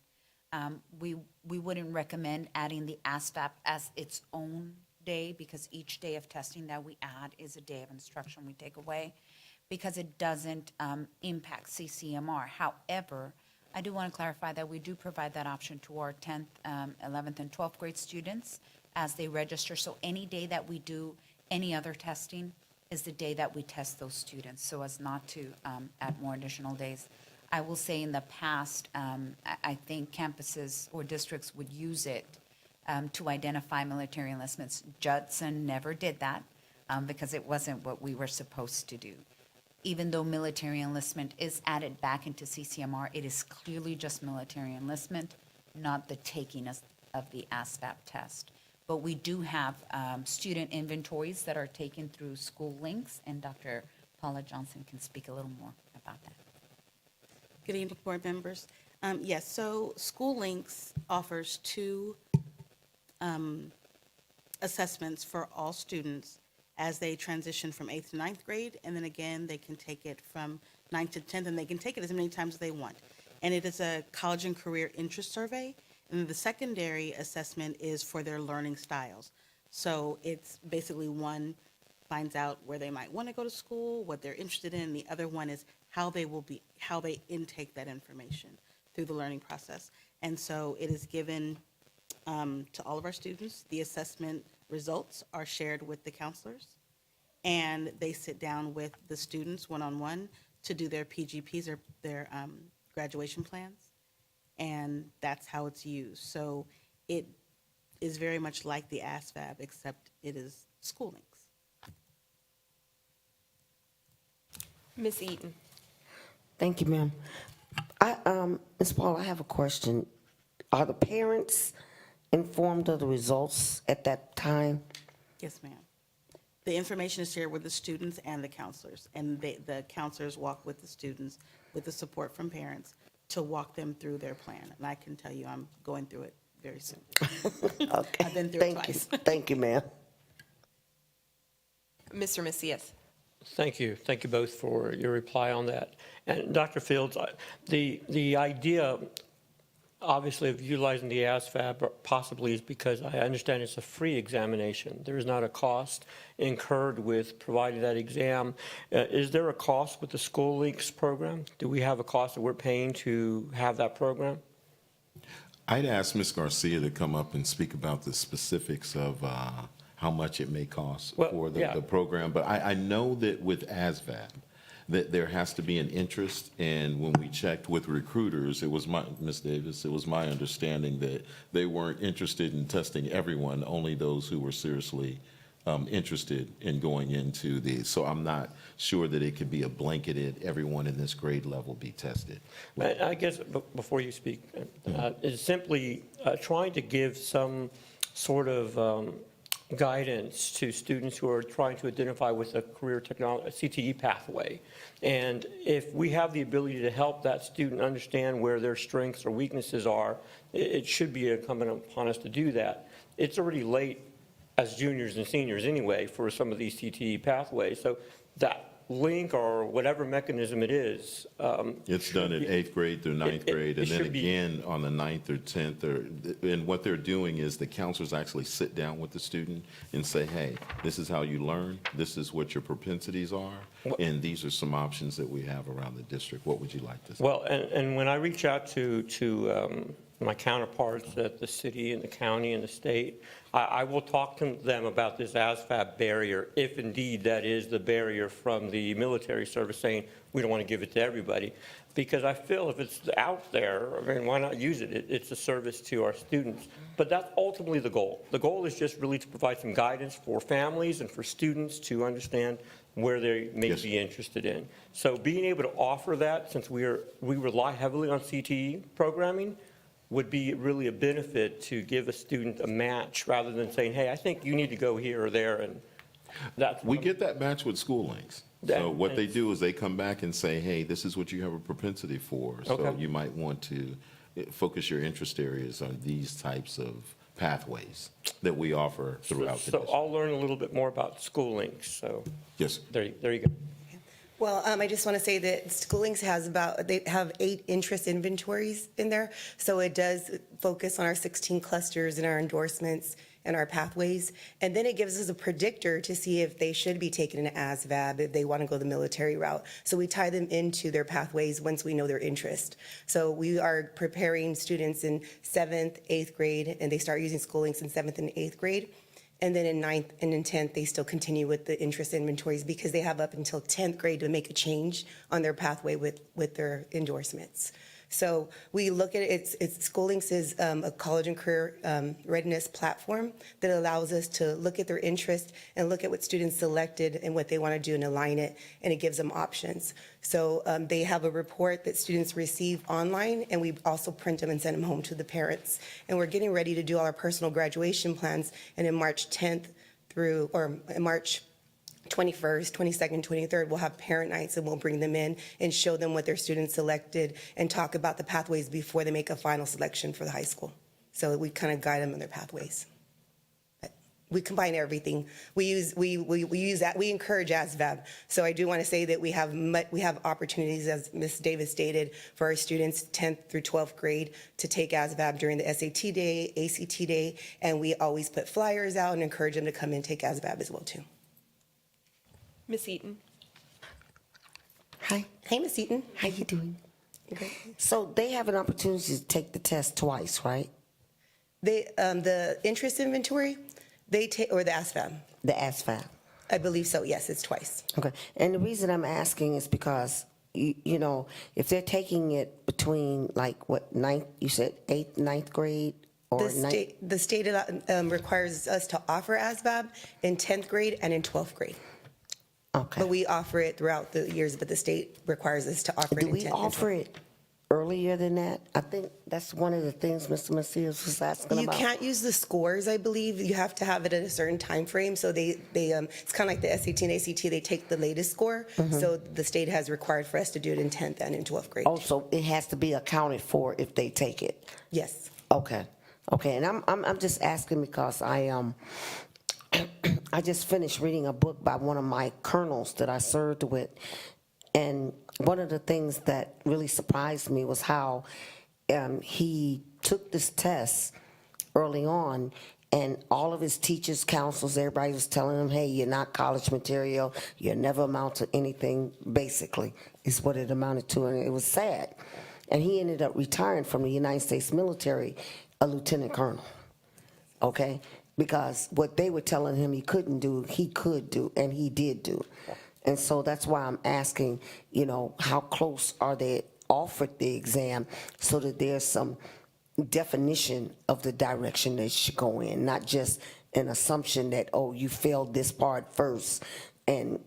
We wouldn't recommend adding the ASVAB as its own day because each day of testing that we add is a day of instruction we take away because it doesn't impact CCMR. However, I do want to clarify that we do provide that option to our 10th, 11th, and 12th grade students as they register. So any day that we do any other testing is the day that we test those students, so as not to add more additional days. I will say in the past, I think campuses or districts would use it to identify military enlistments. Judson never did that because it wasn't what we were supposed to do. Even though military enlistment is added back into CCMR, it is clearly just military enlistment, not the taking of the ASVAB test. But we do have student inventories that are taken through School Links, and Dr. Paula Johnson can speak a little more about that. Good evening, board members. Yes, so School Links offers 2 assessments for all students as they transition from 8th to 9th grade, and then again, they can take it from 9th to 10th, and they can take it as many times as they want. And it is a college and career interest survey, and then the secondary assessment is for their learning styles. So it's basically one finds out where they might want to go to school, what they're interested in. The other one is how they intake that information through the learning process. And so it is given to all of our students. The assessment results are shared with the counselors, and they sit down with the students one-on-one to do their PGPs or their graduation plans, and that's how it's used. So it is very much like the ASVAB, except it is School Links. Ms. Eaton. Thank you, ma'am. Ms. Paul, I have a question. Are the parents informed of the results at that time? Yes, ma'am. The information is shared with the students and the counselors, and the counselors walk with the students with the support from parents to walk them through their plan. And I can tell you, I'm going through it very soon. Okay. I've been through Thank it twice. you. Thank you, ma'am. Mr. Macias. Thank you. Thank you both for your reply on that. And Dr. Fields, the idea, obviously, of utilizing the ASVAB possibly is because I understand it's a free examination. There is not a cost incurred with providing that exam. Is there a cost with the School Links program? Do we have a cost that we're paying to have that program? I'd ask Ms. Garcia to come up and speak about the specifics of how much it may cost for the program. But I know that with ASVAB, that there has to be an interest, and when we checked with recruiters, it was Ms. Davis, it was my understanding that they weren't interested in testing everyone, only those who were seriously interested in going into these. So I'm not sure that it could be a blanketed, everyone in this grade level be tested. I guess before you speak, is simply trying to give some sort of guidance to students who are trying to identify with a career technology, CTE pathway. And if we have the ability to help that student understand where their strengths or weaknesses are, it should be incumbent upon us to do that. It's already late as juniors and seniors anyway for some of these CTE pathways. So that link or whatever mechanism it is. It's done at 8th grade through 9th grade, and then again on the 9th or 10th. And what they're doing is the counselors actually sit down with the student and say, hey, this is how you learn, this is what your propensities are, and these are some options that we have around the district. What would you like to say? Well, and when I reach out to my counterparts at the city and the county and the state, I will talk to them about this ASVAB barrier, if indeed that is the barrier from the military service saying we don't want to give it to everybody. Because I feel if it's out there, I mean, why not use it? It's a service to our students. But that's ultimately the goal. The goal is just really to provide some guidance for families and for students to understand where they may be interested in. So being able to offer that, since we rely heavily on CTE programming, would be really a benefit to give a student a match rather than saying, hey, I think you need to go here or there. And that's we get that match with School Links. So what they do is they come back and say, hey, this is what you have a propensity for. So you might want to focus your interest areas on these types of pathways that we offer throughout the district. So I'll learn a little bit more about School Links. So yes, there you go. Well, I just want to say that School Links they have 8 interest inventories in there. So it does focus on our 16 clusters and our endorsements and our pathways. And then it gives us a predictor to see if they should be taken an ASVAB, if they want to go the military route. So we tie them into their pathways once we know their interest. So we are preparing students in 7th, 8th grade, and they start using School Links in 7th and 8th grade. And then in 9th and in 10th, they still continue with the interest inventories because they have up until 10th grade to make a change on their pathway with their endorsements. So we look at it, Schoollinks is a college and career readiness platform that allows us to look at their interest and look at what students selected and what they want to do and align it, and it gives them options. So they have a report that students receive online, and we also print them and send them home to the parents. And we're getting ready to do all our personal graduation plans, and in March 10th through, or in March 21st, 22nd, 23rd, we'll have parent nights, and we'll bring them in and show them what their students selected and talk about the pathways before they make a final selection for the high school. So we kind of guide them in their pathways. But we combine everything. We use that. We encourage ASVAB. So I do want to say that we have opportunities, as Ms. Davis stated, for our students 10th through 12th grade to take ASVAB during the SAT day, ACT day, and we always put flyers out and encourage them to come in and take ASVAB as well too. Ms. Eaton. Hi. Hey, Ms. Eaton. How you doing? So they have an opportunity to take the test twice, right? They, the interest inventory, they take, or the ASVAB? The ASVAB. I believe so, yes, it's twice. Okay. And the reason I'm asking is because, you know, if they're taking it between like what, ninth, you said 8th, 9th grade? Or The state requires us to offer ASVAB in 10th grade and in 12th grade. Okay. But we offer it throughout the years, but the state requires us to offer it in 10th Do we and 12th. offer it earlier than that? I think that's one of the things Mr. Macias was asking You about. can't use the scores, I believe. You have to have it at a certain time frame. So they it's kind of like the SAT and ACT. They take the latest score. So the state has required for us to do it in 10th and in 12th grade. Oh, so it has to be accounted for if they take it? Yes. Okay. Okay, and I'm just asking because I just finished reading a book by one of my colonels that I served with, and one of the things that really surprised me was how he took this test early on, and all of his teachers, counselors, everybody was telling him, hey, you're not college material, you'll never amount to anything, basically, is what it amounted to, and it was sad. And he ended up retiring from the United States military, a lieutenant colonel, okay? Because what they were telling him he couldn't do, he could do, and he did do. And so that's why I'm asking, you know, how close are they offered the exam so that there's some definition of the direction they should go in, not just an assumption that, oh, you failed this part first, and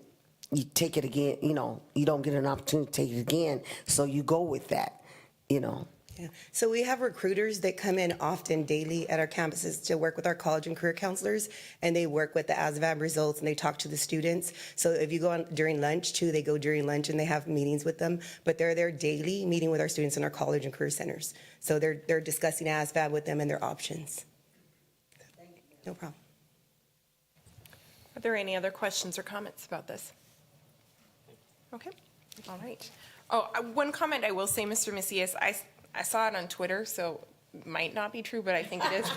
you take it again, you know, you don't get an opportunity to take it again, so you go with that, you know. Yeah. So we have recruiters that come in often daily at our campuses to work with our college and career counselors, and they work with the ASVAB results and they talk to the students. So if you go on during lunch too, they go during lunch and they have meetings with them, but they're there daily meeting with our students in our college and career centers. So they're discussing ASVAB with them and their options. No problem. Are there any other questions or comments about this? Okay, all right. Oh, one comment I will say, Mr. Macias, I saw it on Twitter, so it might not be true, but I think it is.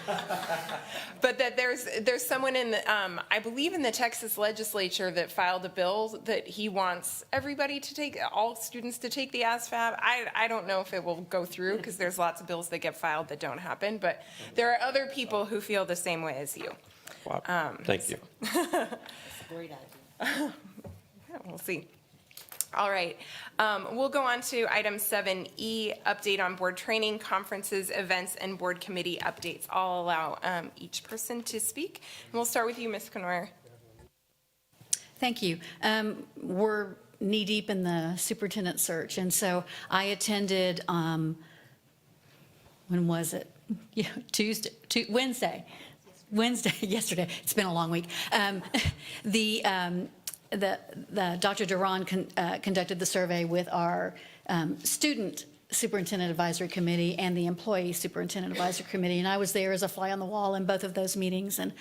But that there's someone in the, I believe in the Texas legislature that filed a bill that he wants everybody to take, all students to take the ASVAB. I don't know if it will go through because there's lots of bills that get filed that don't happen, but there are other people who feel the same way as you. Wow. Thank you. Great idea. We'll see. All right, we'll go on to item 7E, update on board training, conferences, events, and board committee updates. I'll allow each person to speak. And we'll start with you, Ms. Knoyer. Thank you. We're knee-deep in the superintendent search, and so I attended, when was it? Yeah, Wednesday, yesterday. It's been a long week. The Dr. Duran conducted the survey with our student superintendent advisory committee and the employee superintendent advisory committee, and I was there as a fly on the wall in both of those meetings, and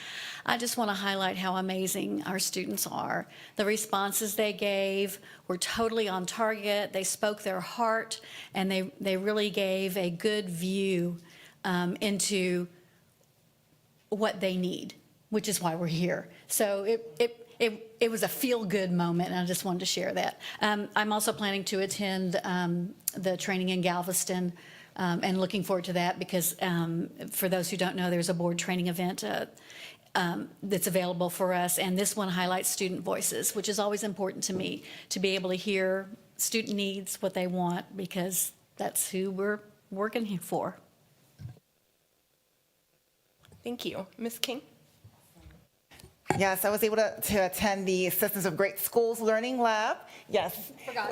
I just want to highlight how amazing our students are. The responses they gave were totally on target. They spoke their heart, and they really gave a good view into what they need, which is why we're here. So it was a feel-good moment, and I just wanted to share that. I'm also planning to attend the training in Galveston, and looking forward to that because for those who don't know, there's a board training event that's available for us. And this one highlights student voices, which is always important to me, to be able to hear student needs, what they want, because that's who we're working here for. Thank you. Ms. King? Yes, I was able to attend the Systems of Great Schools Learning Lab. Yes. Forgot.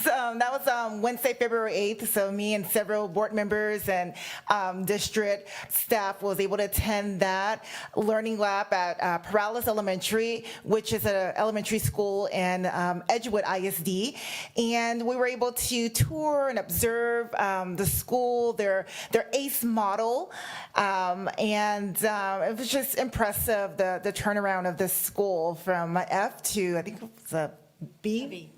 So that was Wednesday, February 8th. So me and several board members and district staff was able to attend that learning lab at Perales Elementary, which is an elementary school in Edgewood ISD. And we were able to tour and observe the school, their ACE model. And it was just impressive, the turnaround of this school from F to, I think it was a B.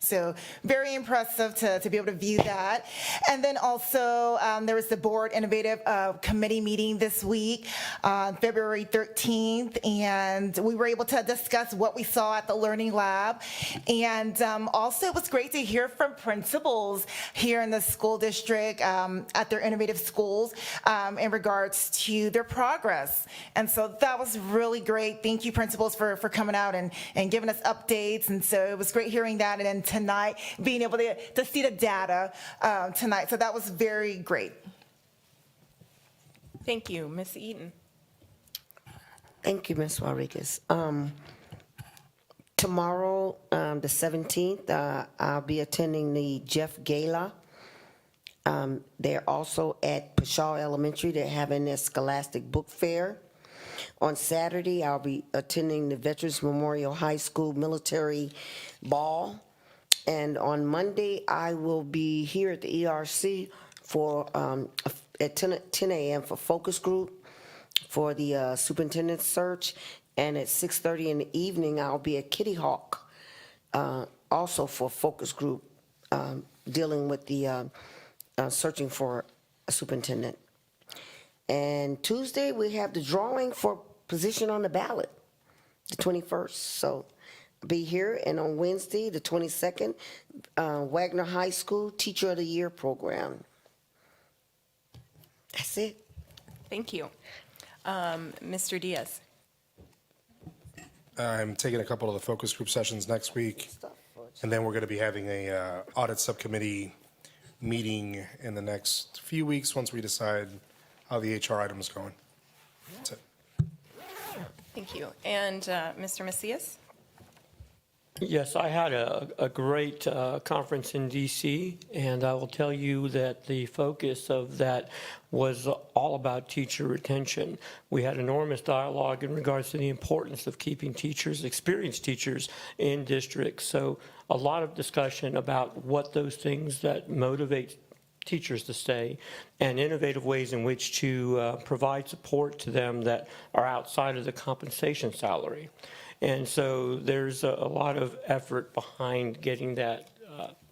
So very impressive to be able to view that. And then also there was the board innovative committee meeting this week on February 13th. And we were able to discuss what we saw at the Learning Lab. And also it was great to hear from principals here in the school district at their innovative schools in regards to their progress. And so that was really great. Thank you, principals, for coming out and giving us updates. And so it was great hearing that. And then tonight, being able to see the data tonight. So that was very great. Thank you. Ms. Eaton? Thank you, Ms. Rodriguez. Tomorrow, the 17th, I'll be attending the Jeff Gala. They're also at Pashal Elementary. They're having their Scholastic Book Fair. On Saturday, I'll be attending the Veterans Memorial High School Military Ball. And on Monday, I will be here at the ERC for at 10 a.m. for focus group for the superintendent search. And at 6:30 in the evening, I'll be at Kitty Hawk also for focus group dealing with the searching for a superintendent. And Tuesday, we have the drawing for position on the ballot, the 21st. So be here. And on Wednesday, the 22nd, Wagner High School Teacher of the Year program. That's it. Thank you. Mr. Diaz? I'm taking a couple of the focus group sessions next week, and then we're going to be having a audit subcommittee meeting in the next few weeks once we decide how the HR item is going. That's it. Thank you. And Mr. Macias? Yes, I had a great conference in DC, and I will tell you that the focus of that was all about teacher retention. We had enormous dialogue in regards to the importance of keeping teachers, experienced teachers, in districts. So a lot of discussion about what those things that motivate teachers to stay and innovative ways in which to provide support to them that are outside of the compensation salary. And so there's a lot of effort behind getting that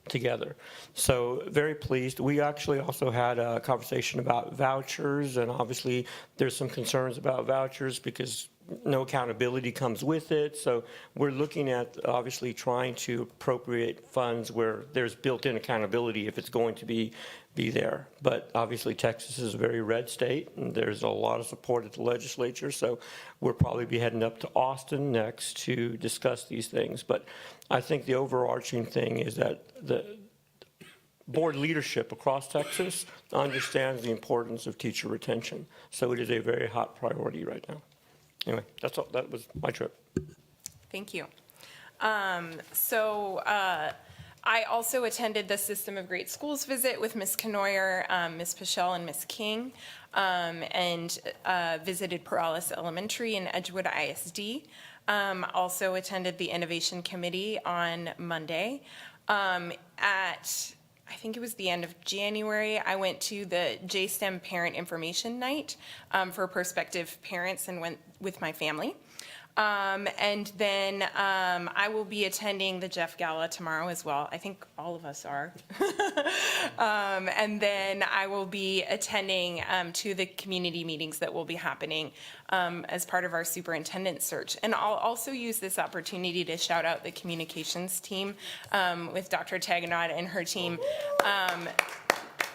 together. So very pleased. We actually also had a conversation about vouchers, and obviously there's some concerns about vouchers because no accountability comes with it. So we're looking at obviously trying to appropriate funds where there's built-in accountability if it's going to be there. But obviously Texas is a very red state, and there's a lot of support at the legislature. So we'll probably be heading up to Austin next to discuss these things. But I think the overarching thing is that the board leadership across Texas understands the importance of teacher retention. So it is a very hot priority right now. Anyway, that's all. That was my trip. Thank you. I also attended the System of Great Schools visit with Ms. Knoyer, Ms. Pichel, and Ms. King, and visited Perales Elementary and Edgewood ISD. Also attended the Innovation Committee on Monday. I think it was the end of January, I went to the JSTEM Parent Information Night for prospective parents and went with my family. And then I will be attending the Jeff Gala tomorrow as well. I think all of us are. And then I will be attending to the community meetings that will be happening as part of our superintendent search. And I'll also use this opportunity to shout out the communications team with Dr. Taganot and her team.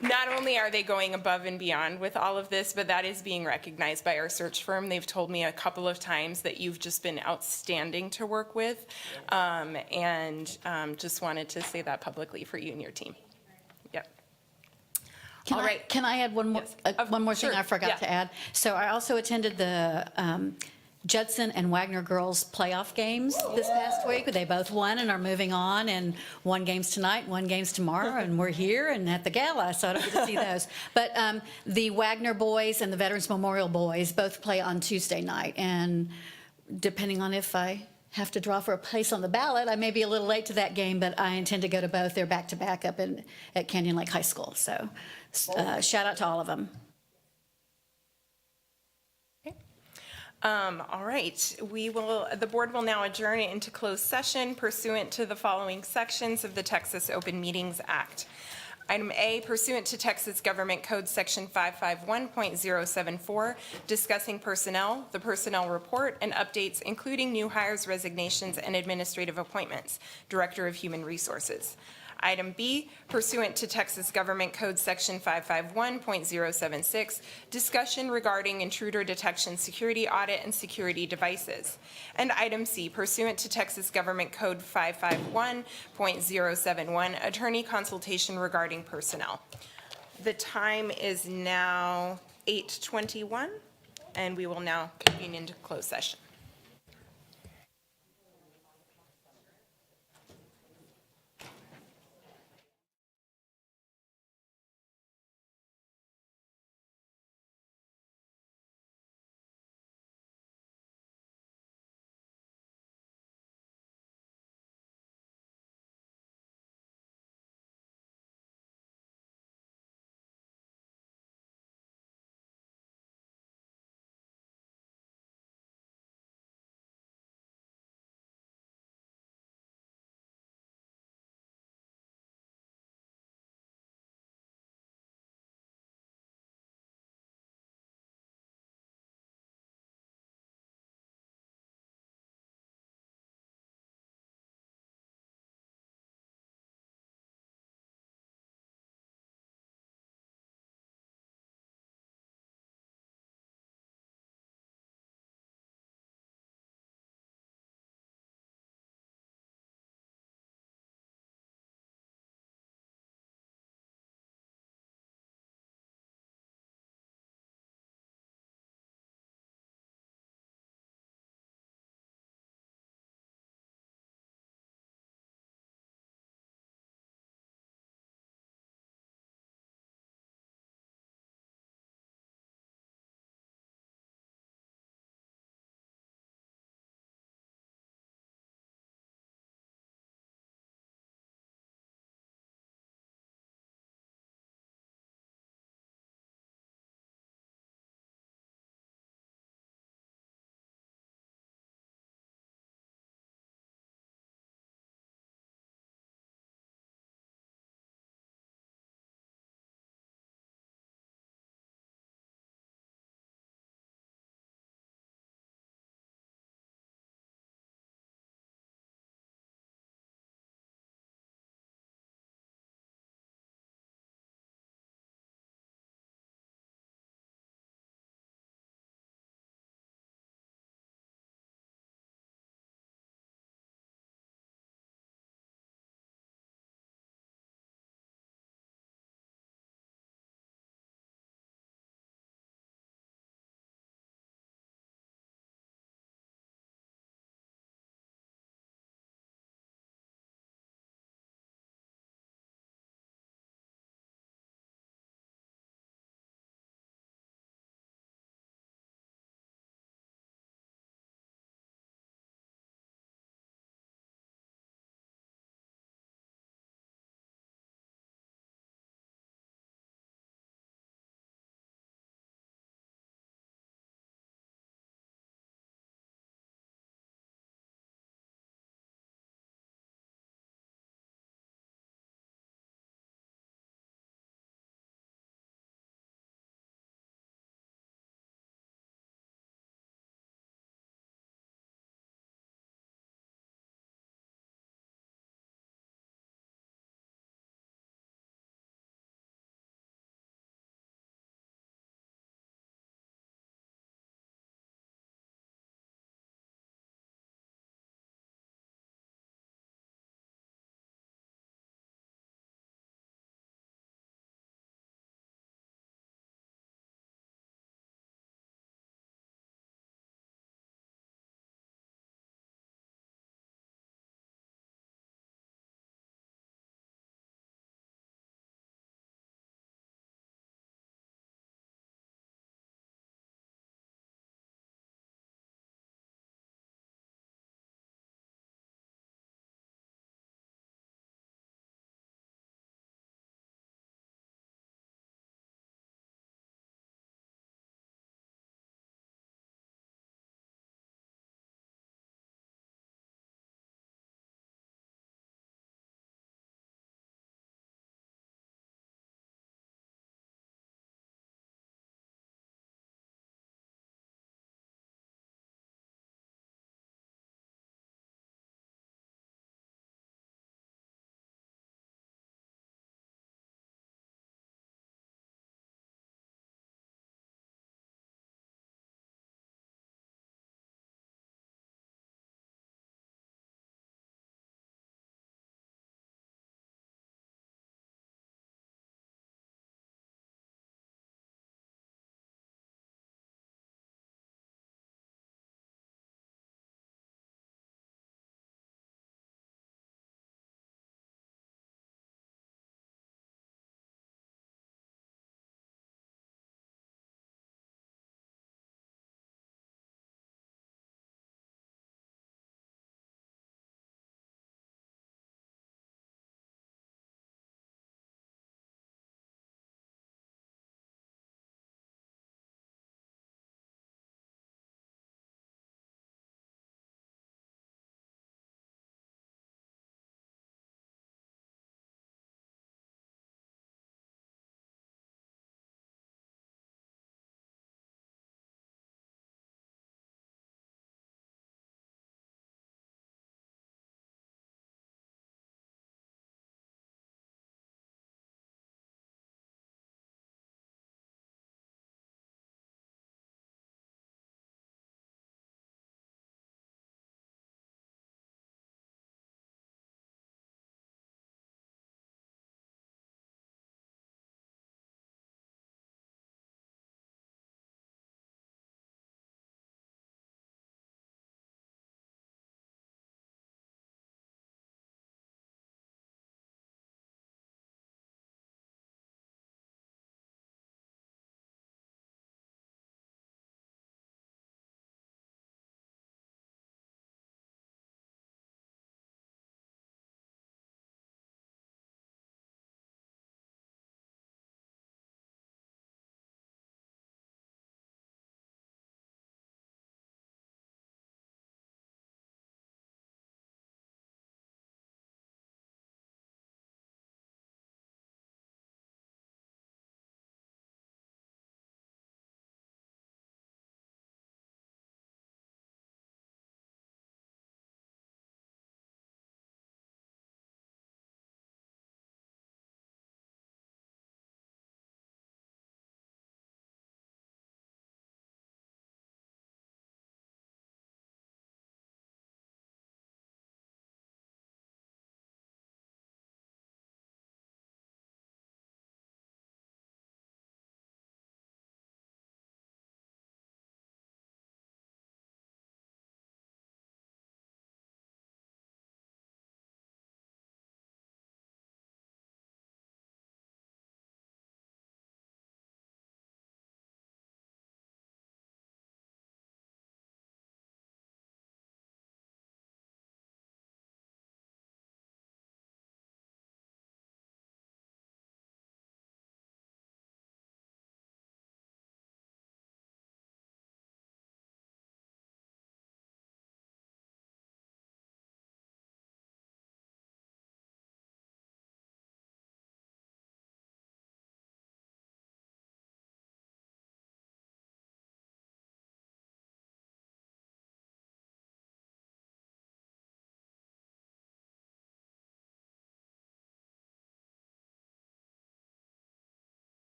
not only are they going above and beyond with all of this, but that is being recognized by our search firm. They've told me a couple of times that you've just been outstanding to work with, and just wanted to say that publicly for you and your team. Yep. All right. Can I add one more, one more thing Sure. I forgot Yeah. to add? So I also attended the Judson and Wagner girls playoff games this past week. They both won and are moving on, and one game's tonight, one game's tomorrow, and we're here and at the gala, so I don't get to see those. But the Wagner boys and the Veterans Memorial boys both play on Tuesday night, and depending on if I have to draw for a place on the ballot, I may be a little late to that game, but I intend to go to both. They're back-to-back up at Canyon Lake High School, so shout out to all of them. All right, the board will now adjourn into closed session pursuant to the following sections of the Texas Open Meetings Act. Item A, pursuant to Texas Government Code Section 551.074, discussing personnel, the personnel report, and updates including new hires, resignations, and administrative appointments, Director of Human Resources. Item B, pursuant to Texas Government Code Section 551.076, discussion regarding intruder detection security audit and security devices. And item C, pursuant to Texas Government Code 551.071, attorney consultation regarding personnel. The time is now 8:21, and we will now convene into closed session.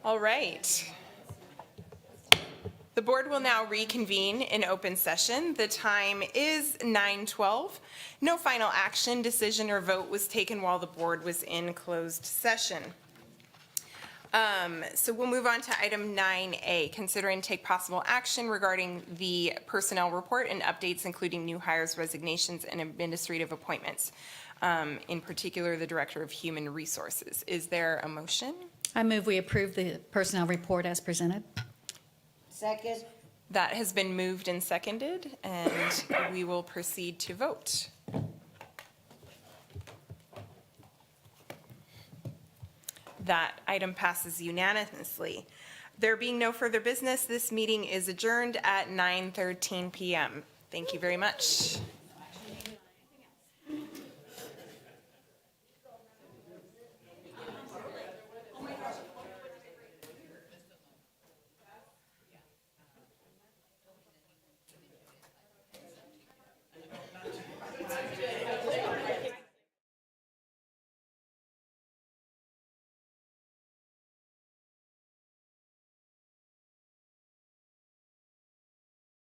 All right. The board will now reconvene in open session. The time is 9:12. No final action, decision, or vote was taken while the board was in closed session. So we'll move on to item 9A, consider and take possible action regarding the personnel report and updates, including new hires, resignations, and administrative appointments. In particular, the Director of Human Resources. Is there a motion? I move we approve the personnel report as presented. Second. That has been moved and seconded, and we will proceed to vote. That item passes unanimously. There being no further business, this meeting is adjourned at 9:13 p.m. Thank you very much.